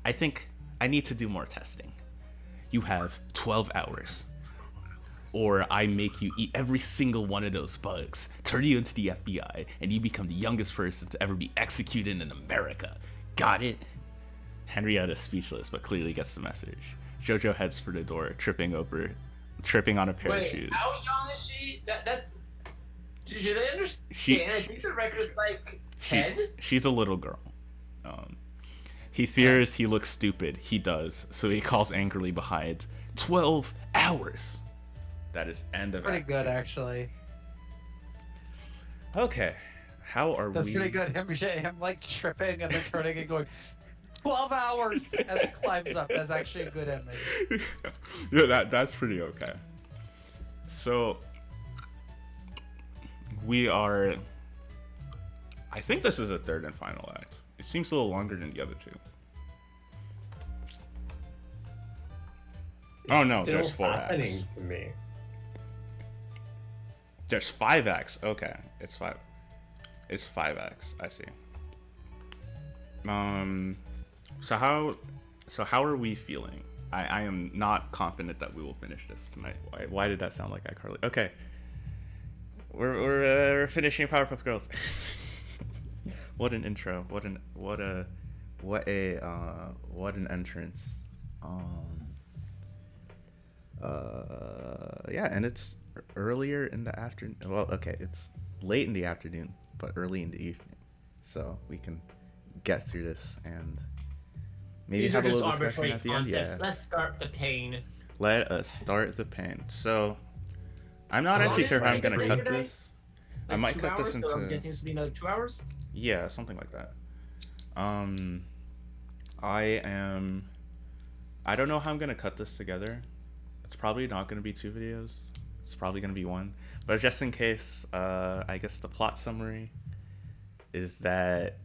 I think I need to do more testing. You have 12 hours. Or I make you eat every single one of those bugs, turn you into the FBI, and you become the youngest person to ever be executed in America. Got it? Henrietta's speechless, but clearly gets the message. Jojo heads for the door, tripping on a pair of shoes. How young is she? That's... Do they understand? I think the record's like 10? She's a little girl. He fears he looks stupid. He does. So he calls angrily behind. 12 hours. That is end of Pretty act good, 2. actually. Okay. How are That's we? pretty good. Him like tripping and then turning and going 12 hours as he climbs up. That's actually a good image. Yeah, that's pretty okay. So we are. I think this is a third and final act. It seems a little longer than the other two. Oh no, Still there's 4 happening acts. to me. There's 5 acts. Okay, it's 5. It's 5 acts. I see. So how are we feeling? I am not confident that we will finish this tonight. Why did that sound like iCarly? Okay. We're finishing Powerpuff Girls. What an intro. What an entrance. Yeah, and it's earlier in the afternoon. Well, okay, it's late in the afternoon, but early in the evening. So we can get through this and maybe These have are a just little discussion arbitrary at the end. concepts. Yeah. Let's start the pain. Let us start the pain. So I'm not How actually long sure is how it I'm gonna today? cut this. I Like might 2 cut hours? this into. So I'm guessing this will be another 2 hours. Yeah, something like that. I don't know how I'm gonna cut this together. It's probably not gonna be 2 videos. It's probably gonna be 1. But just in case, I guess the plot summary is that,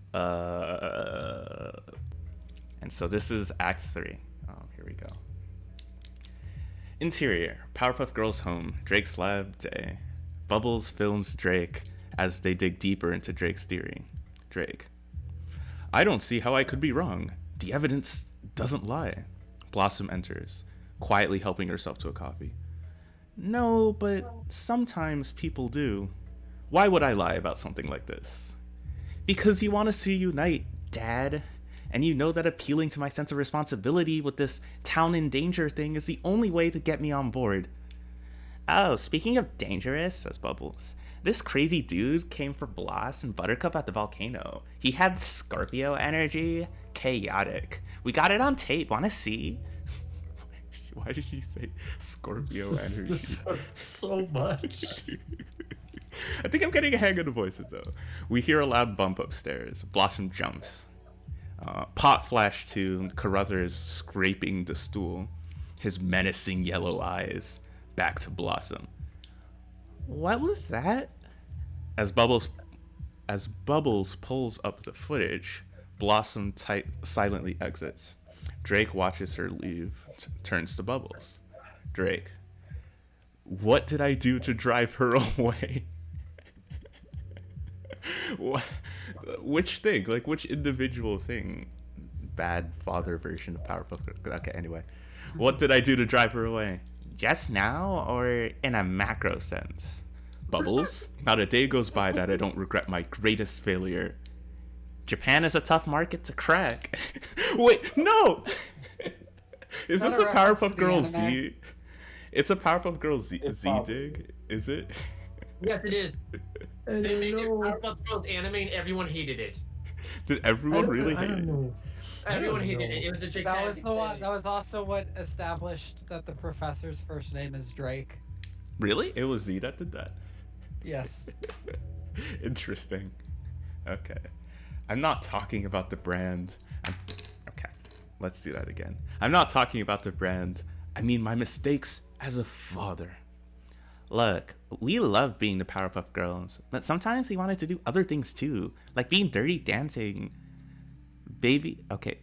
and so this is Act 3. Here we go. Interior, Powerpuff Girls home, Drake's lab day. Bubbles films Drake as they dig deeper into Drake's theory. Drake. I don't see how I could be wrong. The evidence doesn't lie. Blossom enters, quietly helping herself to a coffee. No, but sometimes people do. Why would I lie about something like this? Because you want us to unite, Dad. And you know that appealing to my sense of responsibility with this town in danger thing is the only way to get me on board. Oh, speaking of dangerous, says Bubbles, this crazy dude came for Bloss and Buttercup at the volcano. He had Scorpio energy. Chaotic. We got it on tape. Wanna see? Why did she say Scorpio energy? So much. I think I'm getting a hang of the voices though. We hear a loud bump upstairs. Blossom jumps. Pot flash to Carruthers scraping the stool. His menacing yellow eyes. Back to Blossom. What was that? As Bubbles pulls up the footage, Blossom silently exits. Drake watches her leave, turns to Bubbles. Drake. What did I do to drive her away? Which thing? Like, which individual thing? Bad father version of Powerpuff Girls. Okay, anyway. What did I do to drive her away? Just now, or in a macro sense? Bubbles? Not a day goes by that I don't regret my greatest failure. Japan is a tough market to crack. Wait, no! Is this a Powerpuff Girls Z? It's a Powerpuff Girls Z dig? Is it? Yes, it is. They made it Powerpuff Girls anime and everyone hated it. Did everyone really hate it? Everyone hated it. It was a That was gigantic the one. thing. That was also what established that the professor's first name is Drake. Really? It was Z that did that? Yes. Interesting. Okay. I'm not talking about the brand. Okay. Let's do that again. I'm not talking about the brand. I mean my mistakes as a father. Look, we love being the Powerpuff Girls, but sometimes we wanted to do other things too, like being Dirty Dancing.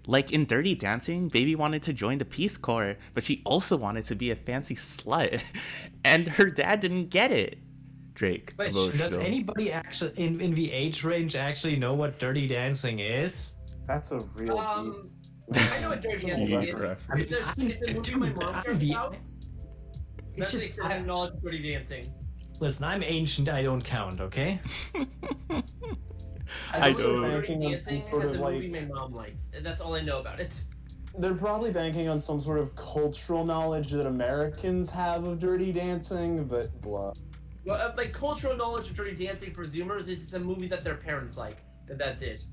Like in Dirty Dancing, Baby wanted to join the Peace Corps, but she also wanted to be a fancy slut, and her dad didn't get it. Drake. Question, does anybody actually in the age range actually know what Dirty Dancing is? That's a real I know what Dirty Dancing is. It's a movie my mom cares about. It's That's just the knowledge of Dirty Dancing. Listen, I'm ancient. I don't count. Okay. I know. Dirty Dancing has a movie my mom likes, and that's all I know about it. They're probably banking on some sort of cultural knowledge that Americans have of Dirty Dancing, but blah. Well, like cultural knowledge of Dirty Dancing for Zoomers is it's a movie that their parents like, and that's it.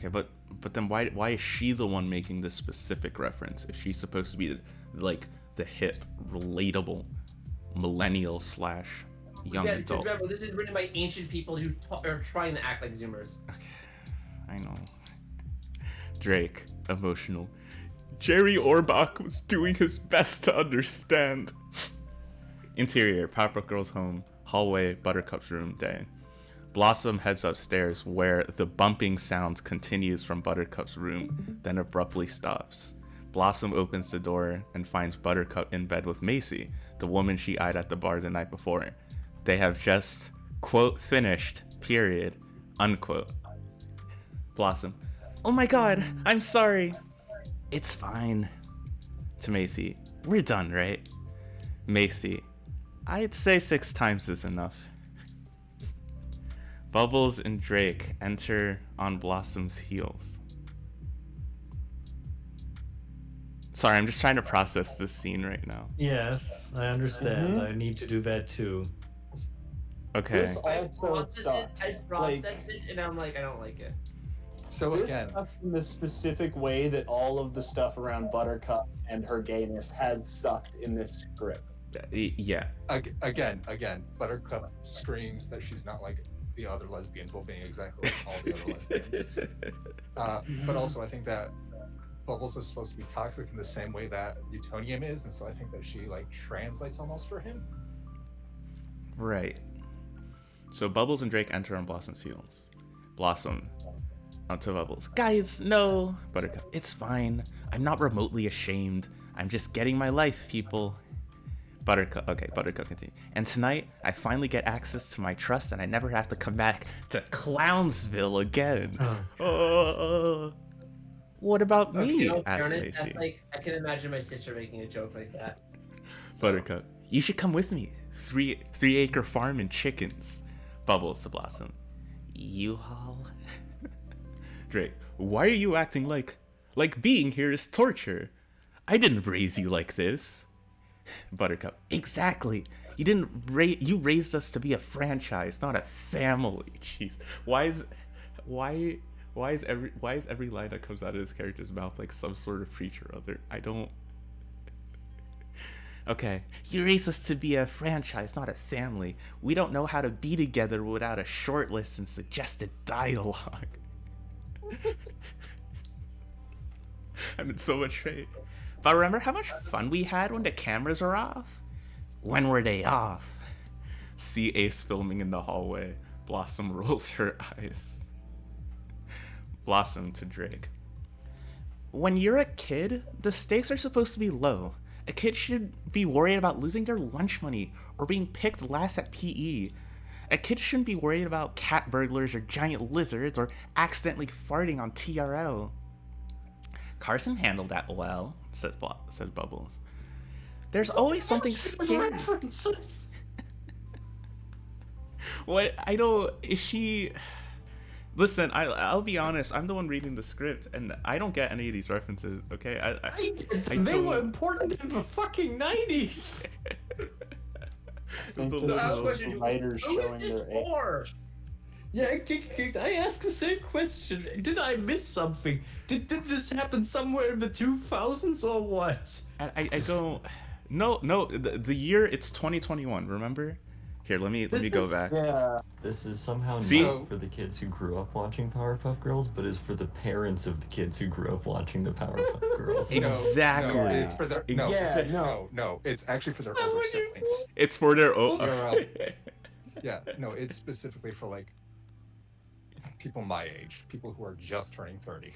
Okay, but then why is she the one making this specific reference if she's supposed to be like the hip, relatable millennial / young adult? Remember, this is written by ancient people who are trying to act like Zoomers. Okay, I know. Drake, emotional. Jerry Orbach was doing his best to understand. Interior, Powerpuff Girls home, hallway, Buttercup's room, day. Blossom heads upstairs where the bumping sound continues from Buttercup's room, then abruptly stops. Blossom opens the door and finds Buttercup in bed with Macy, the woman she eyed at the bar the night before. They have just, quote, finished, period, unquote. Blossom, oh my god, I'm sorry. It's fine. To Macy, we're done, right? Macy, I'd say 6 times is enough. Bubbles and Drake enter on Blossom's heels. Sorry, I'm just trying to process this scene right now. Yes, I understand. I need to do that too. Okay. This also sucks. I processed it, and I'm like, I don't like it. So this again, sucks in the specific way that all of the stuff around Buttercup and her gayness has sucked in this script. Yeah. Again, Buttercup screams that she's not like the other lesbians while being exactly like all the other lesbians. But also, I think that Bubbles is supposed to be toxic in the same way that Utonium is, and so I think that she like translates almost for him. Right. So Bubbles and Drake enter on Blossom's heels. Blossom onto Bubbles. Guys, no. Buttercup, it's fine. I'm not remotely ashamed. I'm just getting my life, people. Buttercup, okay, Buttercup continue. And tonight, I finally get access to my trust and I never have to come back to Clownsville again. What about me? Asked Macy. That's like, I can imagine my sister making a joke like that. Buttercup, you should come with me. 3-acre farm and chickens. Bubbles to Blossom. U-Haul? Drake, why are you acting like being here is torture? I didn't raise you like this. Buttercup, exactly. You raised us to be a franchise, not a family. Jeez, why is every line that comes out of this character's mouth like some sort of preacher or other? I don't. Okay, you raised us to be a franchise, not a family. We don't know how to be together without a short list and suggested dialogue. I'm in so much pain. But remember how much fun we had when the cameras are off? When were they off? See Ace filming in the hallway. Blossom rolls her eyes. Blossom to Drake. When you're a kid, the stakes are supposed to be low. A kid should be worried about losing their lunch money or being picked last at PE. A kid shouldn't be worried about cat burglars or giant lizards or accidentally farting on TRL. Carson handled that well, says Bubbles. There's always something scary. What? I don't. Is she? Listen, I'll be honest. I'm the one reading the script, and I don't get any of these references. Okay, They were important in the fucking 90s. Writers showing their age. Yeah, I ask the same question. Did I miss something? Did this happen somewhere in the 2000s or what? I don't. No. The year, it's 2021. Remember? Here, let me go back. Yeah. This is somehow See? not for the kids who grew up watching Powerpuff Girls, but is for the parents of the kids who grew up watching the Powerpuff Girls. Exactly. No, it's for their no. It's actually for their older siblings. It's for their Yeah, no, it's specifically for like people my age, people who are just turning 30.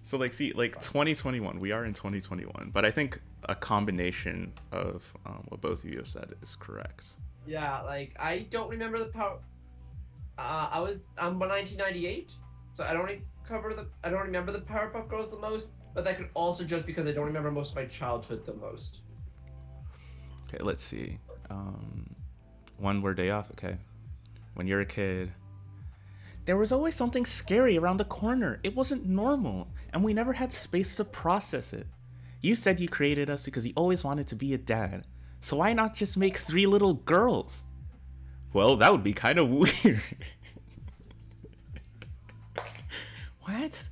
So like, see, like 2021, we are in 2021, but I think a combination of what both of you have said is correct. Yeah, like I don't remember the power. I'm 1998, so I don't remember the Powerpuff Girls the most. But that could also just because I don't remember most of my childhood the most. Okay, let's see. One word day off. Okay, when you're a kid, there was always something scary around the corner. It wasn't normal, and we never had space to process it. You said you created us because you always wanted to be a dad. So why not just make 3 little girls? Well, that would be kind of weird. What?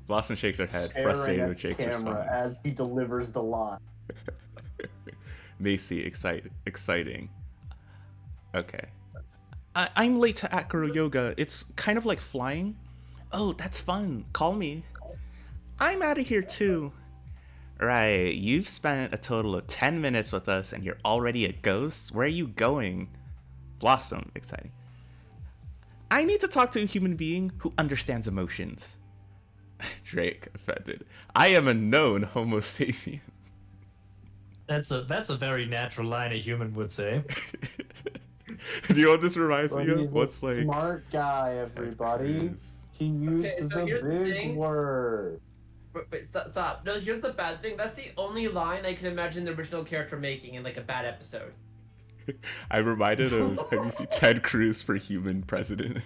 Blossom shakes her head, Staring frustrated at with the Jake's camera response. as he delivers the line. Macy, exciting. Okay. I'm late to acro yoga. It's kind of like flying. Oh, that's fun. Call me. I'm out of here too. Right, you've spent a total of 10 minutes with us and you're already a ghost? Where are you going? Blossom, exciting. I need to talk to a human being who understands emotions. Drake, offended. I am a known homo sapien. That's a very natural line a human would say. Do you know what this reminds But me of? he's What's a like... smart guy, everybody. He used Okay, so the here's the big thing. word. Wait, stop. No, here's the bad thing. That's the only line I can imagine the original character making in like a bad episode. I'm reminded of, have you seen Ted Cruz for human president?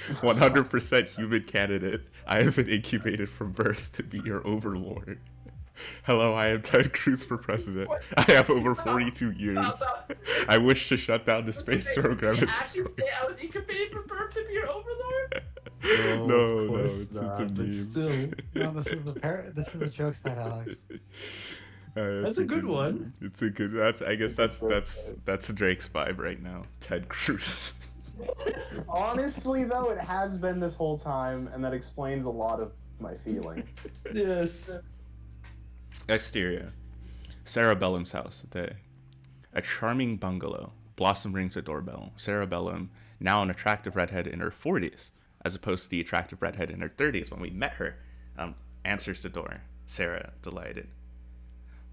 100% human candidate. I have been incubated from birth to be your overlord. Hello, I am Ted Cruz for president. I have over 42 years. I wish to shut down the space program. Did you actually say I was incubated from birth to be your overlord? No, it's a meme. Still. No, this is a joke set, Alex. That's a good one. It's a good. I guess that's Drake's vibe right now. Ted Cruz. Honestly, though, it has been this whole time, and that explains a lot of my feeling. Yes. Exterior. Sarah Bellum's house today. A charming bungalow. Blossom rings the doorbell. Sarah Bellum, now an attractive redhead in her 40s, as opposed to the attractive redhead in her 30s when we met her, answers the door. Sarah, delighted.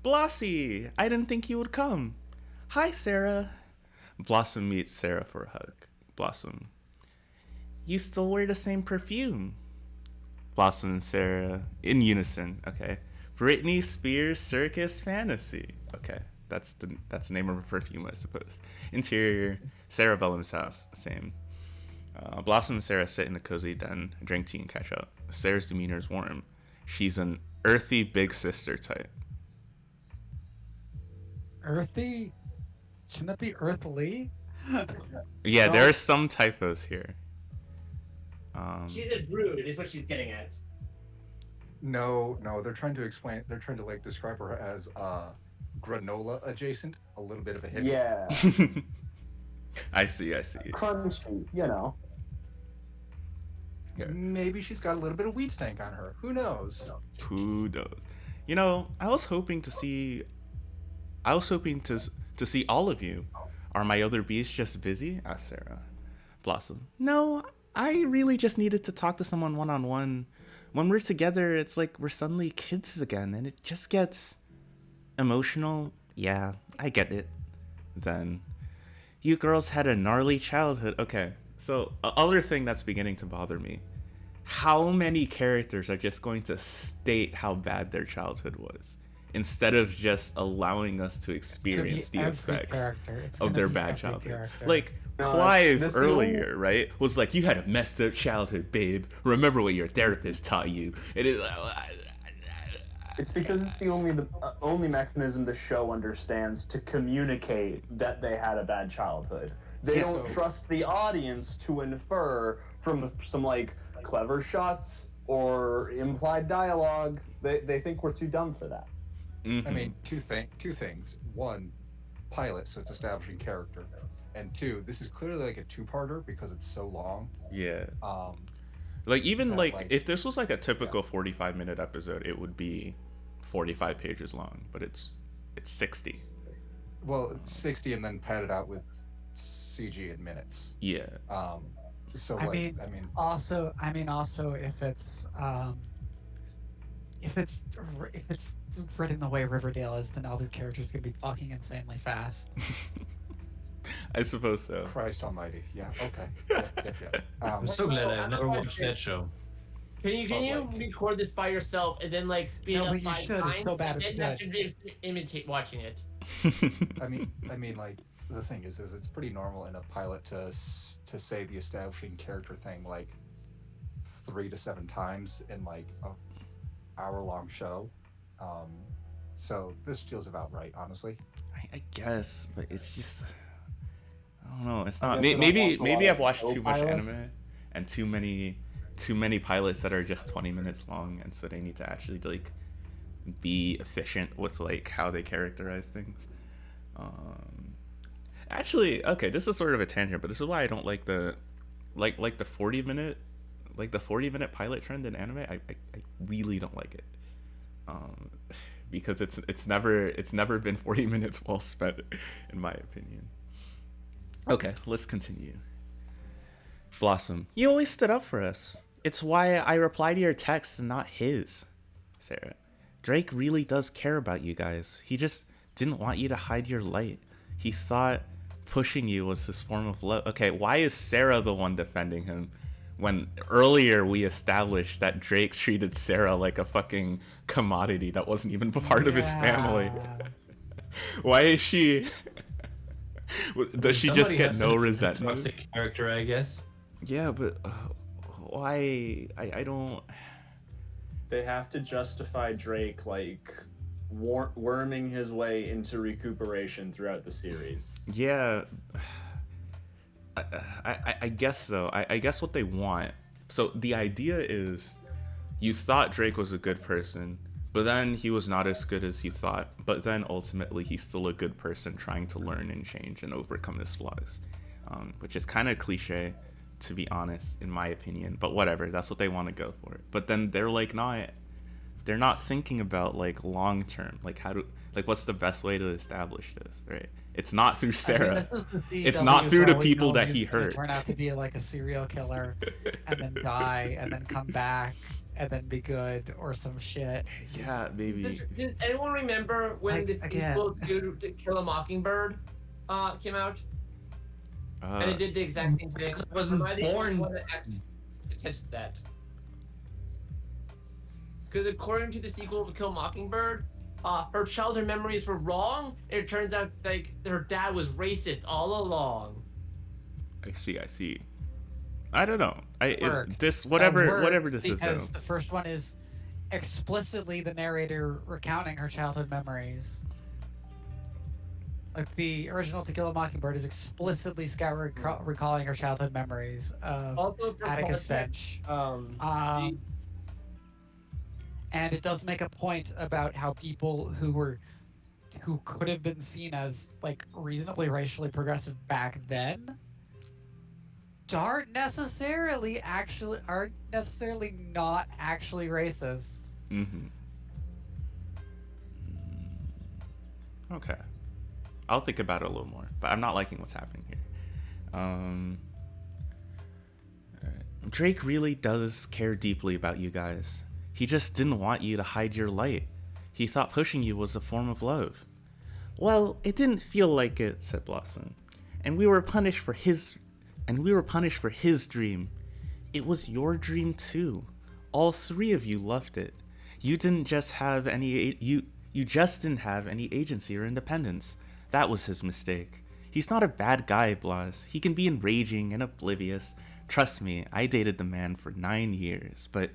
Blossie, I didn't think you would come. Hi, Sarah. Blossom meets Sarah for a hug. Blossom, you still wear the same perfume. Blossom and Sarah, in unison, okay. Britney Spears Circus Fantasy. Okay, that's the name of her perfume, I suppose. Interior, Sarah Bellum's house, same. Blossom and Sarah sit in a cozy den, drink tea and catch up. Sarah's demeanor is warm. She's an earthy big sister type. Earthy? Shouldn't that be earthly? Yeah, there are some typos here. She's a brood, is what she's getting at. No, they're trying to explain. They're trying to like describe her as granola adjacent, a little bit of a hippie. Yeah. I see. Crunchy, you know. Yeah. Maybe she's got a little bit of wheat stank on her. Who knows? Who knows? You know, I was hoping to see all of you. Are my other bees just busy? Asked Sarah. Blossom. No, I really just needed to talk to someone one-on-one. When we're together, it's like we're suddenly kids again, and it just gets emotional. Yeah, I get it. Then, you girls had a gnarly childhood. Okay, so other thing that's beginning to bother me. How many characters are just going to state how bad their childhood was, instead of just allowing us to experience the effects of their bad childhood? Character. Like, No, Clive this earlier, right, was like, you had a messed up childhood, babe. Remember what your therapist taught you. It is. It's because it's the only mechanism the show understands to communicate that they had a bad childhood. They don't trust the audience to infer from some like clever shots or implied dialogue. They think we're too dumb for that. Mm-hmm. I mean, two things. One, pilot, so it's establishing character. And two, this is clearly like a two-parter because it's so long. Yeah. Like, even that, like if this was like a typical 45-minute episode, it would be 45 pages long, but it's 60. Well, it's 60 and then padded out with CG in minutes. Yeah. So I like, mean, also if it's written the way Riverdale is, then all these characters could be talking insanely fast. I suppose so. Christ Almighty. Yeah. Okay. Yep. I'm so glad I've never watched that show. Can you record this by yourself and then like speed No, up but you 5 should. It's times so bad and it's then good. have to imitate watching it? I mean, like the thing is it's pretty normal in a pilot to say the establishing character thing like 3 to 7 times in like a hour-long show. So this feels about right, honestly. I guess, but it's just, I don't know. It's I not. guess I don't watch a lot Maybe I've of watched show too much pilots. anime and too many too many pilots that are just 20 minutes long, and so they need to actually like be efficient with like how they characterize things. Actually, okay, this is sort of a tangent, but this is why I don't like the like the 40-minute pilot trend in anime. I really don't like it. Because it's never been 40 minutes well spent, in my opinion. Okay, let's continue. Blossom, you always stood up for us. It's why I reply to your texts and not his. Sarah, Drake really does care about you guys. He just didn't want you to hide your light. He thought pushing you was his form of love. Okay, why is Sarah the one defending him when earlier we established that Drake treated Sarah like a fucking commodity that wasn't even part of his family? Why is she... Does she just get no resentment? Toxic character, I guess. Yeah, but why? I don't... They have to justify Drake, like, worming his way into recuperation throughout the series. Yeah, I guess so. I guess what they want. So the idea is, you thought Drake was a good person, but then he was not as good as you thought. But then ultimately, he's still a good person trying to learn and change and overcome his flaws, which is kind of cliche, to be honest, in my opinion. But whatever, that's what they want to go for. But then they're like they're not thinking about like long term, like what's the best way to establish this, right? It's not through Sarah. I mean, this is the it's not through the CW people know that he's he gonna hurt. Turn out to be like a serial killer, and then die, and then come back, and then be good, or some shit. Yeah, maybe. Does anyone remember when the sequel to Kill a Mockingbird came out? And it did the exact same thing. I wasn't born. Attention to that. Because according to the sequel to Kill a Mockingbird, her childhood memories were wrong, and it turns out like her dad was racist all along. I see. I don't know. Whatever this is because the first one is explicitly the narrator recounting her childhood memories. Like the original To Kill a Mockingbird is explicitly Scout recalling her childhood memories of Also for Atticus context, Finch. And it does make a point about how people who could have been seen as like reasonably racially progressive back then aren't necessarily not actually racist. Mm-hmm. Okay. I'll think about it a little more, but I'm not liking what's happening here. Alright. Drake really does care deeply about you guys. He just didn't want you to hide your light. He thought pushing you was a form of love. Well, it didn't feel like it, said Blossom. And we were punished for his dream. It was your dream too. All three of you loved it. You just didn't have any agency or independence. That was his mistake. He's not a bad guy, Blas. He can be enraging and oblivious. Trust me, I dated the man for 9 years, but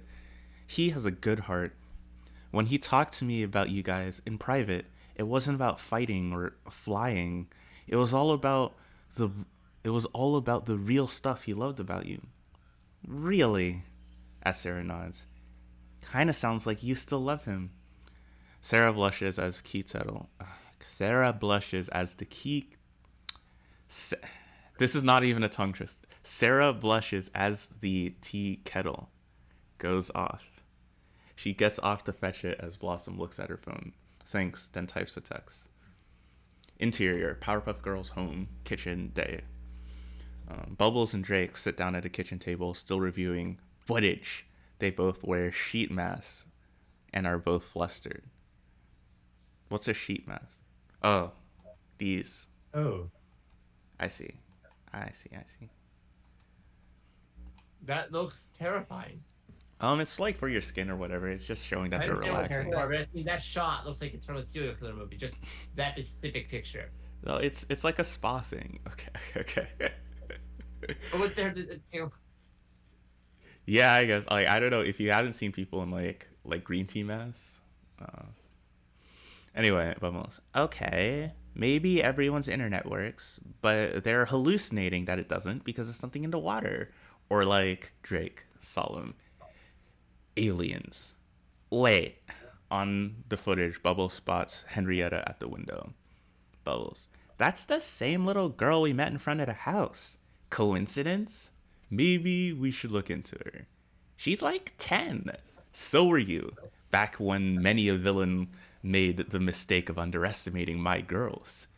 he has a good heart. When he talked to me about you guys in private, it wasn't about fighting or flying. It was all about the real stuff he loved about you. Really? As Sarah nods. Kinda sounds like you still love him. Sarah blushes as the key. This is not even a tongue twist. Sarah blushes as the tea kettle goes off. She gets off to fetch it as Blossom looks at her phone. Thanks, then types a text. Interior, Powerpuff Girls home, kitchen, day. Bubbles and Drake sit down at a kitchen table, still reviewing footage. They both wear sheet masks and are both flustered. What's a sheet mask? Oh, these. Oh. I see. That looks terrifying. It's like for your skin or whatever. It's just showing that they're relaxing. That shot looks like it's from a serial killer movie. Just that specific picture. No, it's like a spa thing. Okay. But what they're Yeah, I guess. Like, I don't know if you haven't seen people in like green tea masks. Anyway, Bubbles. Okay, maybe everyone's internet works, but they're hallucinating that it doesn't because it's something in the water. Or like Drake. solemn. Aliens. Wait. On the footage, Bubbles spots Henrietta at the window. Bubbles. That's the same little girl we met in front of the house. Coincidence? Maybe we should look into her. She's like 10. So were you. Back when many a villain made the mistake of underestimating my girls.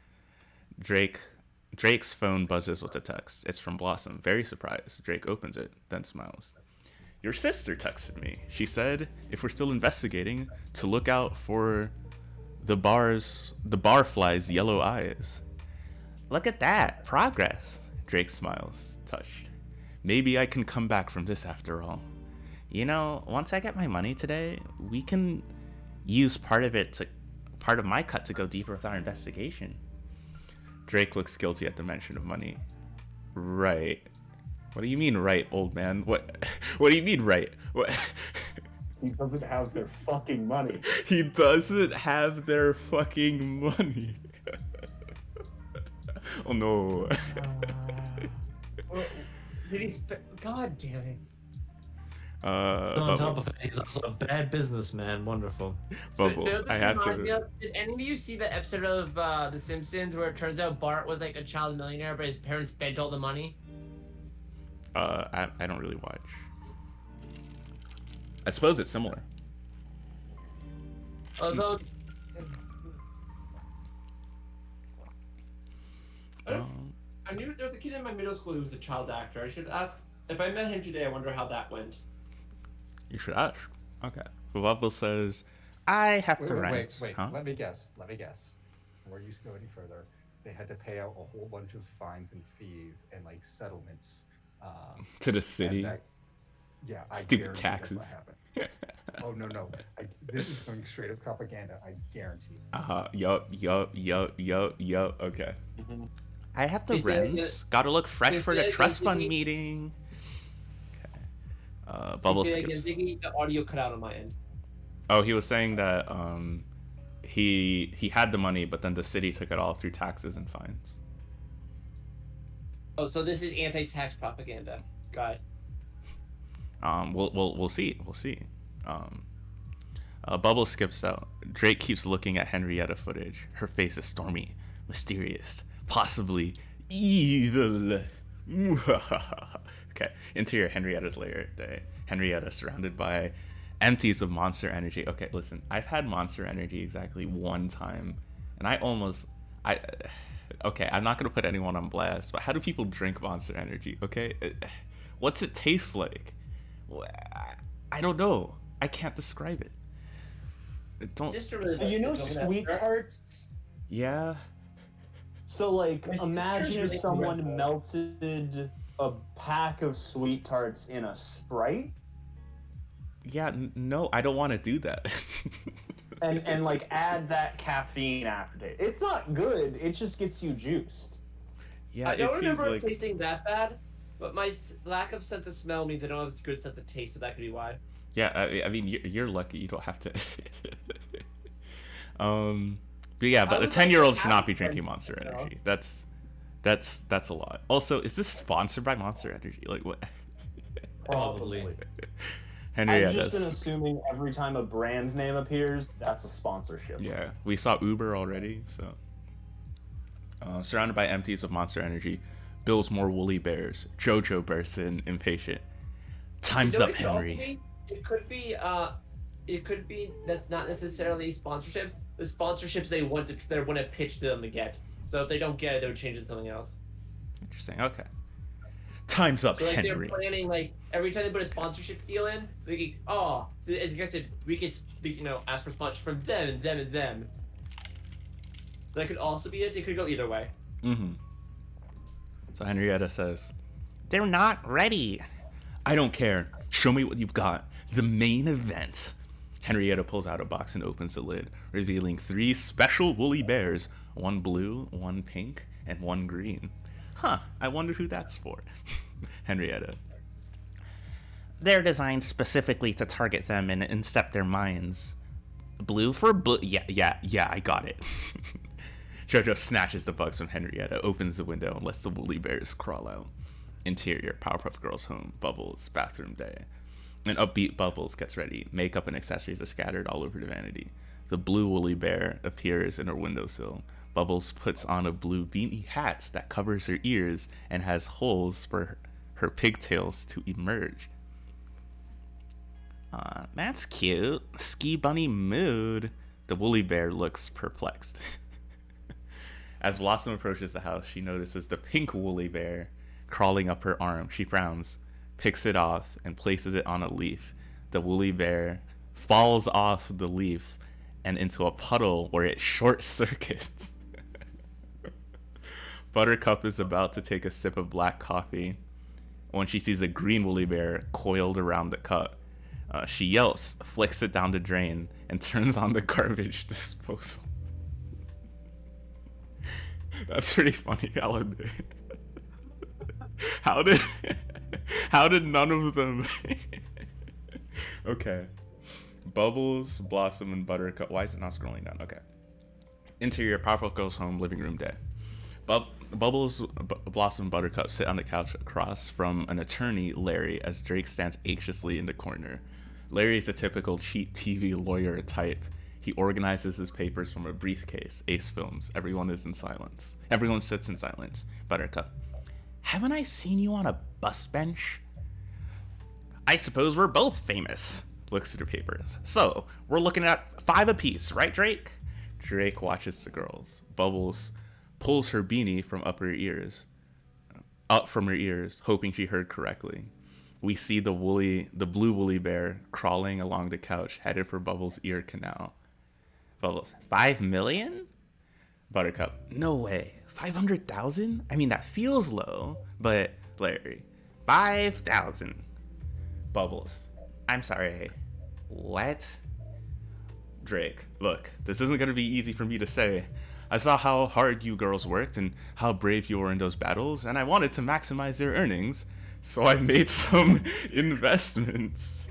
Drake's phone buzzes with a text. It's from Blossom. Very surprised. Drake opens it, then smiles. Your sister texted me. She said, if we're still investigating, to look out for the barfly's yellow eyes. Look at that. Progress. Drake smiles, touched. Maybe I can come back from this after all. You know, once I get my money today, we can use part of my cut to go deeper with our investigation. Drake looks guilty at the mention of money. Right. What do you mean, right, old man? What do you mean, right? What? He doesn't have their fucking money. He doesn't have their fucking money. Oh no. Did he God damn it. On top of it, he's also a bad businessman. Wonderful. Bubbles, I have to. Did any of you see the episode of The Simpsons where it turns out Bart was like a child millionaire, but his parents spent all the money? I don't really watch. I suppose it's similar. Although, I knew there was a kid in my middle school who was a child actor. I should ask. If I met him today, I wonder how that went. You should ask. Okay. Well, Bubble says, I have to rent. Wait. Huh? Let me guess. Before you go any further, they had to pay out a whole bunch of fines and fees and like settlements. To the city. Yeah, I stupid guarantee taxes. that's what happened. Oh no! This is going straight up propaganda. I guarantee. Yup. Okay. Mm-hmm. I have the rents. Gotta look fresh for the trust fund meeting. Okay. Bubble skips. The audio cut out on my end. Oh, he was saying that he had the money, but then the city took it all through taxes and fines. Oh, so this is anti-tax propaganda. Got it. We'll see. Bubble skips out. Drake keeps looking at Henrietta footage. Her face is stormy, mysterious, possibly evil. Okay, interior Henrietta's lair day. Henrietta surrounded by empties of Monster Energy. Okay, listen, I've had Monster Energy exactly one time, and okay, I'm not gonna put anyone on blast, but how do people drink Monster Energy? Okay, what's it taste like? I don't know. I can't describe it. Don't. So you know sweet tarts? Yeah. So like, imagine if someone melted a pack of sweet tarts in a Sprite. Yeah. No, I don't want to do that. and like add that caffeine after it. It's not good. It just gets you juiced. Yeah. I don't remember it tasting that bad, but my lack of sense of smell means I don't have a good sense of taste, so that could be why. Yeah, I mean, you're lucky you don't have to. But yeah, but a 10-year-old should not be drinking Monster Energy. That's a lot. Also, is this sponsored by Monster Energy? Like what? Probably. Henrietta. I've just been assuming every time a brand name appears, that's a sponsorship. Yeah, we saw Uber already, so. Surrounded by empties of Monster Energy, builds more woolly bears. Jojo bursts in, impatient. Time's up, Henry. It could be that's not necessarily sponsorships. The sponsorships they want to pitch to them to get. So if they don't get it, they'll change it to something else. Interesting. Okay. Time's up, so like Henry. They're planning like every time they put a sponsorship deal in, they as you guys said, we could ask for sponsorship from them and them and them. That could also be it. It could go either way. Mm-hmm. So Henrietta says, "They're not ready." I don't care. Show me what you've got. The main event. Henrietta pulls out a box and opens the lid, revealing 3 special woolly bears. 1 blue, 1 pink, and 1 green. Huh, I wonder who that's for. Henrietta. They're designed specifically to target them and incept their minds. Blue for blue. Yeah, I got it. Jojo snatches the bugs from Henrietta, opens the window, and lets the woolly bears crawl out. Interior, Powerpuff Girls home. Bubbles, bathroom day. An upbeat Bubbles gets ready. Makeup and accessories are scattered all over the vanity. The blue woolly bear appears in her windowsill. Bubbles puts on a blue beanie hat that covers her ears and has holes for her pigtails to emerge. That's cute. Ski bunny mood. The woolly bear looks perplexed. As Blossom approaches the house, she notices the pink woolly bear crawling up her arm. She frowns, picks it off, and places it on a leaf. The woolly bear falls off the leaf and into a puddle where it short circuits. Buttercup is about to take a sip of black coffee when she sees a green woolly bear coiled around the cup. She yelps, flicks it down the drain, and turns on the garbage disposal. That's pretty funny, I'll admit. How did none of them... Okay. Bubbles, Blossom, and Buttercup. Why is it not scrolling down? Okay. Interior, Powerpuff Girls home, living room day. Bubbles, Blossom, and Buttercup sit on the couch across from an attorney, Larry, as Drake stands anxiously in the corner. Larry is a typical cheap TV lawyer type. He organizes his papers from a briefcase. Ace films. Everyone is in silence. Everyone sits in silence. Buttercup. Haven't I seen you on a bus bench? I suppose we're both famous. Looks at her papers. So, we're looking at 5 apiece, right, Drake? Drake watches the girls. Bubbles pulls her beanie from up from her ears, hoping she heard correctly. We see the blue woolly bear crawling along the couch, headed for Bubbles' ear canal. Bubbles, 5 million? Buttercup, no way. 500,000? I mean, that feels low, but Larry, 5,000. Bubbles, I'm sorry, what? Drake, look, this isn't gonna be easy for me to say. I saw how hard you girls worked and how brave you were in those battles, and I wanted to maximize your earnings, so I made some investments.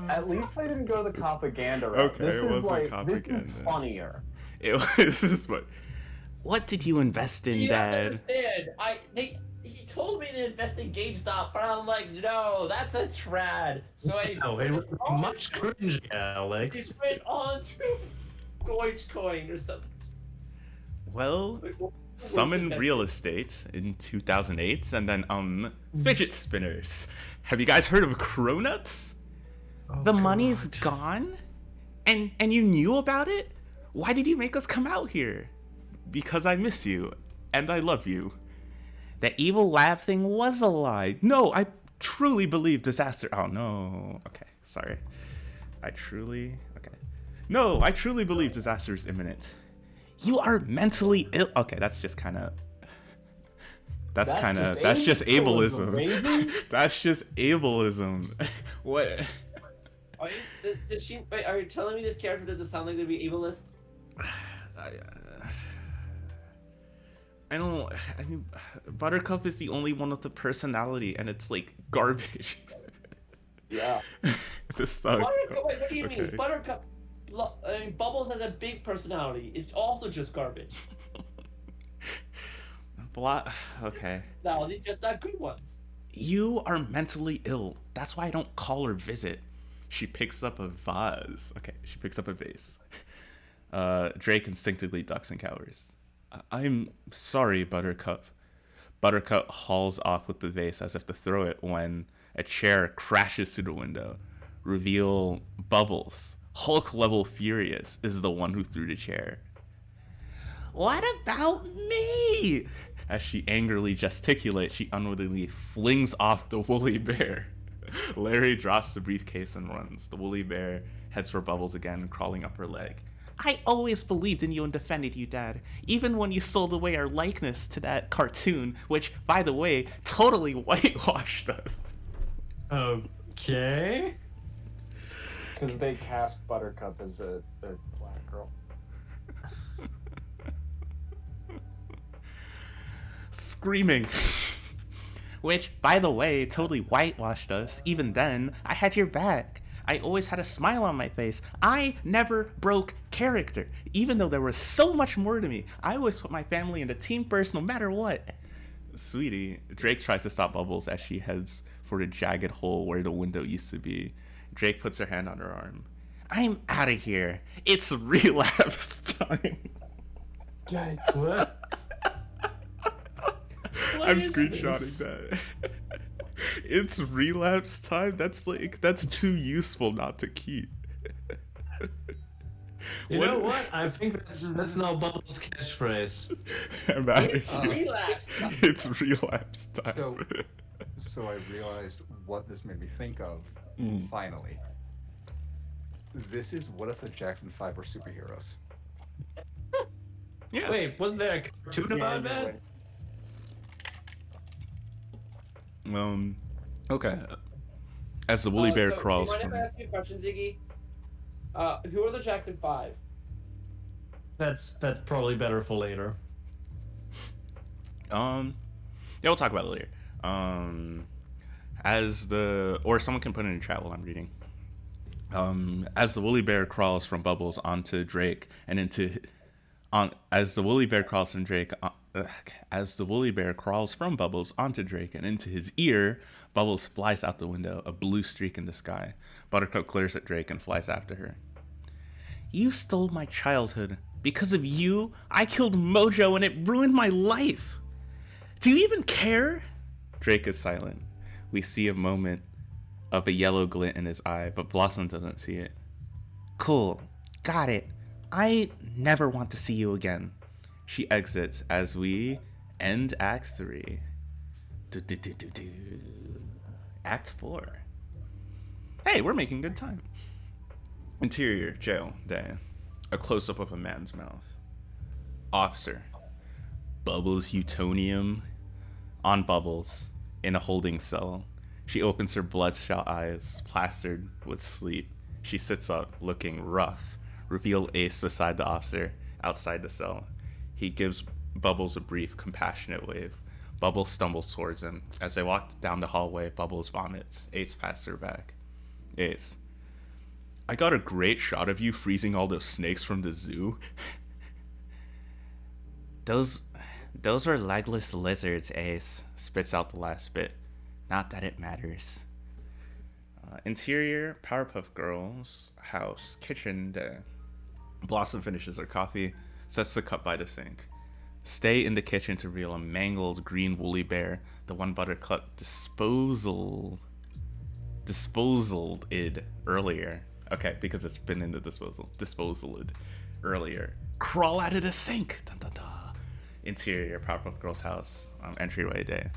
At least they didn't go the propaganda route. Okay, this it is wasn't like propaganda. this is funnier. It was, but what did you invest in, You have to Dad? understand, he told me to invest in GameStop, but I'm like, no, that's a trad. So I it was much cringe, Alex. He went on to Dogecoin or something. Well, What some was in the real estate in 2008, and then fidget spinners. Have you guys heard of Cronuts? The money's gone, and you knew about it? Why did you make us come out here? Because I miss you, and I love you. That evil lab thing was a lie. No, I truly believe disaster. Oh no. Okay, sorry. No, I truly believe disaster is imminent. You are mentally ill. Okay, that's just kind of. That's just ableism. That's just ableism. What? Are you telling me this character doesn't sound like they'd be ableist? I mean, Buttercup is the only one with the personality, and it's like garbage. Yeah. This sucks. Buttercup, wait, what do you mean? Buttercup, Bubbles has a big personality. It's also just garbage. Okay. No, they're just not good ones. You are mentally ill. That's why I don't call or visit. She picks up a vase. Okay, she picks up a vase. Drake instinctively ducks and cowers. I'm sorry, Buttercup. Buttercup hauls off with the vase as if to throw it when a chair crashes through the window. Reveal Bubbles. Hulk level furious is the one who threw the chair. What about me? As she angrily gesticulates, she unwittingly flings off the woolly bear. Larry drops the briefcase and runs. The woolly bear heads for Bubbles again, crawling up her leg. I always believed in you and defended you, Dad. Even when you sold away our likeness to that cartoon, which, by the way, totally whitewashed us. Okay. Because they cast Buttercup as a black girl. Screaming. Which, by the way, totally whitewashed us. Even then, I had your back. I always had a smile on my face. I never broke character. Even though there was so much more to me, I always put my family and the team first no matter what. Sweetie, Drake tries to stop Bubbles as she heads for the jagged hole where the window used to be. Drake puts her hand on her arm. I'm out of here. It's relapse time. What? I'm screenshotting that. It's relapse time? That's too useful not to keep. You know what? I think that's now Bubbles' catchphrase. I'm out of It's here. relapse. It's relapse time. So I realized what this made me think of. Finally, this is what if the Jackson 5 were superheroes? Yeah. Wait, wasn't there a cartoon about that? Okay. As the woolly bear crawls. Do you mind if I ask you a question, Ziggy? Who are the Jackson 5? That's probably better for later. Yeah, we'll talk about it later. Or someone can put it in the chat while I'm reading. As the woolly bear crawls from Bubbles onto Drake and into as the woolly bear crawls from Bubbles onto Drake and into his ear, Bubbles flies out the window, a blue streak in the sky. Buttercup glares at Drake and flies after her. You stole my childhood. Because of you, I killed Mojo and it ruined my life. Do you even care? Drake is silent. We see a moment of a yellow glint in his eye, but Blossom doesn't see it. Cool. Got it. I never want to see you again. She exits as we end Act 3. Act 4. Hey, we're making good time. Interior, jail, day. A close-up of a man's mouth. Officer. Bubbles Utonium. On Bubbles. In a holding cell. She opens her bloodshot eyes, plastered with sleep. She sits up, looking rough. Reveal Ace beside the officer, outside the cell. He gives Bubbles a brief, compassionate wave. Bubbles stumbles towards him. As they walk down the hallway, Bubbles vomits. Ace pats her back. Ace. I got a great shot of you freezing all those snakes from the zoo. Those were legless lizards, Ace. Spits out the last bit. Not that it matters. Interior, Powerpuff Girls, house, kitchen, day. Blossom finishes her coffee, sets the cup by the sink. Stay in the kitchen to reveal a mangled green woolly bear, the one Buttercup disposaled earlier. Okay, because it's been in the disposaled earlier. Crawl out of the sink! Dun, dun, dun. Interior, Powerpuff Girls house, entryway day.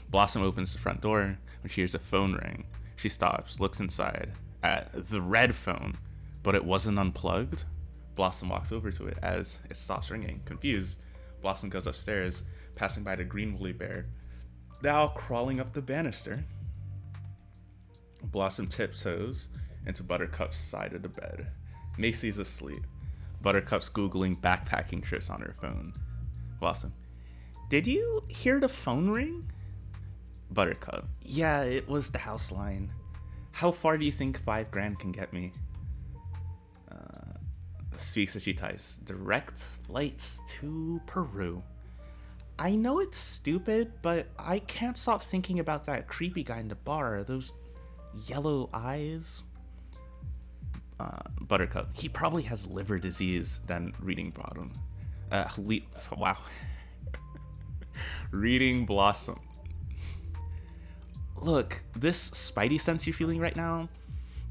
Blossom opens the front door when she hears a phone ring. She stops, looks inside at the red phone, but it wasn't unplugged. Blossom walks over to it as it stops ringing. Confused, Blossom goes upstairs, passing by the green woolly bear, now crawling up the banister. Blossom tiptoes into Buttercup's side of the bed. Macy's asleep. Buttercup's Googling backpacking trips on her phone. Blossom. Did you hear the phone ring? Buttercup. Yeah, it was the house line. How far do you think $5,000 can get me? Speaks as she types. Direct flights to Peru. I know it's stupid, but I can't stop thinking about that creepy guy in the bar. Those yellow eyes. Buttercup. He probably has liver disease. Then reading bottom. Wow. Reading Blossom. Look, this spidey sense you're feeling right now,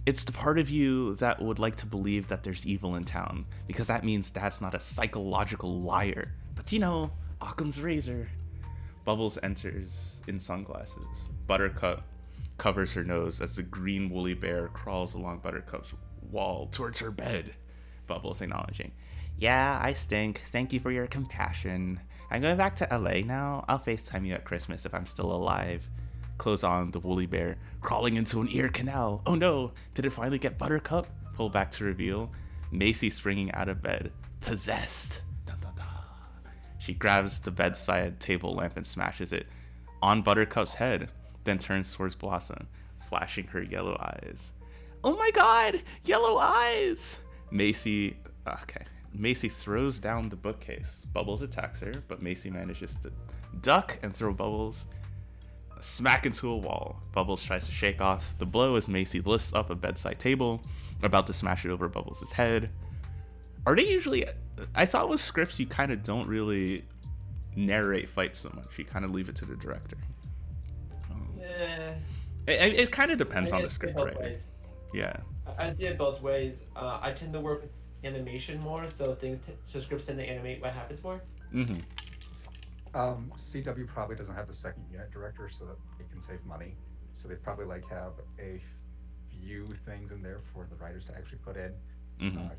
it's the part of you that would like to believe that there's evil in town, because that means Dad's not a psychological liar. But you know, Occam's razor. Bubbles enters in sunglasses. Buttercup covers her nose as the green woolly bear crawls along Buttercup's wall towards her bed. Bubbles acknowledging. Yeah, I stink. Thank you for your compassion. I'm going back to LA now. I'll FaceTime you at Christmas if I'm still alive. Close on the woolly bear, crawling into an ear canal. Oh no, did it finally get Buttercup? Pull back to reveal Macy springing out of bed, possessed. Dun, dun, dun. She grabs the bedside table lamp and smashes it on Buttercup's head, then turns towards Blossom, flashing her yellow eyes. Oh my god, yellow eyes! Macy Macy throws down the bookcase. Bubbles attacks her, but Macy manages to duck and throw Bubbles smack into a wall. Bubbles tries to shake off the blow as Macy lifts up a bedside table, about to smash it over Bubbles' head. Are they usually... I thought with scripts you kind of don't really narrate fights so much. You kind of leave it to the director. It kind of depends on the script, right? Ways. Yeah. I see it both ways. I tend to work with animation more, so scripts tend to animate what happens more. Mm-hmm. CW probably doesn't have a second unit director, so that they can save money. So they probably like have a few things in there for the writers to actually put in,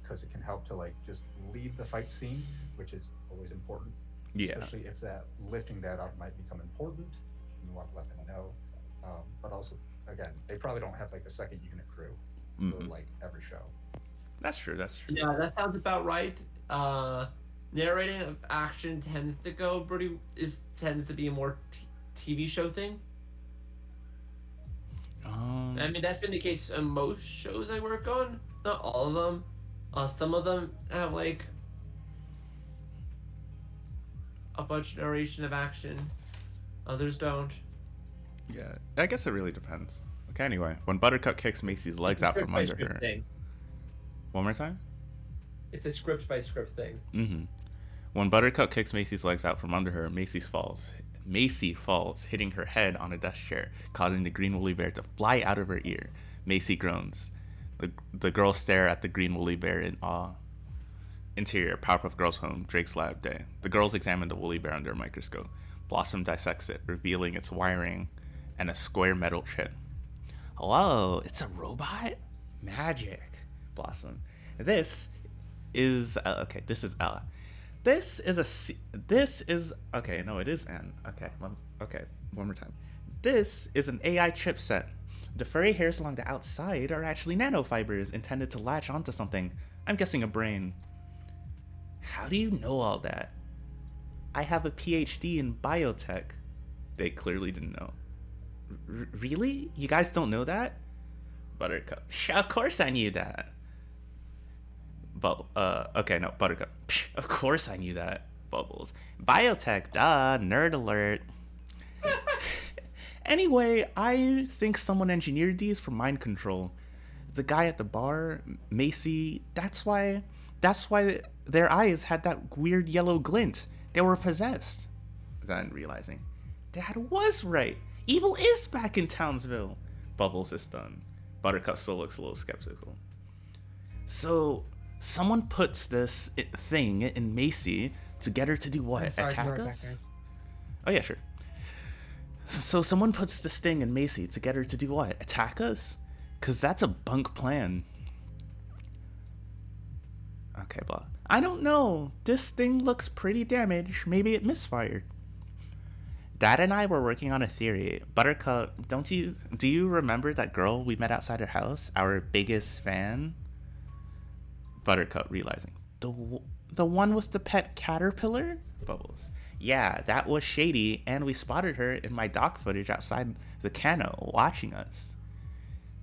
because it can help to like just lead the fight scene, which is always important. Yeah. Especially if that lifting that up might become important, you want to let them know. But also, again, they probably don't have like a second unit crew for like every show. That's true. That's true. Yeah, that sounds about right. Narrating of action tends to tends to be a more TV show thing. I mean, that's been the case in most shows I work on. Not all of them. Some of them have like a bunch of narration of action. Others don't. Yeah, I guess it really depends. Okay, anyway, when Buttercup kicks Macy's legs out from under her. Thing. One more time? It's a script by script thing. Mm-hmm. When Buttercup kicks Macy's legs out from under her, Macy falls, hitting her head on a desk chair, causing the green woolly bear to fly out of her ear. Macy groans. The girls stare at the green woolly bear in awe. Interior, Powerpuff Girls home, Drake's lab day. The girls examine the woolly bear under a microscope. Blossom dissects it, revealing its wiring and a square metal chip. Whoa, it's a robot? Magic. Blossom. This is okay. This is Ella. This is a C. This is okay. No, it is N. Okay. Okay. One more time. This is an AI chipset. The furry hairs along the outside are actually nanofibers intended to latch onto something. I'm guessing a brain. How do you know all that? I have a PhD in biotech. They clearly didn't know. Really? You guys don't know that? Buttercup. Of course I knew that. Okay, no, Buttercup. Psh, of course I knew that. Bubbles. Biotech, duh, nerd alert. Anyway, I think someone engineered these for mind control. The guy at the bar, Macy, that's why their eyes had that weird yellow glint. They were possessed. Then realizing, Dad was right. Evil is back in Townsville. Bubbles is stunned. Buttercup still looks a little skeptical. So, someone puts this thing in Macy to get her to do what? Attack us? Oh yeah, sure. So someone puts this thing in Macy to get her to do what? Attack us? Cause that's a bunk plan. Okay, blah. I don't know. This thing looks pretty damaged. Maybe it misfired. Dad and I were working on a theory. Buttercup, do you remember that girl we met outside her house? Our biggest fan? Buttercup, realizing. The one with the pet caterpillar? Bubbles. Yeah, that was shady, and we spotted her in my dock footage outside the cano, watching us.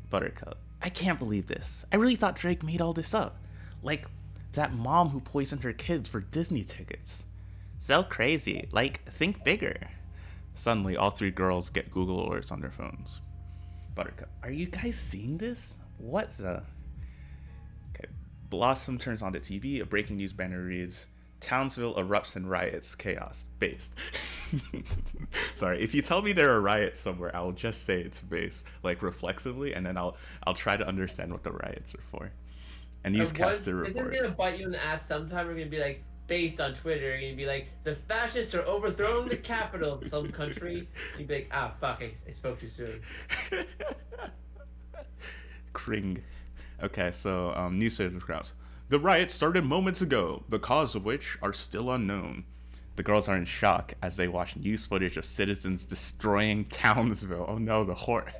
Buttercup. I can't believe this. I really thought Drake made all this up. Like, that mom who poisoned her kids for Disney tickets. So crazy. Like, think bigger. Suddenly, all three girls get Google alerts on their phones. Buttercup. Are you guys seeing this? What the... Okay. Blossom turns on the TV. A breaking news banner reads, Townsville erupts in riots, chaos, based. Sorry, if you tell me there are riots somewhere, I'll just say it's based, like reflexively, and then I'll try to understand what the riots are for. And newscaster reports. They're gonna bite you in the ass sometime. We're gonna be like, based on Twitter, you're gonna be like, the fascists are overthrowing the capital of some country. You'd be like, ah, fuck, I spoke too soon. Cring. Okay, so newspaper crowds. The riots started moments ago, the cause of which are still unknown. The girls are in shock as they watch news footage of citizens destroying Townsville. Oh no, the horror.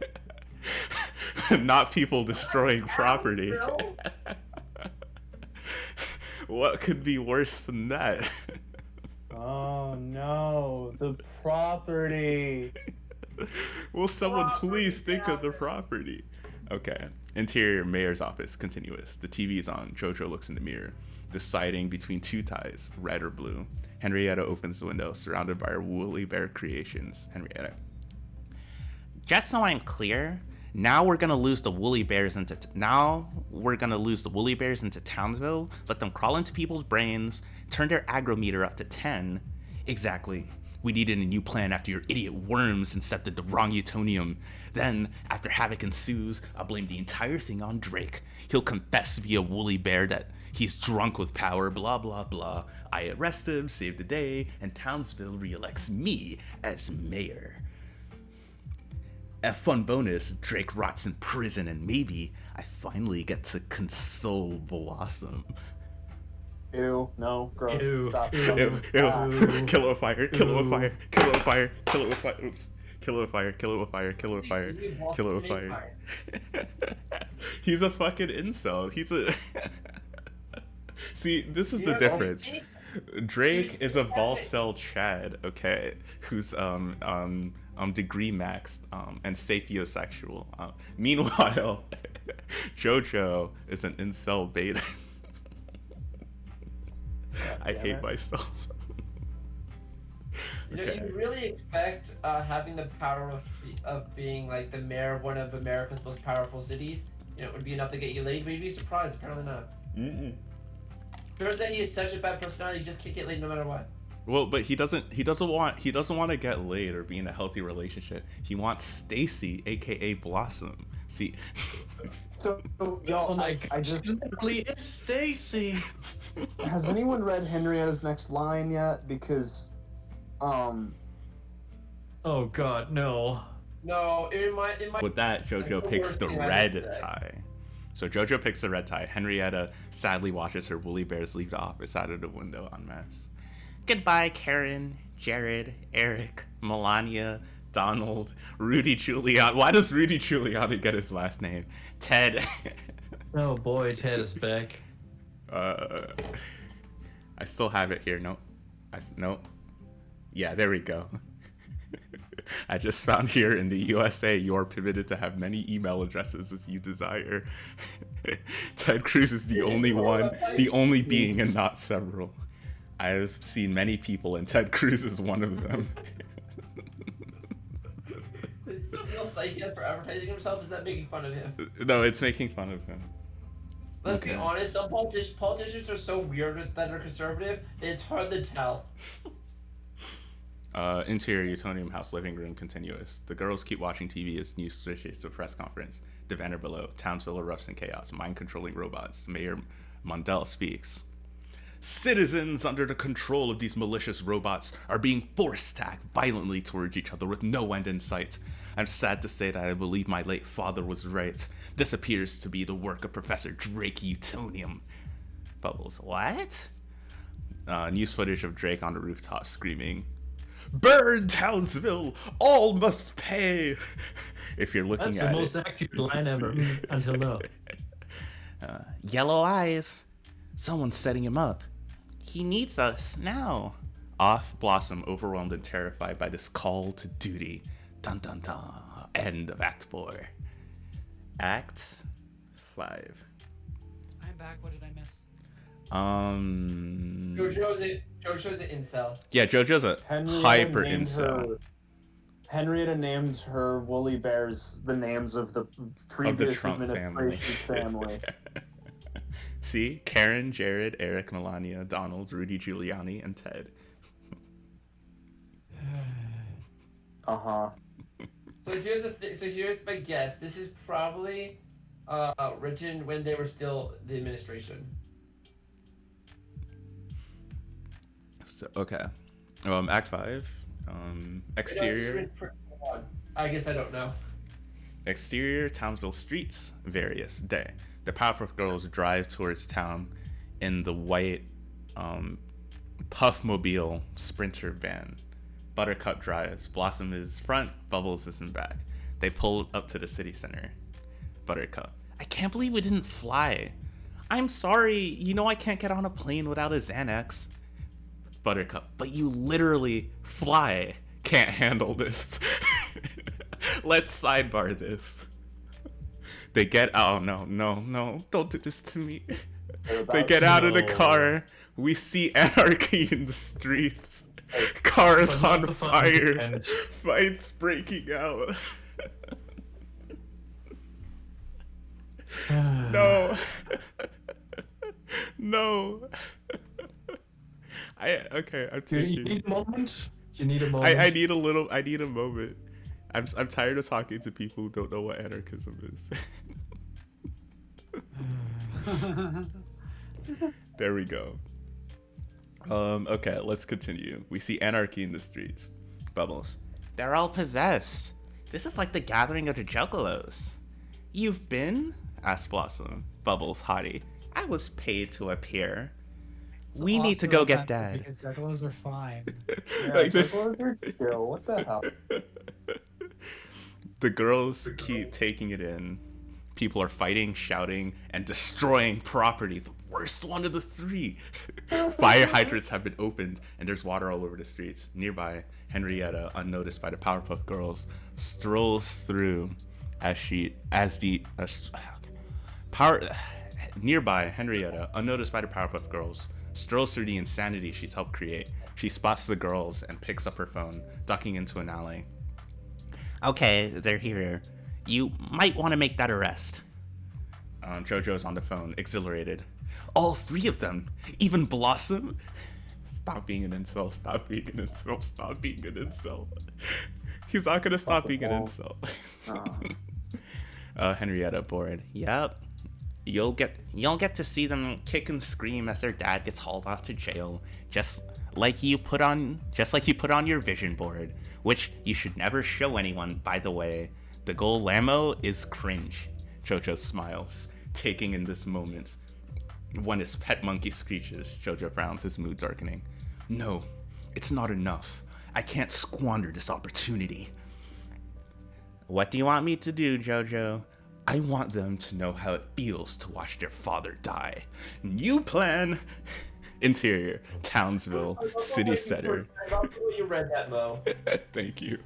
Not people destroying property. What could be worse than that? Oh no, the property. Will someone please think of the property? Okay. Interior mayor's office, continuous. The TV is on. Jojo looks in the mirror, deciding between two ties, red or blue. Henrietta opens the window, surrounded by her woolly bear creations. Henrietta. Just so I'm clear, now we're gonna lose the woolly bears into Townsville, let them crawl into people's brains, turn their aggro-meter up to 10. Exactly. We needed a new plan after your idiot worms incepted the wrong Utonium. Then, after havoc ensues, I'll blame the entire thing on Drake. He'll confess via woolly bear that he's drunk with power, blah blah blah. I arrest him, save the day, and Townsville re-elects me as mayor. A fun bonus, Drake rots in prison and maybe I finally get to console Blossom. Ew, no, gross. Ew. Stop. Ew. Kill a fire, kill a fire, kill a fire, kill a fire. Oops. Kill a fire, kill a fire, kill a fire, kill a fire. He's a fucking incel. He's a... See, this is the difference. Drake is a Volcel Chad, okay, who's degree maxed and sapiosexual. Meanwhile, Jojo is an incel beta. I hate myself. You really expect having the power of being like the mayor of one of America's most powerful cities, it would be enough to get you laid, but you'd be surprised. Apparently not. Turns out he is such a bad personality, you just can't get laid no matter what. Well, but he doesn't want to get laid or be in a healthy relationship. He wants Stacy, aka Blossom. See. So y'all, I just literally it's Stacy. Has anyone read Henrietta's next line yet? Because, oh God, no. No, it might. With that, Jojo picks the red tie. So Jojo picks the red tie. Henrietta sadly watches her woolly bears leave the office out of the window en masse. Goodbye, Karen, Jared, Eric, Melania, Donald, Rudy Giuliani. Why does Rudy Giuliani get his last name? Ted. Oh boy, Ted is back. I still have it here. Nope. Nope. Yeah, there we go. I just found here in the USA, you are permitted to have many email addresses as you desire. Ted Cruz is the only one, the only being, and not several. I've seen many people, and Ted Cruz is one of them. Is this some real site he has for advertising himself? Is that making fun of him? No, it's making fun of him. Let's be honest, some politicians are so weird that are conservative, it's hard to tell. Interior Utonium House living room continuous. The girls keep watching TV as news switches to press conference. The banner below. Townsville erupts in chaos. Mind-controlling robots. Mayor Mundell speaks. Citizens under the control of these malicious robots are being forced to act violently towards each other with no end in sight. I'm sad to say that I believe my late father was right. This appears to be the work of Professor Drake Utonium. Bubbles, what? News footage of Drake on the rooftop screaming, "Burn Townsville! All must pay!" If you're looking That's at the most accurate line ever until now. Yellow eyes. Someone's setting him up. He needs us now. Off, Blossom, overwhelmed and terrified by this call to duty. Dun dun dun. End of Act 4. Act 5. I'm back. What did I miss? Jojo's an incel. Yeah, Jojo's a hyper named incel. Henrietta named her woolly bears the names of the previous Trump administration's family. See? Karen, Jared, Eric, Melania, Donald, Rudy Giuliani, and Ted. Uh-huh. So here's my guess. This is probably written when they were still the administration. So, okay. Act 5. Exterior. I guess I don't know. Exterior, Townsville streets, various day. The Powerpuff Girls drive towards town in the white Puffmobile Sprinter van. Buttercup drives. Blossom is front, Bubbles is in back. They pull up to the city center. Buttercup, I can't believe we didn't fly. I'm sorry, you know I can't get on a plane without a Xanax. Buttercup, but you literally fly. Can't handle this. Let's sidebar this. They get oh no, don't do this to me. They get out of the car. We see anarchy in the streets. Cars on fire. Fights breaking out. No. No. I'm You need a moment? You need a moment? I need a moment. I'm tired of talking to people who don't know what anarchism is. There we go. Okay, let's continue. We see anarchy in the streets. Bubbles. They're all possessed. This is like the gathering of the Juggalos. You've been? Asked Blossom. Bubbles, haughty. I was paid to appear. We need to go get Dad. Juggalos are fine. Yeah, Juggalos are chill. What the hell? The girls keep taking it in. People are fighting, shouting, and destroying property. The worst one of the three. Fire hydrants have been opened, and there's water all over the streets. Nearby, Henrietta, unnoticed by the Powerpuff Girls, strolls through Nearby, Henrietta, unnoticed by the Powerpuff Girls, strolls through the insanity she's helped create. She spots the girls and picks up her phone, ducking into an alley. Okay, they're here. You might want to make that arrest. Jojo's on the phone, exhilarated. All three of them, even Blossom. Stop being an incel. Stop being an incel. Stop being an incel. He's not gonna stop being an incel. Henrietta, bored. Yep. You'll get to see them kick and scream as their dad gets hauled off to jail, just like you put on your vision board, which you should never show anyone, by the way. The goal Lamo is cringe. Jojo smiles, taking in this moment. When his pet monkey screeches, Jojo frowns, his mood darkening. No, it's not enough. I can't squander this opportunity. What do you want me to do, Jojo? I want them to know how it feels to watch their father die. New plan! Interior, Townsville, City Center. I love the way you read that, Mo. Thank you.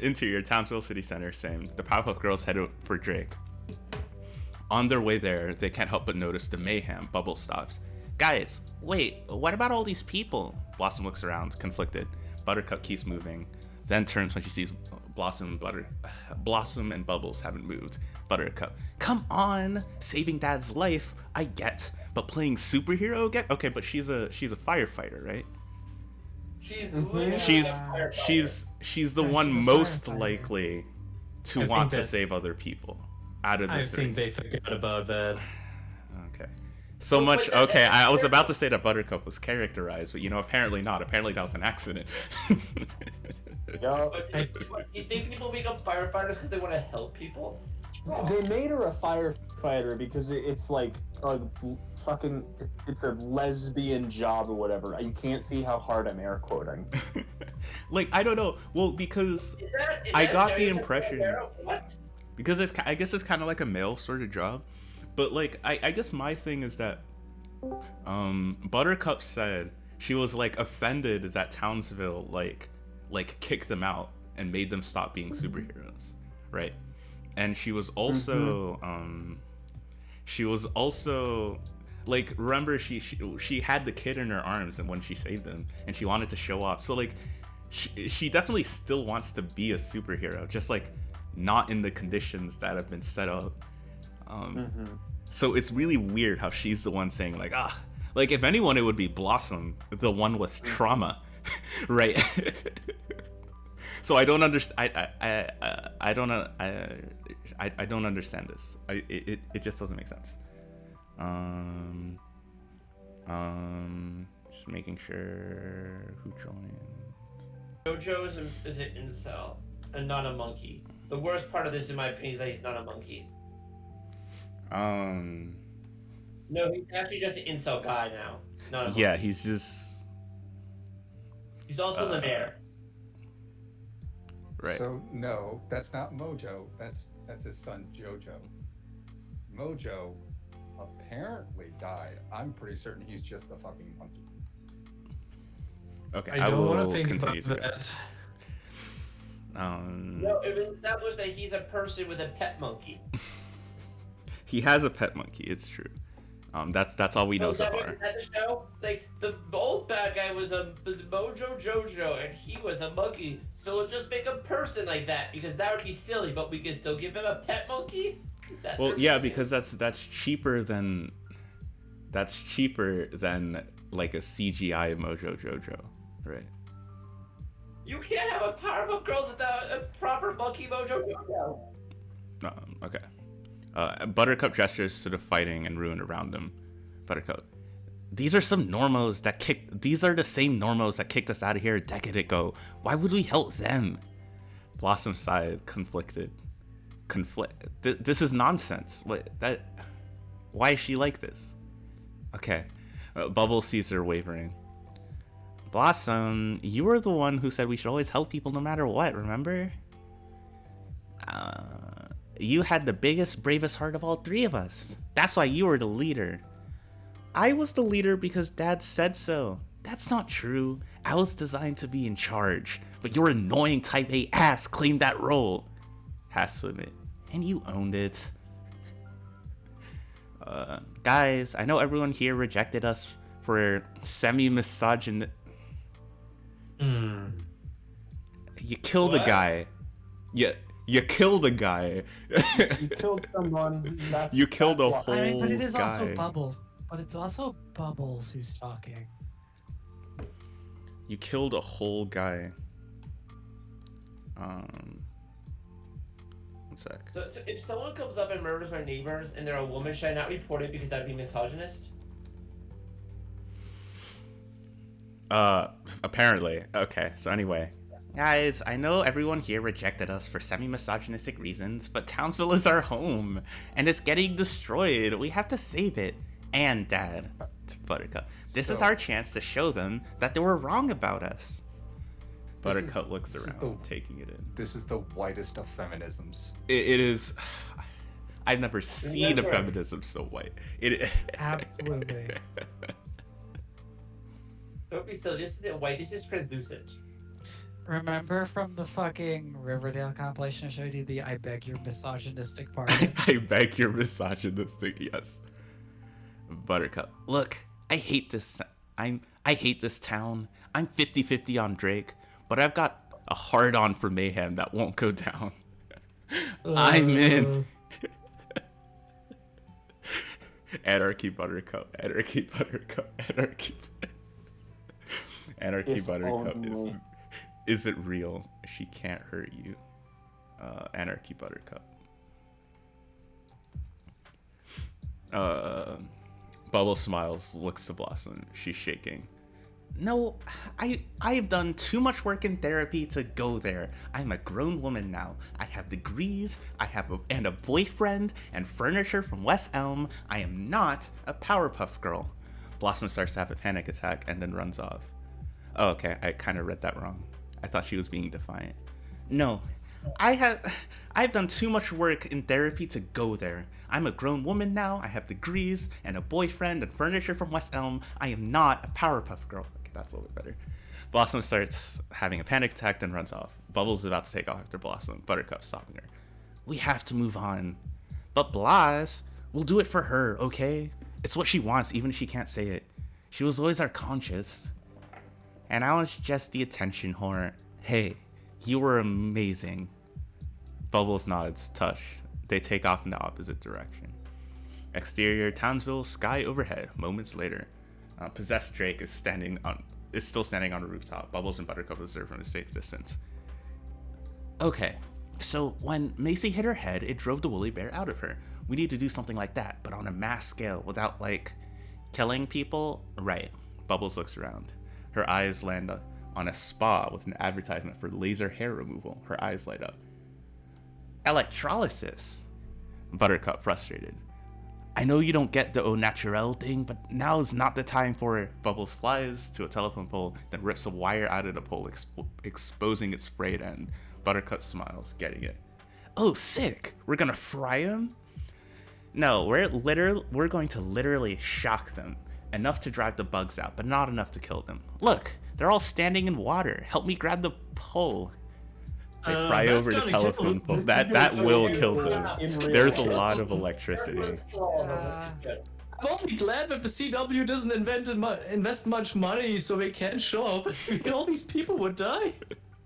Interior, Townsville, City Center, same. The Powerpuff Girls head for Drake. On their way there, they can't help but notice the mayhem. Bubble stops. Guys, wait, what about all these people? Blossom looks around, conflicted. Buttercup keeps moving, then turns when she sees Blossom and Bubbles haven't moved. Buttercup, come on, saving Dad's life, I get, but playing superhero get? Okay, but she's a firefighter, right? She's the one most likely to want to save other people out of the three. I think they forgot about that. Okay. So much. Okay, I was about to say that Buttercup was characterized, but apparently not. Apparently that was an accident. Yo, You think people become firefighters because they want to help people? they made her a firefighter because it's like a fucking, it's a lesbian job or whatever. You can't see how hard I'm air quoting. Like, I don't know. Well, because I got the impression, because I guess it's kind of like a male sort of job, but like I guess my thing is that Buttercup said she was like offended that Townsville like kicked them out and made them stop being superheroes, right? And she was also like, remember she had the kid in her arms and when she saved him, and she wanted to show off. So like she definitely still wants to be a superhero, just like not in the conditions that have been set up. So it's really weird how she's the one saying like, like if anyone it would be Blossom, the one with trauma. Right. So I don't understand. I don't understand this. It just doesn't make sense. Just making sure who joined. Jojo is an incel and not a monkey. The worst part of this, in my opinion, is that he's not a monkey. No, he's actually just an incel guy now. Not a monkey. Yeah, he's just. He's also the mayor. Right. So no, that's not Mojo. That's his son Jojo. Mojo apparently died. I'm pretty certain he's just a fucking monkey. Okay, I don't want will to think continue about to that. No, it was established that he's a person with a pet monkey. He has a pet monkey. It's true. That's all we know so far. At the show, like the old bad guy was Mojo Jojo, and he was a monkey. So we'll just make a person like that because that would be silly, but we can still give him a pet monkey. Well, yeah, because that's cheaper than like a CGI Mojo Jojo, right? You can't have a Powerpuff Girls without a proper monkey Mojo Jojo. Okay. Buttercup gestures to the fighting and ruin around them. Buttercup. These are the same normos that kicked us out of here a decade ago. Why would we help them? Blossom sighed, conflicted. This is nonsense. Why is she like this? Okay. Bubble sees her wavering. Blossom, you were the one who said we should always help people no matter what, remember? You had the biggest, bravest heart of all three of us. That's why you were the leader. I was the leader because Dad said so. That's not true. I was designed to be in charge, but your annoying Type A ass claimed that role. Has to admit. And you owned it. Guys, I know everyone here rejected us for semi-misogynist. You killed a guy. You killed a guy. You killed someone. You killed a whole guy. But it is also Bubbles. But it's also Bubbles who's talking. You killed a whole guy. One sec. So if someone comes up and murders my neighbors and they're a woman, should I not report it because that'd be misogynist? Apparently. Okay, so anyway. Guys, I know everyone here rejected us for semi-misogynistic reasons, but Townsville is our home, and it's getting destroyed. We have to save it. And Dad, to Buttercup, this is our chance to show them that they were wrong about us. Buttercup looks around, taking it in. This is the whitest of feminisms. It is. I've never seen a feminism so white. Absolutely. Don't be so. This isn't white. This is translucent. Remember from the fucking Riverdale compilation I showed you the I beg your misogynistic part? I beg your misogynistic, yes. Buttercup. Look, I hate this. I hate this town. I'm 50-50 on Drake, but I've got a hard-on for Mayhem that won't go down. I'm in. Anarchy Buttercup. Anarchy Buttercup. Anarchy. Anarchy Buttercup isn't real. She can't hurt you. Anarchy Buttercup. Bubble smiles, looks to Blossom. She's shaking. No, I've done too much work in therapy to go there. I'm a grown woman now. I have degrees, and a boyfriend, and furniture from West Elm. I am not a Powerpuff Girl. Blossom starts to have a panic attack and then runs off. Oh, okay, I kind of read that wrong. I thought she was being defiant. No, I've done too much work in therapy to go there. I'm a grown woman now. I have degrees and a boyfriend and furniture from West Elm. I am not a Powerpuff Girl. Okay, that's a little bit better. Blossom starts having a panic attack, then runs off. Bubbles is about to take off after Blossom. Buttercup stopping her. We have to move on. But Blas, we'll do it for her, okay? It's what she wants, even if she can't say it. She was always our conscious. And I was just the attention whore. Hey, you were amazing. Bubbles nods, touched. They take off in the opposite direction. Exterior, Townsville, sky overhead. Moments later, possessed Drake is still standing on a rooftop. Bubbles and Buttercup observe from a safe distance. Okay, so when Macy hit her head, it drove the woolly bear out of her. We need to do something like that, but on a mass scale, without killing people. Right. Bubbles looks around. Her eyes land on a spa with an advertisement for laser hair removal. Her eyes light up. Electrolysis. Buttercup, frustrated. I know you don't get the au naturel thing, but now is not the time for it. Bubbles flies to a telephone pole, then rips a wire out of the pole, exposing its frayed end. Buttercup smiles, getting it. Oh, sick! We're gonna fry him? No, we're going to literally shock them. Enough to drive the bugs out, but not enough to kill them. Look, they're all standing in water. Help me grab the pole. They fry over the telephone pole. That will kill them. There's a lot of electricity. I'm only glad that the CW doesn't invest much money so they can't show up. All these people would die.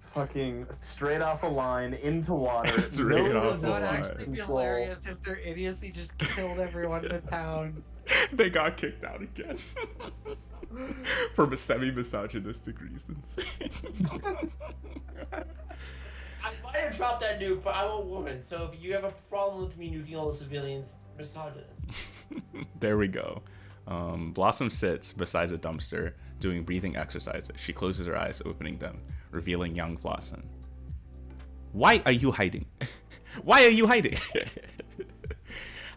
Fucking straight off a line into water. Straight It off would a line. actually be hilarious if their idiocy just killed everyone in the town. They got kicked out again. For semi-misogynistic reasons. I might have dropped that nuke, but I'm a woman, so if you have a problem with me nuking all the civilians, misogynist. There we go. Blossom sits beside a dumpster, doing breathing exercises. She closes her eyes, opening them, revealing young Blossom. Why are you hiding? Why are you hiding?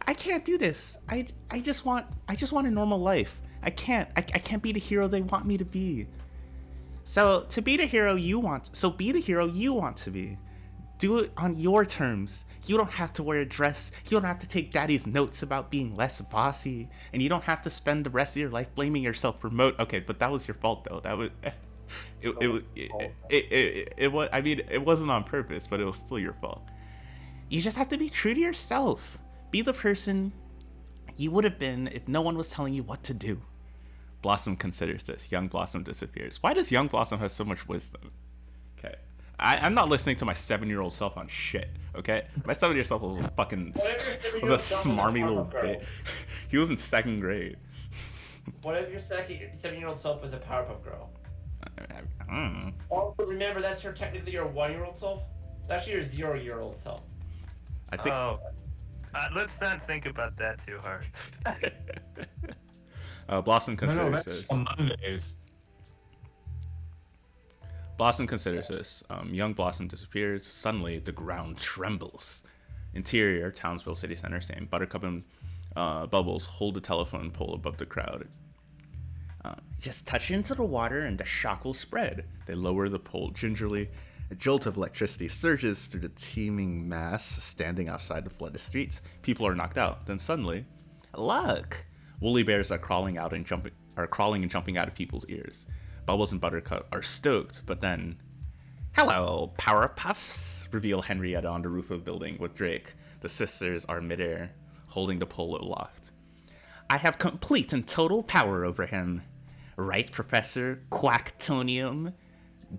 I can't do this. I just want a normal life. I can't be the hero they want me to be. So to be the hero you want, be the hero you want to be. Do it on your terms. You don't have to wear a dress. You don't have to take daddy's notes about being less bossy. And you don't have to spend the rest of your life blaming yourself for Okay, but that was your fault though. That was it was, I mean, it wasn't on purpose, but it was still your fault. You just have to be true to yourself. Be the person you would have been if no one was telling you what to do. Blossom considers this. Young Blossom disappears. Why does young Blossom have so much wisdom? Okay. I'm not listening to my 7-year-old self on shit, okay? My 7-year-old self was a fucking... was a smarmy little bitch. He was in 2nd grade. What if your 7-year-old self was a Powerpuff Girl? I don't know. Also, remember, that's technically your 1-year-old self? That's your 0-year-old self. I think... let's not think about that too hard. Blossom considers this. Blossom considers this. Young Blossom disappears. Suddenly, the ground trembles. Interior, Townsville City Center, same. Buttercup and Bubbles hold the telephone pole above the crowd. Just touch into the water and the shock will spread. They lower the pole gingerly. A jolt of electricity surges through the teeming mass standing outside the flooded streets. People are knocked out. Then suddenly, look! Woolly bears are crawling and jumping out of people's ears. Bubbles and Buttercup are stoked, but then... Hello, Powerpuffs! Reveal Henrietta on the roof of the building with Drake. The sisters are midair, holding the pole aloft. I have complete and total power over him. Right, Professor Quacktonium?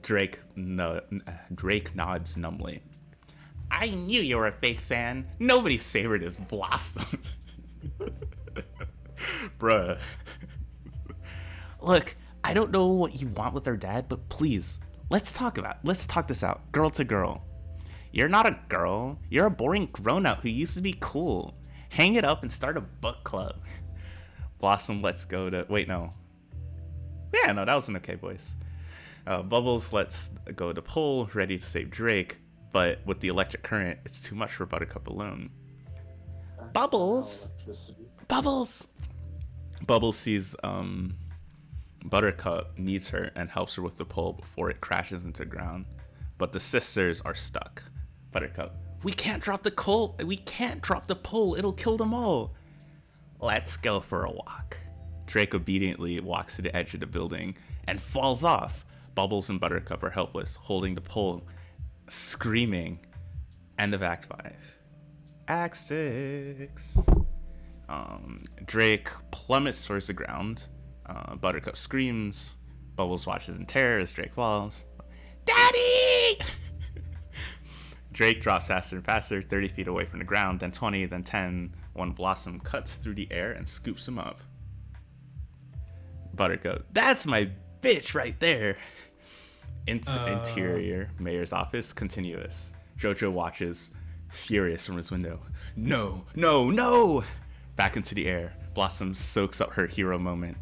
Drake nods numbly. I knew you were a fake fan. Nobody's favorite is Blossom. Bruh. Look, I don't know what you want with our dad, but please, let's talk this out, girl to girl. You're not a girl. You're a boring grown-up who used to be cool. Hang it up and start a book club. Blossom lets go to... Wait, no. Yeah, no, that was an okay voice. Bubbles lets go to pole, ready to save Drake, but with the electric current, it's too much for Buttercup alone. Bubbles! Bubbles! Bubbles sees Buttercup needs her and helps her with the pole before it crashes into the ground. But the sisters are stuck. Buttercup, we can't drop the pole. We can't drop the pole. It'll kill them all. Let's go for a walk. Drake obediently walks to the edge of the building and falls off. Bubbles and Buttercup are helpless, holding the pole, screaming. End of Act 5. Act 6. Drake plummets towards the ground. Buttercup screams. Bubbles watches in terror as Drake falls. Daddy! Drake drops faster and faster, 30 feet away from the ground, then 20, then 10, when Blossom cuts through the air and scoops him up. Buttercup, that's my bitch right there! Interior, mayor's office, continuous. Jojo watches, furious from his window. No, no, no! Back into the air. Blossom soaks up her hero moment.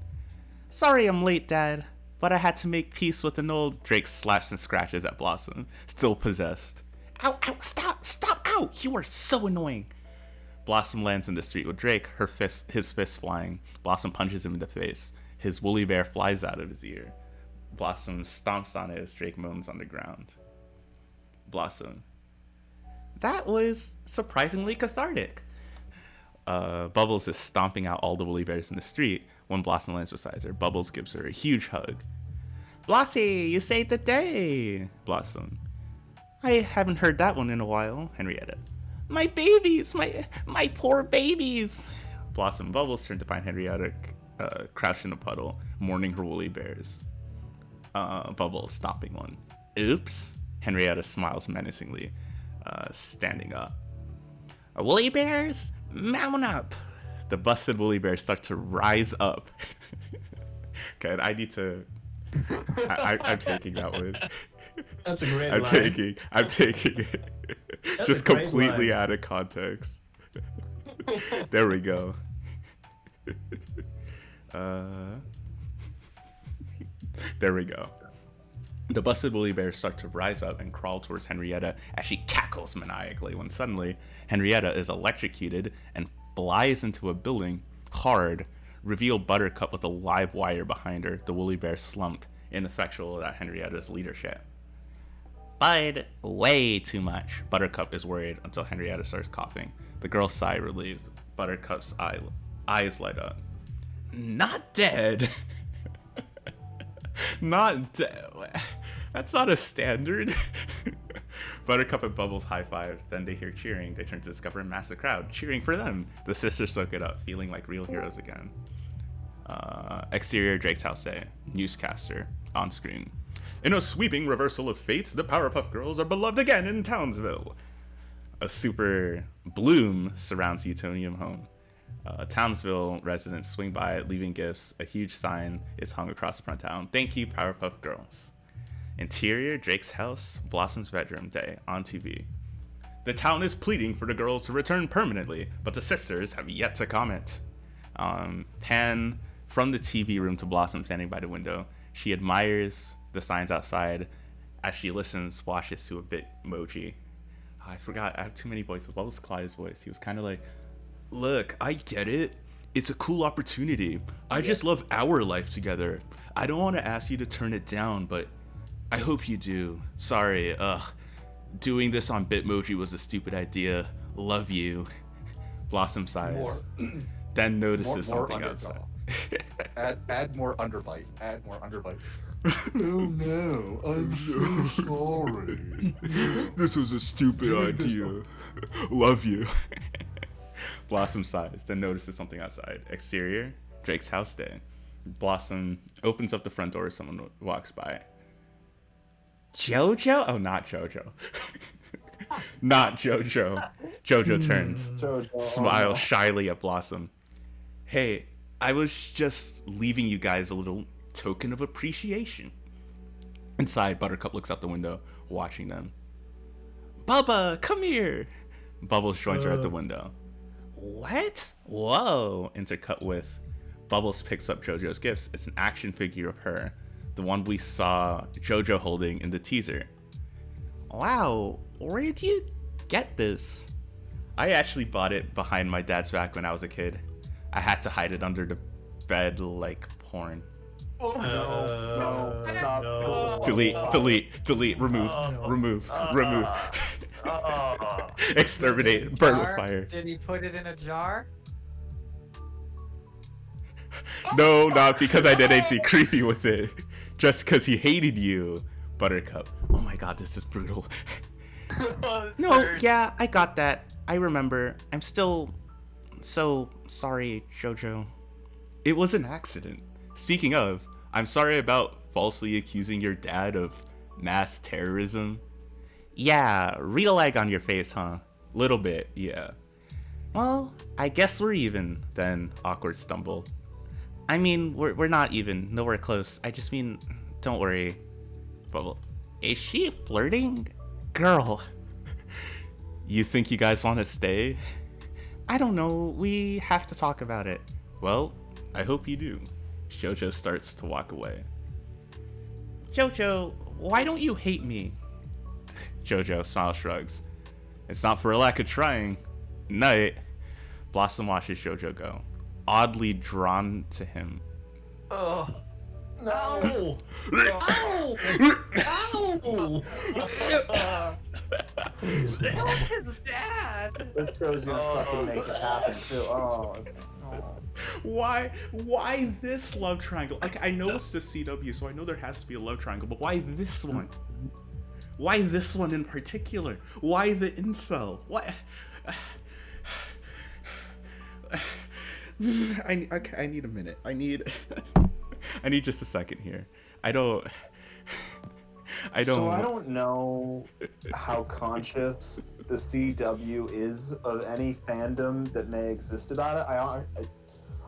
Sorry I'm late, Dad, but I had to make peace with an old... Drake slaps and scratches at Blossom, still possessed. Ow, ow, stop, ow! You are so annoying! Blossom lands in the street with Drake, his fist flying. Blossom punches him in the face. His woolly bear flies out of his ear. Blossom stomps on it as Drake moans on the ground. Blossom. That was surprisingly cathartic. Bubbles is stomping out all the woolly bears in the street. When Blossom lands beside her, Bubbles gives her a huge hug. Blossy, you saved the day! Blossom. I haven't heard that one in a while, Henrietta. My babies, my poor babies. Blossom and Bubbles turn to find Henrietta crouched in a puddle, mourning her woolly bears. Bubbles stomping one. Oops. Henrietta smiles menacingly, standing up. Woolly bears, mount up. The busted woolly bears start to rise up. Okay, I need to. I'm taking that one. That's a great I'm line. taking it. That's Just a great completely line. out of context. There we go. There we go. The busted woolly bears start to rise up and crawl towards Henrietta as she cackles maniacally when suddenly Henrietta is electrocuted and flies into a building hard. Reveal Buttercup with a live wire behind her. The woolly bears slump, ineffectual at Henrietta's leadership. Bud, way too much. Buttercup is worried until Henrietta starts coughing. The girl sigh relieved. Buttercup's eyes light up. Not dead. Not dead. That's not a standard. Buttercup and Bubbles high-five. Then they hear cheering. They turn to discover a massive crowd cheering for them. The sisters soak it up, feeling like real heroes again. Exterior Drake's house day. Newscaster on screen. In a sweeping reversal of fate, the Powerpuff Girls are beloved again in Townsville. A super bloom surrounds Utonium home. Townsville residents swing by, leaving gifts. A huge sign is hung across the front town. Thank you, Powerpuff Girls. Interior Drake's house, Blossom's bedroom day on TV. The town is pleading for the girls to return permanently, but the sisters have yet to comment. Pan from the TV room to Blossom standing by the window. She admires the signs outside as she listens, washes to a Bitmoji. I forgot, I have too many voices. What was Clyde's voice? He was kind of like, look, I get it. It's a cool opportunity. I just love our life together. I don't want to ask you to turn it down, but I hope you do. Sorry, doing this on Bitmoji was a stupid idea. Love you. Blossom sighs. Then notices something outside. add more underbite. Add more underbite. Oh no, I'm so sorry. This was a stupid idea. Love you. Blossom sighs, then notices something outside. Exterior, Drake's house day. Blossom opens up the front door as someone walks by. Jojo? Oh, not Jojo. Not Jojo. Jojo turns, smiles shyly at Blossom. Hey, I was just leaving you guys a little token of appreciation. Inside, Buttercup looks out the window, watching them. Bubba, come here! Bubbles joins her at the window. What? Whoa! Intercut with Bubbles picks up JoJo's gifts. It's an action figure of her, the one we saw JoJo holding in the teaser. Wow, where did you get this? I actually bought it behind my dad's back when I was a kid. I had to hide it under the bed like porn. Oh no. Delete, remove. Exterminate, burn with fire. Did he put it in a jar? No, not because I did anything creepy with it. Just because he hated you, Buttercup. Oh my god, this is brutal. No, yeah, I got that. I remember. I'm still so sorry, JoJo. It was an accident. Speaking of, I'm sorry about falsely accusing your dad of mass terrorism. Yeah, real egg on your face, huh? Little bit, yeah. Well, I guess we're even, then awkward stumble. I mean, we're not even, nowhere close. I just mean, don't worry. Bubble, is she flirting? Girl. You think you guys want to stay? I don't know, we have to talk about it. Well, I hope you do. JoJo starts to walk away. JoJo, why don't you hate me? JoJo smile shrugs. It's not for a lack of trying. Night. Blossom watches JoJo go, oddly drawn to him. Oh. No. Ow! Ow! That's his dad. This show's gonna fucking make it happen too. Why this love triangle? Like, I know it's the CW, so I know there has to be a love triangle, but why this one? Why this one in particular? Why the incel? Why? I need a minute. I need just a second here. I don't. So I don't know how conscious the CW is of any fandom that may exist about it.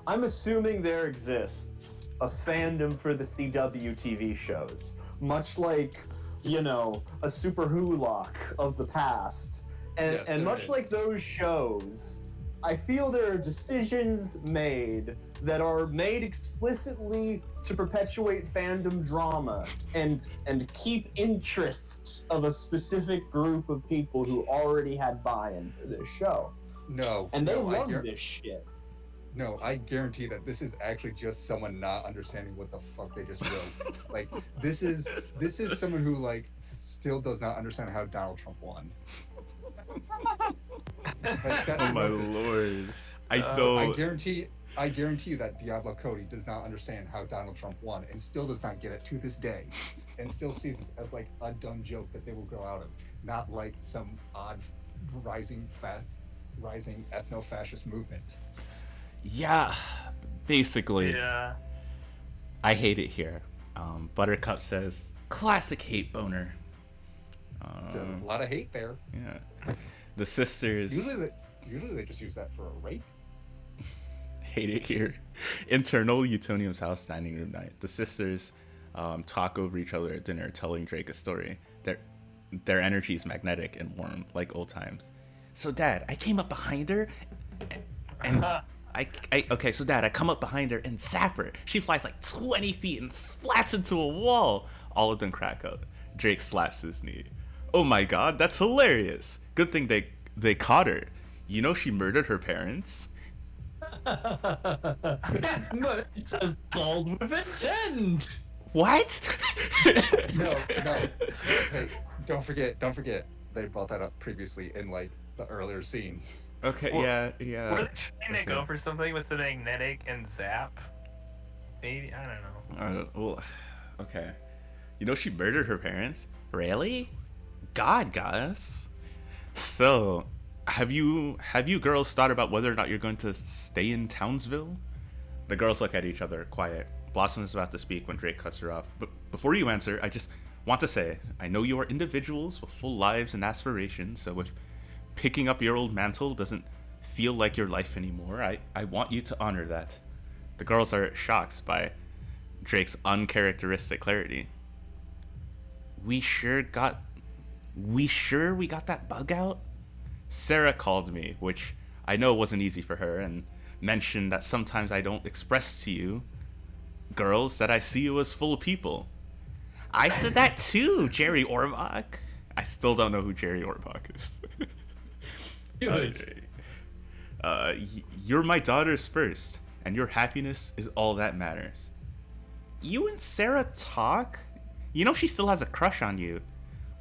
I'm assuming there exists a fandom for the CW TV shows, much like, you know, a Super Hulock of the past. And much like those shows, I feel there are decisions made that are made explicitly to perpetuate fandom drama and keep interest of a specific group of people who already had buy-in for this show. And they love this shit. No, I guarantee that this is actually just someone not understanding what the fuck they just wrote. Like, this is someone who, like, still does not understand how Donald Trump won. Like, that's oh my lord! I guarantee you that Diablo Cody does not understand how Donald Trump won, and still does not get it to this day, and still sees this as like a dumb joke that they will grow out of, not like some odd rising ethno-fascist movement. Yeah, basically. Yeah. I hate it here. Buttercup says, classic hate boner. A lot of hate there. Yeah. The sisters... Usually they just use that for a rape. Hate it here. Internal Utonium's house dining room night. The sisters talk over each other at dinner, telling Drake a story. Their energy is magnetic and warm, like old times. So Dad, I came up behind her and... So Dad, I come up behind her and zap her. She flies like 20 feet and splats into a wall. All of them crack up. Drake slaps his knee. Oh my god, that's hilarious. Good thing they caught her. You know she murdered her parents? It's assault with intent. What? No. Hey, don't forget. They brought that up previously in like the earlier scenes. Okay, Well, yeah. Were they trying to go for something with the magnetic and zap? Maybe, I don't know. Well, okay. You know she murdered her parents? Really? God got us. So, have you girls thought about whether or not you're going to stay in Townsville? The girls look at each other, quiet. Blossom is about to speak when Drake cuts her off. But before you answer, I just want to say, I know you are individuals with full lives and aspirations, so if picking up your old mantle doesn't feel like your life anymore, I want you to honor that. The girls are shocked by Drake's uncharacteristic clarity. We sure we got that bug out? Sarah called me, which I know wasn't easy for her, and mentioned that sometimes I don't express to you, girls, that I see you as full of people. I said that too, Jerry Orbach. I still don't know who Jerry Orbach is. You're my daughter's first, and your happiness is all that matters. You and Sarah talk? You know she still has a crush on you.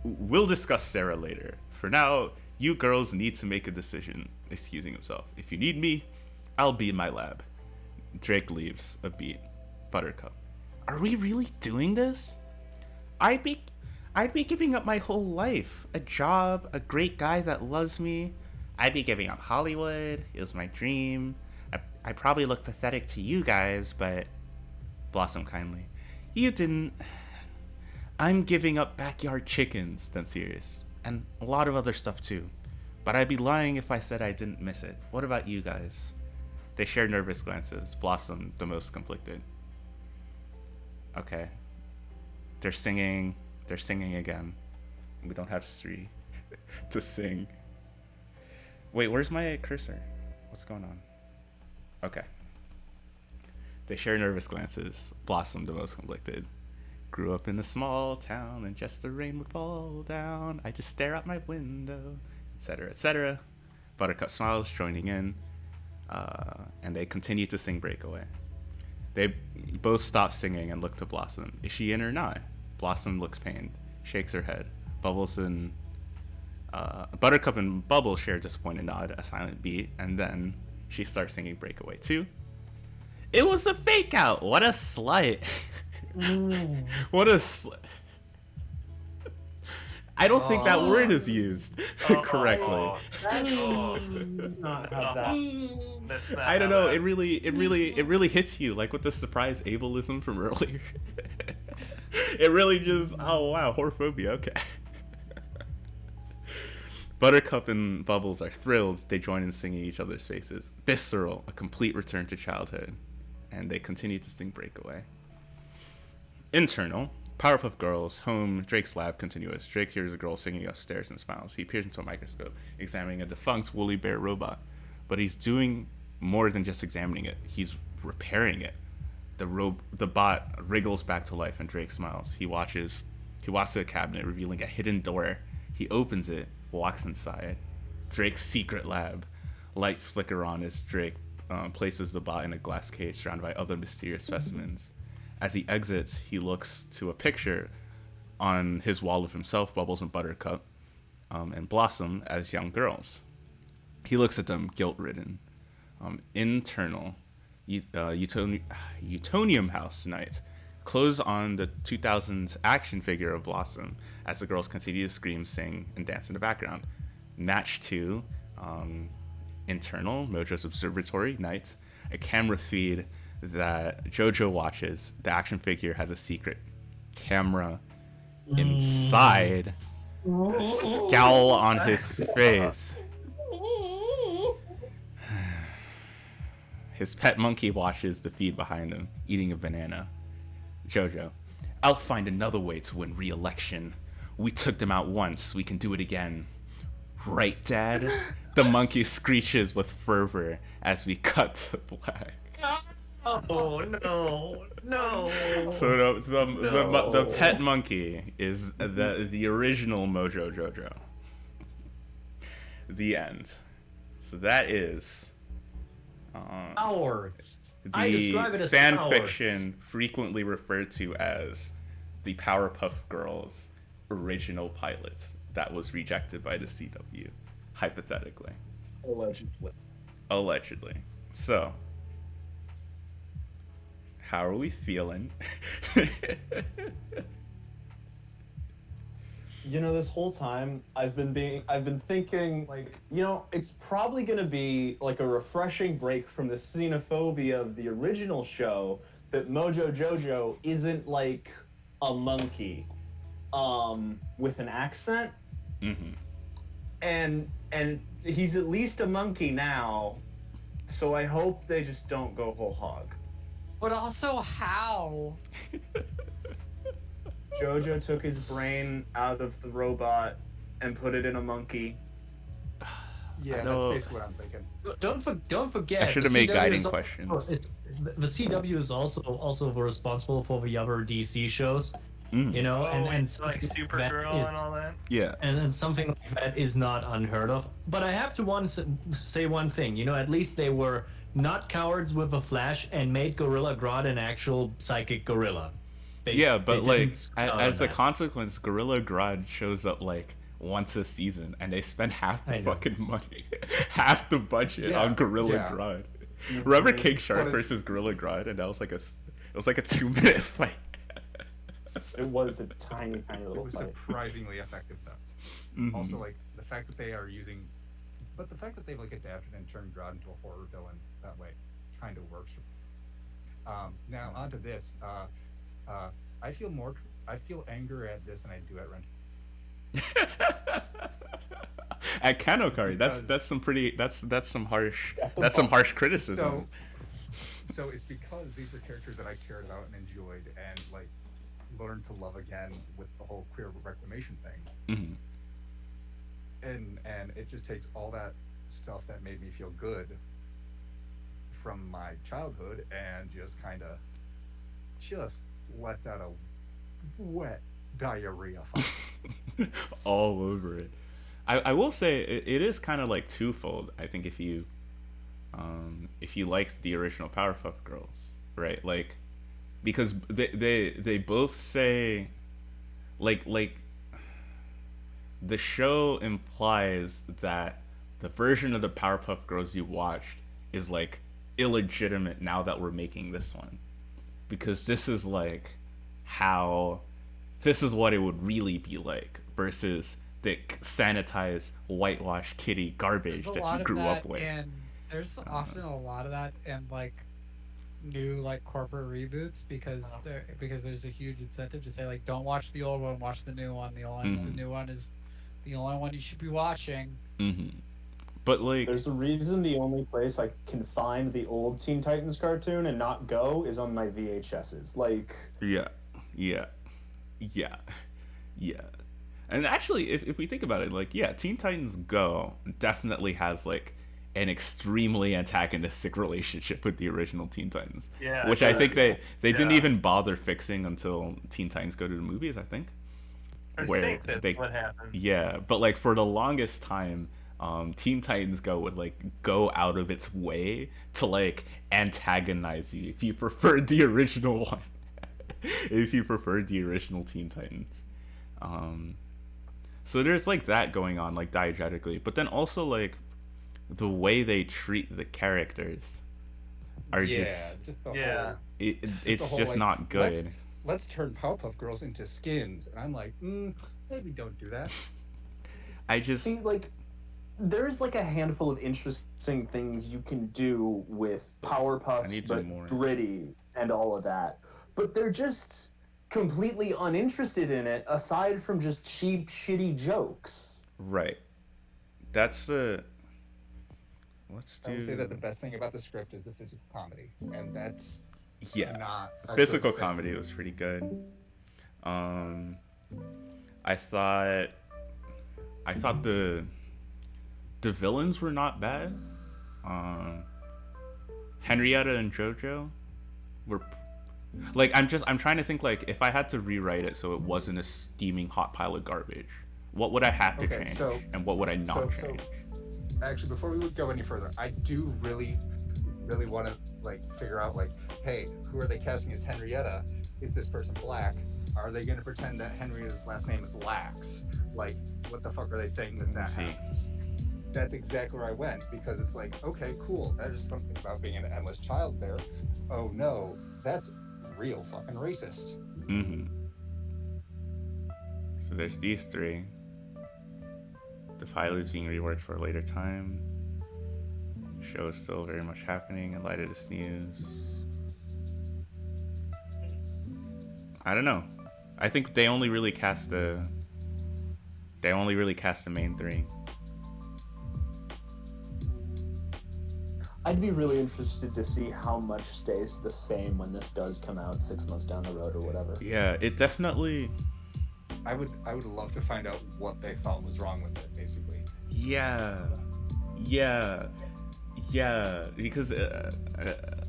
We'll discuss Sarah later. For now, you girls need to make a decision. Excusing himself. If you need me, I'll be in my lab. Drake leaves a beat. Buttercup. Are we really doing this? I'd be giving up my whole life. A job, a great guy that loves me. I'd be giving up Hollywood. It was my dream. I probably look pathetic to you guys, but... Blossom kindly. You didn't... I'm giving up backyard chickens, then serious. And a lot of other stuff too. But I'd be lying if I said I didn't miss it. What about you guys? They share nervous glances. Blossom the most conflicted. Okay. They're singing again. We don't have Sri to sing. Wait, where's my cursor? What's going on? Okay. They share nervous glances. Blossom the most conflicted. Grew up in a small town and just the rain would fall down. I just stare out my window, etc., etc. Buttercup smiles, joining in, and they continue to sing Breakaway. They both stop singing and look to Blossom. Is she in or not? Blossom looks pained, shakes her head. Bubbles and Buttercup and Bubble share a disappointed nod, a silent beat, and then she starts singing Breakaway too. It was a fake out. What a slut. What a slut. I don't think that word is used correctly. Not have that. That's not I don't how know. that- It really hits you like with the surprise ableism from earlier. It really just, oh wow, whorephobia. Okay. Buttercup and Bubbles are thrilled. They join in singing each other's faces. Visceral, a complete return to childhood, and they continue to sing Breakaway. Internal, Powerpuff Girls, home, Drake's lab, continuous. Drake hears a girl singing upstairs and smiles. He peers into a microscope, examining a defunct woolly bear robot. But he's doing more than just examining it. He's repairing it. The bot wriggles back to life, and Drake smiles. He walks to the cabinet, revealing a hidden door. He opens it, walks inside. Drake's secret lab. Lights flicker on as Drake places the bot in a glass cage surrounded by other mysterious specimens. As he exits, he looks to a picture on his wall of himself, Bubbles, and Buttercup, and Blossom as young girls. He looks at them, guilt-ridden. Internal, Utonium House night. Close on the 2000s action figure of Blossom as the girls continue to scream, sing, and dance in the background. Match 2, Internal, Mojo's Observatory night. A camera feed that JoJo watches. The action figure has a secret camera inside. A scowl on his face. His pet monkey watches the feed behind him, eating a banana. JoJo, I'll find another way to win re-election. We took them out once, we can do it again. Right, Dad? The monkey screeches with fervor as we cut to black. Oh no! So the pet monkey is the original Mojo Jojo. The end. So that is Cowards. the I describe it as fan cowards. fiction frequently referred to as the Powerpuff Girls original pilot that was rejected by the CW, hypothetically. Allegedly. So, how are we feeling? You know, this whole time I've been thinking, like, you know, it's probably gonna be like a refreshing break from the xenophobia of the original show that Mojo Jojo isn't like a monkey with an accent. Mm-hmm. And he's at least a monkey now, so I hope they just don't go whole hog. But also, how? Jojo took his brain out of the robot and put it in a monkey. Yeah, No. that's basically what I'm thinking. Don't forget. I should have the made CW guiding is al- questions. The CW is also responsible for the other DC shows. You know, and like something that Supergirl is- and all that. Yeah. and something like that is not unheard of. But I have to say one thing. You know, at least they were not cowards with a flash and made Gorilla Grodd an actual psychic gorilla. Yeah, but they like didn't scout as a that. consequence, Gorilla Grodd shows up like once a season, and they spend half the I know. fucking money, half the budget Yeah, on Gorilla yeah. Grodd. Remember King But Shark it- versus Gorilla Grodd, and that was like a 2-minute fight. It was a tiny It little was fight. surprisingly effective though. Mhm. Also, like the fact that they are using, but the fact that they've like adapted and turned Grodd into a horror villain that way, kind of works. Now onto this. I feel anger at this than I do at Ren. At Kanokari, that's Because- some harsh criticism. So it's because these are characters that I cared about and enjoyed and like learned to love again with the whole queer reclamation thing. Mhm. And it just takes all that stuff that made me feel good from my childhood and just kind of just lets out a wet diarrhea fire. All over it. I will say it is kind of like twofold. I think if you liked the original Powerpuff Girls, right? Like, because they both say, like the show implies that the version of the Powerpuff Girls you watched is like illegitimate now that we're making this one, because this is what it would really be like versus the sanitized, whitewashed kitty garbage There's a that lot you of grew that up with. in there's often a lot of that in like new like corporate reboots because there's a huge incentive to say like don't watch the old one, watch the new one. The new one is the only one you should be watching. But like, there's a reason the only place I can find the old Teen Titans cartoon and not Go is on my VHSs. Like, yeah. And actually, if we think about it, like, yeah, Teen Titans Go definitely has like an extremely antagonistic relationship with the original Teen Titans. Yeah, which I think they yeah. didn't even bother fixing until Teen Titans Go to the movies, I think. I think that's what happened. Yeah, but like for the longest time, Teen Titans Go would like go out of its way to like antagonize you if you preferred the original one. If you preferred the original Teen Titans. So there's like that going on, like diegetically, but then also like the way they treat the characters are just the whole, it's whole, just like, not good. Let's turn Powerpuff Girls into skins, and I'm like, maybe don't do that. I just see, like, there's like a handful of interesting things you can do with Powerpuffs, but gritty and all of that. But they're just completely uninterested in it, aside from just cheap, shitty jokes. Right. That's the. Let's do. I would say that the best thing about the script is the physical comedy, and that's not a physical good comedy was pretty good. I thought the villains were not bad. Henrietta and JoJo were like, I'm trying to think, like, if I had to rewrite it so it wasn't a steaming hot pile of garbage, what would I have to change, and what would I not change? Actually, before we would go any further, I do really want to like figure out, like, hey, who are they casting as Henrietta? Is this person black? Are they going to pretend that Henrietta's last name is Lax? Like, what the fuck are they saying that happens? That's exactly where I went, because it's like, okay, cool, there's something about being an endless child there. Oh no, that's real fucking racist. So there's these three. The file is being reworked for a later time. The show is still very much happening in light of this news. I don't know. I think they only really cast the main three. I'd be really interested to see how much stays the same when this does come out 6 months down the road or whatever. Yeah, it definitely. I would love to find out what they thought was wrong with it, basically. Yeah, because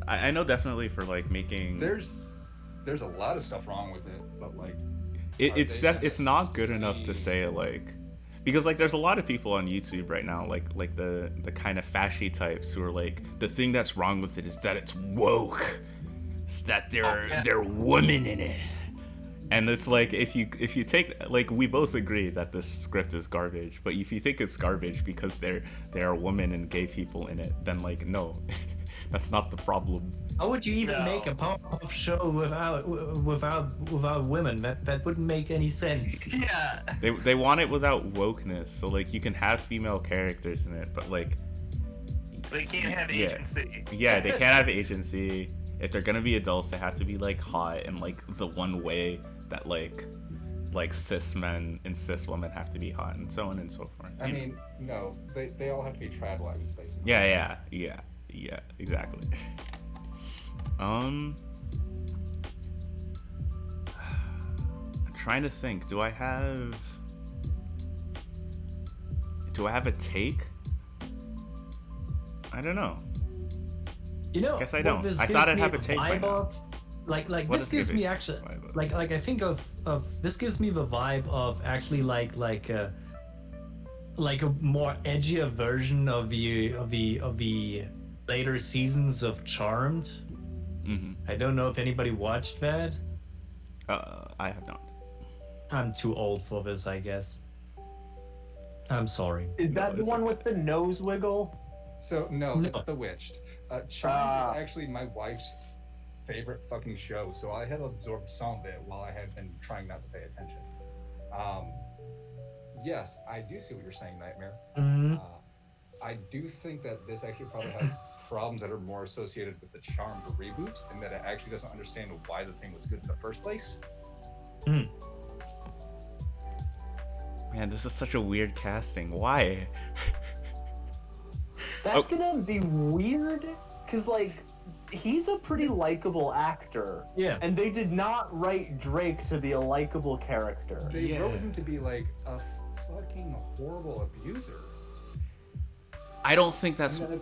I know definitely for like making. There's a lot of stuff wrong with it, but like it's not good enough to say like, because like there's a lot of people on YouTube right now, like the kind of fashy types who are like, the thing that's wrong with it is that it's woke, it's that there are women in it. And it's like, if you take, like, we both agree that this script is garbage, but if you think it's garbage because there are women and gay people in it, then like, no, that's not the problem. How would you even make a Powerpuff show without women? That wouldn't make any sense. Yeah. They want it without wokeness, so like you can have female characters in it, but like they can't have agency. Yeah, they can't have agency. If they're gonna be adults, they have to be like hot in like the one way that like cis men and cis women have to be hot, and so on and so forth. I mean, no, they all have to be trad wives, basically. Yeah, exactly. I'm trying to think. Do I have a take? I don't know. You know, guess I don't. I thought I'd have a take by now. Like this gives me actually like I think of this gives me the vibe of actually like a more edgier version of the later seasons of Charmed. I don't know if anybody watched that. I have not. I'm too old for this, I guess. I'm sorry. Is that the one with the nose wiggle? So no, it's Bewitched. Charmed is actually my wife's favorite fucking show, so I had absorbed some of it while I had been trying not to pay attention. yes, I do see what you're saying, Nightmare. Mhm. I do think that this actually probably has problems that are more associated with the charm of the reboot, and that it actually doesn't understand why the thing was good in the first place. Mm. Man, this is such a weird casting. Why? That's gonna be weird, because, like, he's a pretty likable actor. Yeah. And they did not write Drake to be a likable character. They wrote him to be like a fucking horrible abuser. I don't think that's what they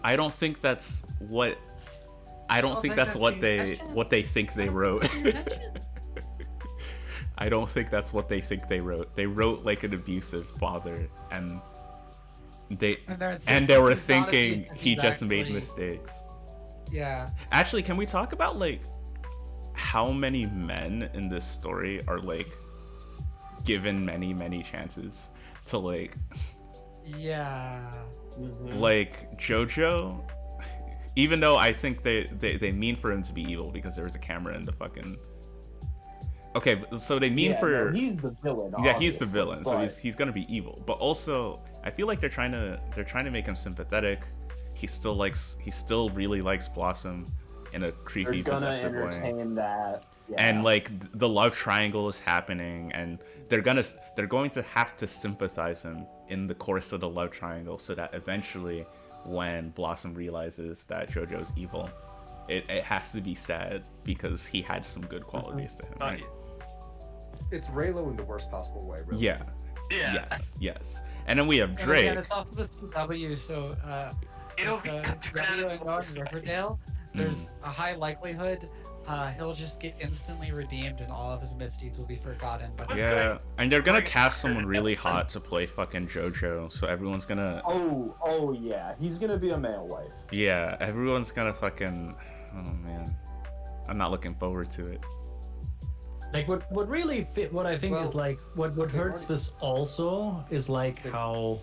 think they wrote. I don't think that's what they think they wrote. They wrote like an abusive father, and they were thinking he just made mistakes. Yeah. Actually, can we talk about like how many men in this story are like given many chances to like Yeah. like JoJo, even though I think they mean for him to be evil because there was a camera in the fucking. Okay, so they mean for he's the villain. Yeah, he's the villain, so but- he's gonna be evil. But also, I feel like they're trying to make him sympathetic. He still really likes Blossom in a creepy, They're gonna possessive way. entertain that. Yeah. And like the love triangle is happening, and they're going to have to sympathize him in the course of the love triangle, so that eventually, when Blossom realizes that JoJo's evil, it has to be sad because he had some good qualities to him. Right? It's Raylo in the worst possible way, really. Yeah. Yes. And then we have Drake. And it's off of the CW, so in Riverdale, there's a high likelihood he'll just get instantly redeemed and all of his misdeeds will be forgotten. But Yeah, and they're gonna cast someone really hot to play fucking JoJo, so everyone's gonna. Oh yeah, he's gonna be a male wife. Yeah, everyone's gonna fucking. Oh man, I'm not looking forward to it. Like what really fit what I think is like what hurts this also is like how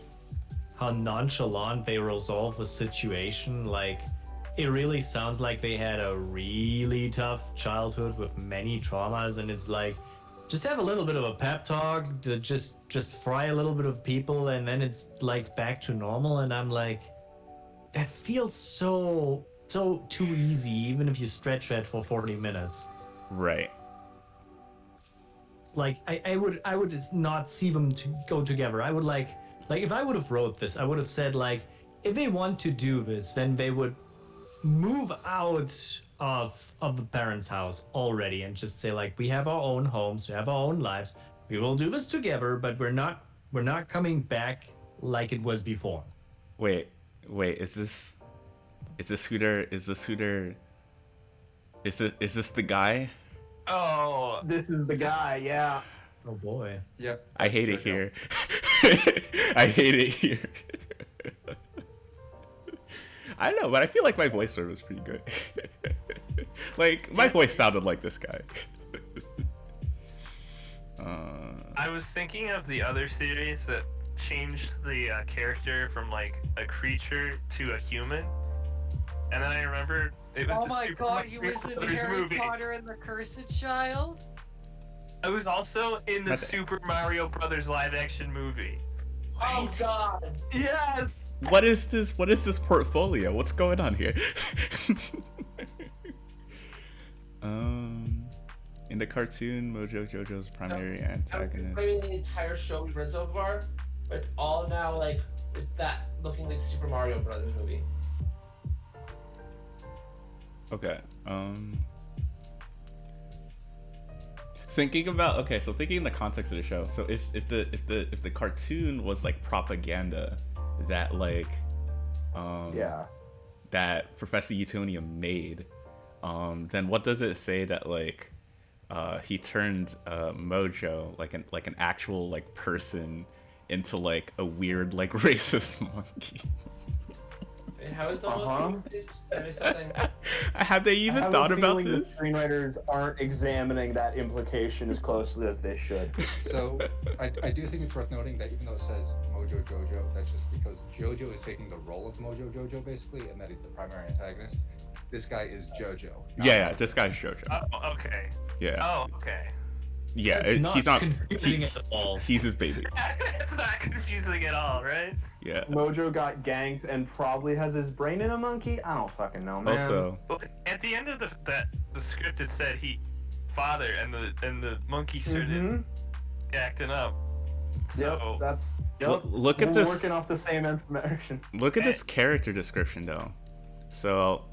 nonchalant they resolve a situation. Like it really sounds like they had a really tough childhood with many traumas, and it's like just have a little bit of a pep talk to just fry a little bit of people, and then it's like back to normal. And I'm like, that feels so too easy, even if you stretch that for 40 minutes. Right. Like I would just not see them to go together. I would like if I would have wrote this, I would have said like, if they want to do this, then they would move out of the parents' house already and just say like, we have our own homes, we have our own lives, we will do this together, but we're not coming back like it was before. Wait, is this Hooter? Is this the guy? Oh, this is the guy. Yeah. Oh boy. Yep. I hate it here. I hate it here. I don't know, but I feel like my voiceover was pretty good. Like my voice sounded like this guy. I was thinking of the other series that changed the character from like a creature to a human, and then I remembered it was oh the my Super god, he Mario was in Brothers Harry movie. Potter and the Cursed Child? I was also in the Super Mario Brothers live-action movie. Oh god. Yes. What is this portfolio? What's going on here? In the cartoon, Mojo Jojo's primary I'm antagonist. playing the entire show we've read so far, but all now like with that looking like Super Mario Brothers movie. Okay. Thinking in the context of the show. So if the cartoon was like propaganda that like that Professor Utonium made, then what does it say that like he turned Mojo like an actual like person into like a weird like racist monkey? And how is the monkey? That is something. Have they even thought about this? The screenwriters aren't examining that implication as closely as they should. So I do think it's worth noting that even though it says Mojo Jojo, that's just because Jojo is taking the role of Mojo Jojo basically, and that he's the primary antagonist. This guy is Jojo. Yeah, this guy's Jojo. Oh, okay. Yeah. Oh, okay. Yeah, It's not he's not confusing at all. He's his baby. It's not confusing at all, right? Yeah. Mojo got ganked and probably has his brain in a monkey. I don't fucking know, man. Also, Well, at the end of the script, it said father, and the monkey started acting up. So, look at we're this. working off the same information. Look at this character description, though. So,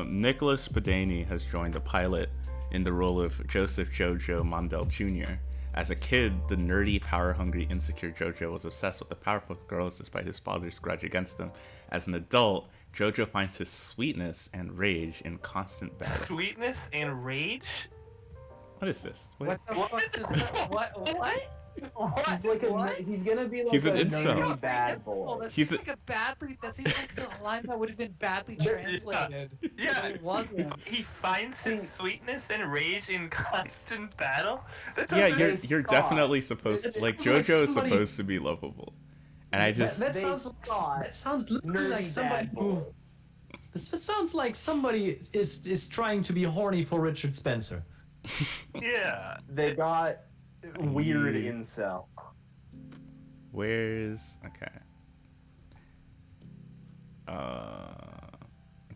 Nicholas Spadani has joined the pilot in the role of Joseph Jojo Mondale Jr. As a kid, the nerdy, power-hungry, insecure Jojo was obsessed with the Powerpuff Girls despite his father's grudge against them. As an adult, Jojo finds his sweetness and rage in constant battle. Sweetness and rage? What is this? What the fuck is that? What? He's like he's gonna be like He's an a incel. nerdy bad boy. That He's seems like a badly. That seems like a line that would have been badly translated. Yeah, But it wasn't. he finds his sweetness and rage in constant battle. That Yeah, doesn't- you're definitely supposed It like sounds like JoJo is somebody- supposed to be lovable, and I just that sounds literally like somebody who. That sounds like somebody is trying to be horny for Richard Spencer. Yeah. They got weird incel. Where's okay?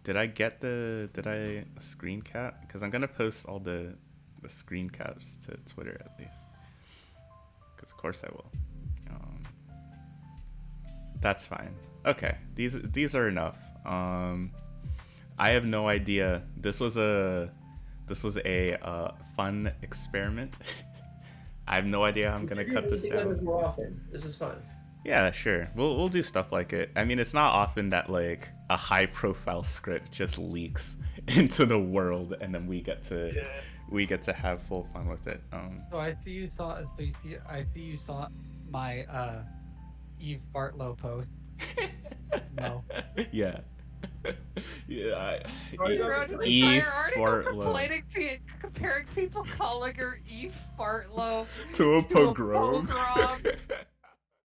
Did I screen cap? Because I'm gonna post all the screen caps to Twitter at least. Because of course I will. That's fine. Okay, these are enough. I have no idea. This was a fun experiment. I have no idea how I'm gonna cut this down. More often. This is fun. Yeah, sure. We'll do stuff like it. I mean, it's not often that like a high profile script just leaks into the world and then we get to have full fun with it. So I see you saw. I see you saw my Eve Bartlow post. No. Yeah. Yeah. You wrote an Eve entire article Bartlow comparing people calling her Eve Bartlow to a pogrom.